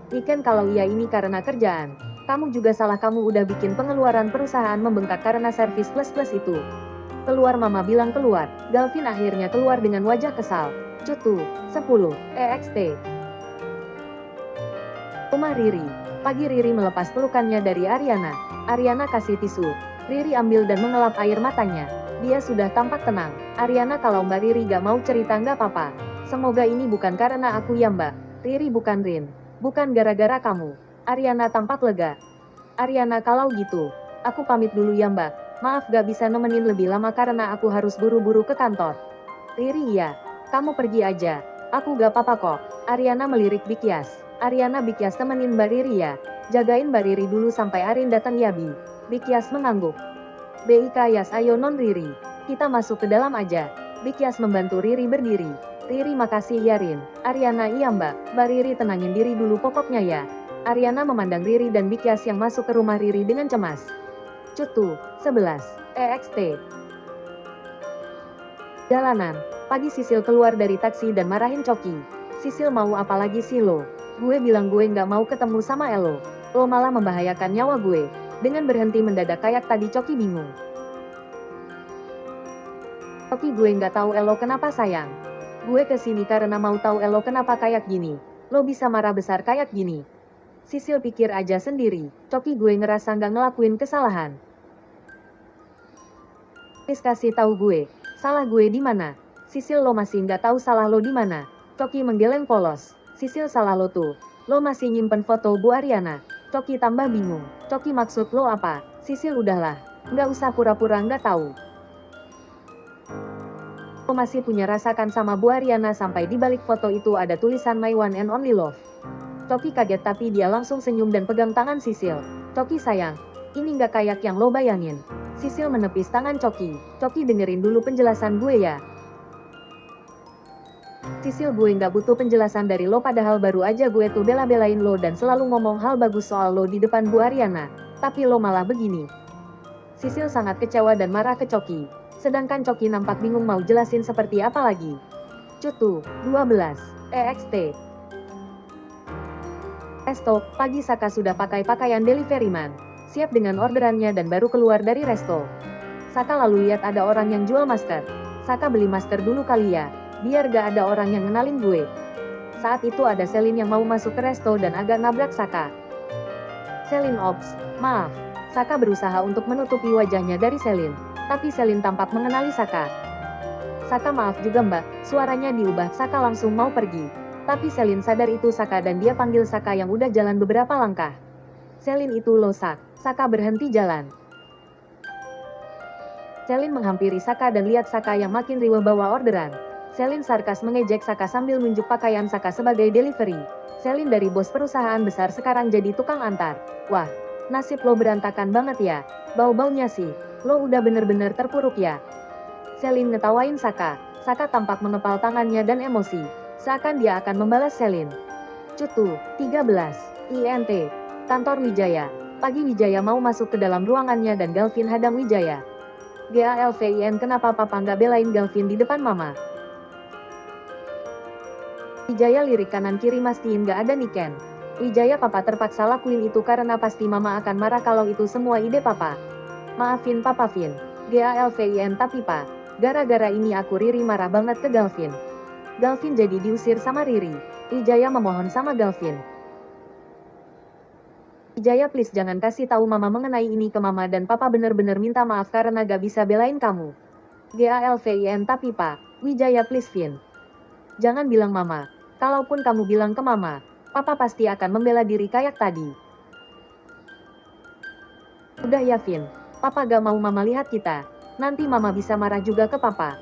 Niken kalau iya ini karena kerjaan. Kamu juga salah, kamu udah bikin pengeluaran perusahaan membengkak karena servis plus-plus itu. Keluar mama bilang keluar. Galvin akhirnya keluar dengan wajah kesal. Cutu, 10, EXT. Rumah Riri. Pagi Riri melepas pelukannya dari Ariana. Ariana kasih tisu. Riri ambil dan mengelap air matanya. Dia sudah tampak tenang. Ariana kalau Mbak Riri gak mau cerita gak apa-apa. Semoga ini bukan karena aku ya mbak. Riri bukan Rin. Bukan gara-gara kamu. Ariana tampak lega. Ariana kalau gitu, aku pamit dulu ya mbak. Maaf gak bisa nemenin lebih lama karena aku harus buru-buru ke kantor. Riri iya. Kamu pergi aja. Aku gak apa-apa kok. Ariana melirik Bikyas. Ariana Bikyas temenin Mbak Riri ya. Jagain Mbak Riri dulu sampai Arin datang ya Bi. Bikyas mengangguk. BIK Yas ayo non Riri. Kita masuk ke dalam aja. Bikyas membantu Riri berdiri. Riri makasih ya Rin. Ariana iya mbak. Mbak Riri tenangin diri dulu pokoknya ya. Ariana memandang Riri dan Bikyas yang masuk ke rumah Riri dengan cemas. Cutu, 11, EXT. Jalanan. Pagi Sisil keluar dari taksi dan marahin Coki. Sisil mau apa lagi sih lo? Gue bilang gue nggak mau ketemu sama Elo. Lo malah membahayakan nyawa gue. Dengan berhenti mendadak kayak tadi Coki bingung. Coki gue nggak tahu Elo kenapa sayang. Gue kesini karena mau tahu Elo kenapa kayak gini. Lo bisa marah besar kayak gini. Sisil pikir aja sendiri. Coki gue ngerasa nggak ngelakuin kesalahan. Please kasih tahu gue. Salah gue di mana? Sisil lo masih nggak tahu salah lo di mana? Coki menggeleng polos. Sisil salah lo tuh. Lo masih nyimpen foto Bu Ariana. Coki tambah bingung. Coki maksud lo apa? Sisil udahlah. Nggak usah pura-pura nggak tahu. Lo masih punya rasakan sama Bu Ariana sampai di balik foto itu ada tulisan My One and Only Love. Coki kaget tapi dia langsung senyum dan pegang tangan Sisil. Coki sayang. Ini nggak kayak yang lo bayangin. Sisil menepis tangan Coki. Coki dengerin dulu penjelasan gue ya. Sisil gue nggak butuh penjelasan dari lo padahal baru aja gue tuh bela-belain lo dan selalu ngomong hal bagus soal lo di depan Bu Ariana. Tapi lo malah begini. Sisil sangat kecewa dan marah ke Coki. Sedangkan Coki nampak bingung mau jelasin seperti apa lagi. Cutu, 12, EXT. Resto, pagi Saka sudah pakai pakaian deliveryman. Siap dengan orderannya dan baru keluar dari resto. Saka lalu lihat ada orang yang jual masker. Saka beli masker dulu kali ya, biar gak ada orang yang ngenalin gue. Saat itu ada Selin yang mau masuk ke resto dan agak nabrak Saka. Selin ops, maaf. Saka berusaha untuk menutupi wajahnya dari Selin. Tapi Selin tampak mengenali Saka. Saka maaf juga mbak, suaranya diubah. Saka langsung mau pergi. Tapi Selin sadar itu Saka dan dia panggil Saka yang udah jalan beberapa langkah. Selin itu lo Sak. Saka berhenti jalan. Selin menghampiri Saka dan lihat Saka yang makin riweh bawa orderan. Selin sarkas mengejek Saka sambil nunjuk pakaian Saka sebagai delivery. Selin dari bos perusahaan besar sekarang jadi tukang antar. Wah, nasib lo berantakan banget ya. Bau-baunya sih. Lo udah bener-bener terpuruk ya. Selin ngetawain Saka. Saka tampak mengepal tangannya dan emosi. Seakan dia akan membalas Selin. Cutu, 13, INT. Kantor Wijaya. Pagi Wijaya mau masuk ke dalam ruangannya dan Galvin hadang Wijaya. GALVIN, kenapa papa nggak belain Galvin di depan mama? Wijaya lirik kanan kiri mastiin nggak ada Niken. Wijaya, papa terpaksa lakuin itu karena pasti mama akan marah kalau itu semua ide papa. Maafin papa Vin. GALVIN, tapi pa, gara-gara ini aku Riri marah banget ke Galvin. Galvin jadi diusir sama Riri. Wijaya memohon sama Galvin. Wijaya, please jangan kasih tahu mama mengenai ini ke mama dan papa bener-bener minta maaf karena gak bisa belain kamu. GALVIN, tapi pa, Wijaya please Vin. Jangan bilang mama. Kalaupun kamu bilang ke mama, papa pasti akan membela diri kayak tadi. Udah ya Vin, papa gak mau mama lihat kita. Nanti mama bisa marah juga ke papa.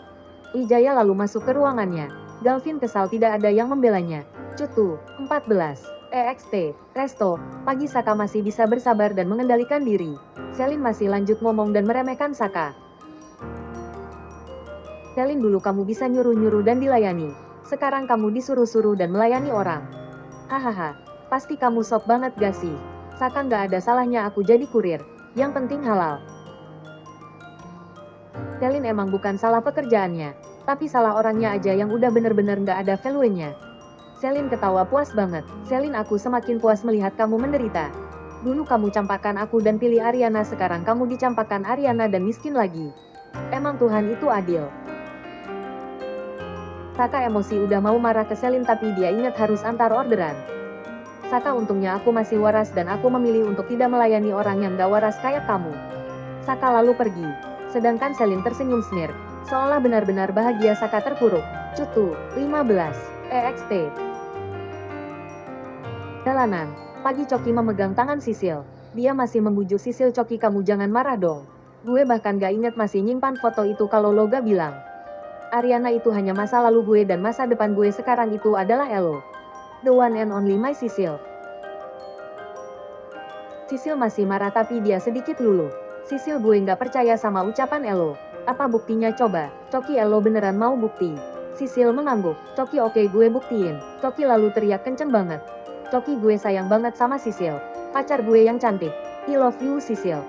Wijaya lalu masuk ke ruangannya. Galvin kesal tidak ada yang membelanya. Cutu, 14. EXT, Resto, pagi Saka masih bisa bersabar dan mengendalikan diri. Selin masih lanjut ngomong dan meremehkan Saka. Selin, dulu kamu bisa nyuruh-nyuruh dan dilayani. Sekarang kamu disuruh-suruh dan melayani orang. Hahaha, pasti kamu sok banget gak sih? Saka, nggak ada salahnya aku jadi kurir. Yang penting halal. Selin emang bukan salah pekerjaannya, tapi salah orangnya aja yang udah bener-bener nggak ada value-nya. Selin ketawa puas banget. Selin, aku semakin puas melihat kamu menderita. Dulu kamu campakkan aku dan pilih Ariana, sekarang kamu dicampakkan Ariana dan miskin lagi. Emang Tuhan itu adil. Saka emosi udah mau marah ke Selin tapi dia ingat harus antar orderan. Saka, untungnya aku masih waras dan aku memilih untuk tidak melayani orang yang gak waras kayak kamu. Saka lalu pergi. Sedangkan Selin tersenyum smirk. Seolah benar-benar bahagia. Saka terpuruk. Cutu, 15. EXT. Jalanan. Pagi Coki memegang tangan Sisil. Dia masih membujuk Sisil. Coki, kamu jangan marah dong. Gue bahkan gak inget masih nyimpan foto itu kalau lo gak bilang. Ariana itu hanya masa lalu gue dan masa depan gue sekarang itu adalah Elo. The one and only my Sisil. Sisil masih marah tapi dia sedikit luluh. Sisil, gue nggak percaya sama ucapan Elo. Apa buktinya coba? Coki, Elo beneran mau bukti? Sisil mengangguk. Coki, oke gue buktiin. Coki lalu teriak kenceng banget. Coki, gue sayang banget sama Sisil. Pacar gue yang cantik. I love you Sisil.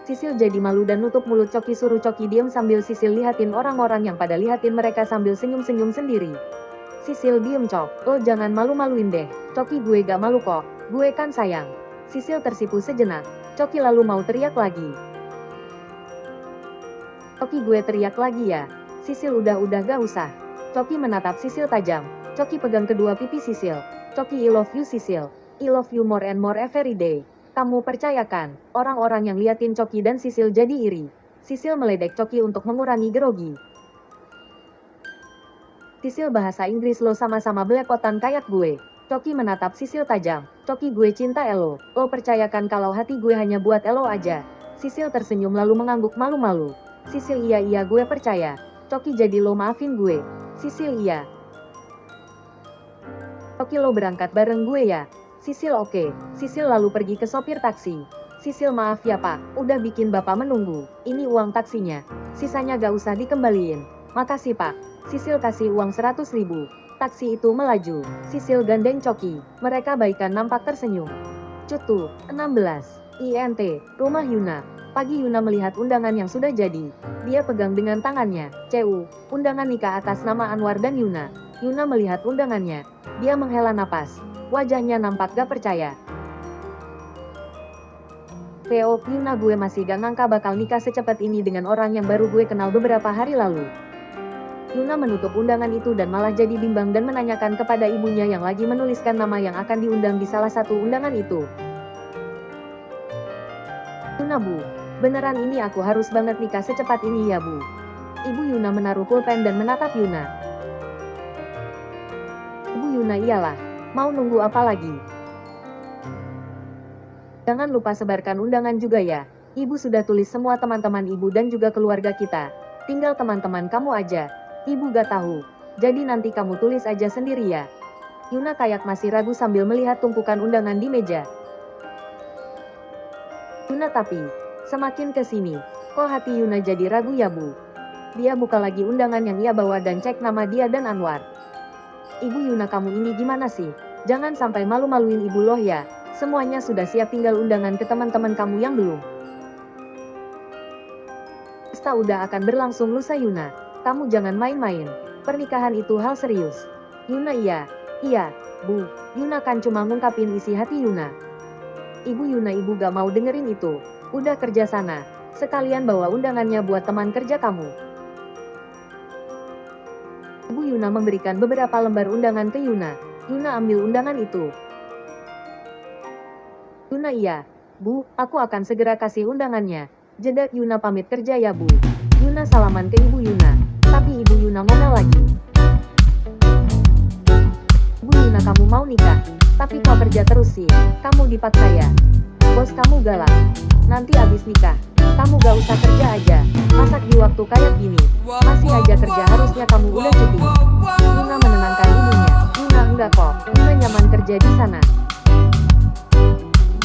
Sisil jadi malu dan nutup mulut. Coki suruh Coki diam sambil Sisil lihatin orang-orang yang pada lihatin mereka sambil senyum-senyum sendiri. Sisil, diem Cok. Lo jangan malu-maluin deh. Coki, gue gak malu kok. Gue kan sayang. Sisil tersipu sejenak. Coki lalu mau teriak lagi. Coki, gue teriak lagi ya. Sisil, udah gak usah. Coki menatap Sisil tajam. Coki pegang kedua pipi Sisil. Coki, I love you Sisil. I love you more and more every day. Kamu percayakan, orang-orang yang liatin Coki dan Sisil jadi iri. Sisil meledek Coki untuk mengurangi grogi. Sisil, bahasa Inggris lo sama-sama belepotan kayak gue. Coki menatap Sisil tajam. Coki, gue cinta Elo. Lo percayakan kalau hati gue hanya buat Elo aja. Sisil tersenyum lalu mengangguk malu-malu. Sisil, iya gue percaya. Coki, jadi lo maafin gue. Sisil, iya. Coki, lo berangkat bareng gue ya. Sisil, oke. Sisil lalu pergi ke sopir taksi. Sisil, maaf ya pak, udah bikin bapak menunggu. Ini uang taksinya. Sisanya gak usah dikembaliin. Makasih pak. Sisil kasih uang 100.000. Taksi itu melaju. Sisil gandeng Coki. Mereka baikan nampak tersenyum. Cutu, 16. INT, rumah Yuna. Pagi Yuna melihat undangan yang sudah jadi. Dia pegang dengan tangannya. CU, undangan nikah atas nama Anwar dan Yuna. Yuna melihat undangannya. Dia menghela napas. Wajahnya nampak gak percaya. VO, Yuna, gue masih gak ngangka bakal nikah secepat ini dengan orang yang baru gue kenal beberapa hari lalu. Yuna menutup undangan itu dan malah jadi bimbang dan menanyakan kepada ibunya yang lagi menuliskan nama yang akan diundang di salah satu undangan itu. Yuna, bu, beneran ini aku harus banget nikah secepat ini ya bu. Ibu Yuna menaruh pulpen dan menatap Yuna. Ibu Yuna, iyalah, mau nunggu apa lagi? Jangan lupa sebarkan undangan juga ya. Ibu sudah tulis semua teman-teman ibu dan juga keluarga kita. Tinggal teman-teman kamu aja. Ibu gak tahu. Jadi nanti kamu tulis aja sendiri ya. Yuna kayak masih ragu sambil melihat tumpukan undangan di meja. Yuna, tapi semakin ke sini, kok hati Yuna jadi ragu ya bu? Dia buka lagi undangan yang ia bawa dan cek nama dia dan Anwar. Ibu Yuna, kamu ini gimana sih? Jangan sampai malu-maluin ibu loh ya. Semuanya sudah siap, tinggal undangan ke teman-teman kamu yang belum. Pesta udah akan berlangsung lusa Yuna. Kamu jangan main-main. Pernikahan itu hal serius. Yuna iya. Iya, Bu. Yuna kan cuma ngungkapin isi hati Yuna. Ibu Yuna, ibu gak mau dengerin itu. Udah kerja sana. Sekalian bawa undangannya buat teman kerja kamu. Ibu Yuna memberikan beberapa lembar undangan ke Yuna. Yuna ambil undangan itu. Yuna iya. Bu, aku akan segera kasih undangannya. Jeda Yuna pamit kerja ya Bu. Yuna salaman ke Ibu Yuna. Tapi Ibu Yuna ngomel lagi. Bu Yuna, kamu mau nikah? Tapi kok kerja terus sih? Kamu dipaksa ya? Bos kamu galak. Nanti abis nikah, kamu gak usah kerja aja. Masak di waktu kayak gini. Masih aja kerja, harusnya kamu udah cuti. Yuna menenangkan ibunya. Yuna enggak kok. Yuna nyaman kerja di sana.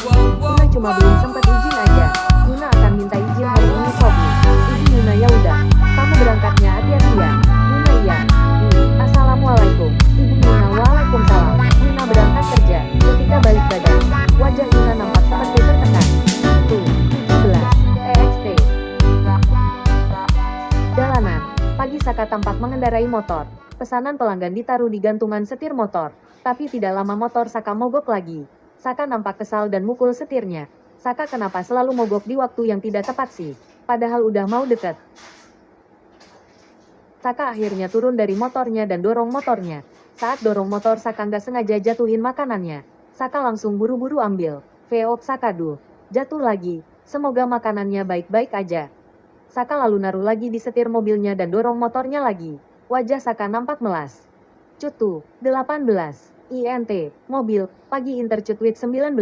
Yuna cuma belum sempet izin aja. Yuna akan minta izin hari ini kok Bu. Ibu Yuna ya udah. Kamu berangkatnya hati-hati ya. Yuna iya. Bu, assalamualaikum. Ibu Yuna waalaikumsalam. Yuna berangkat kerja. Ketika balik badan, wajah Yuna nampak seperti tertekan. 17 EXT. Jalanan. Pagi Saka tampak mengendarai motor. Pesanan pelanggan ditaruh di gantungan setir motor. Tapi tidak lama motor Saka mogok lagi. Saka nampak kesal dan mukul setirnya. Saka kenapa selalu mogok di waktu yang tidak tepat sih? Padahal udah mau deket. Saka akhirnya turun dari motornya dan dorong motornya. Saat dorong motor Saka nggak sengaja jatuhin makanannya. Saka langsung buru-buru ambil. Veop Saka duh. Jatuh lagi. Semoga makanannya baik-baik aja. Saka lalu naruh lagi di setir mobilnya dan dorong motornya lagi. Wajah Saka nampak melas. Cutu, 18. INT, mobil, pagi Intercutwit 19.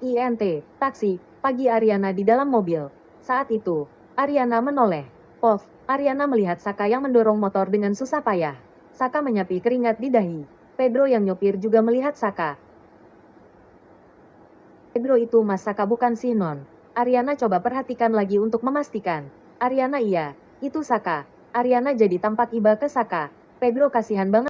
INT, taksi, pagi Ariana di dalam mobil. Saat itu, Ariana menoleh. Pov, Ariana melihat Saka yang mendorong motor dengan susah payah. Saka menyapi keringat di dahi. Pedro yang nyopir juga melihat Saka. Pedro itu Mas Saka bukan si Non. Ariana coba perhatikan lagi untuk memastikan. Ariana iya, itu Saka. Ariana jadi tampak iba ke Saka. Pedro kasihan banget.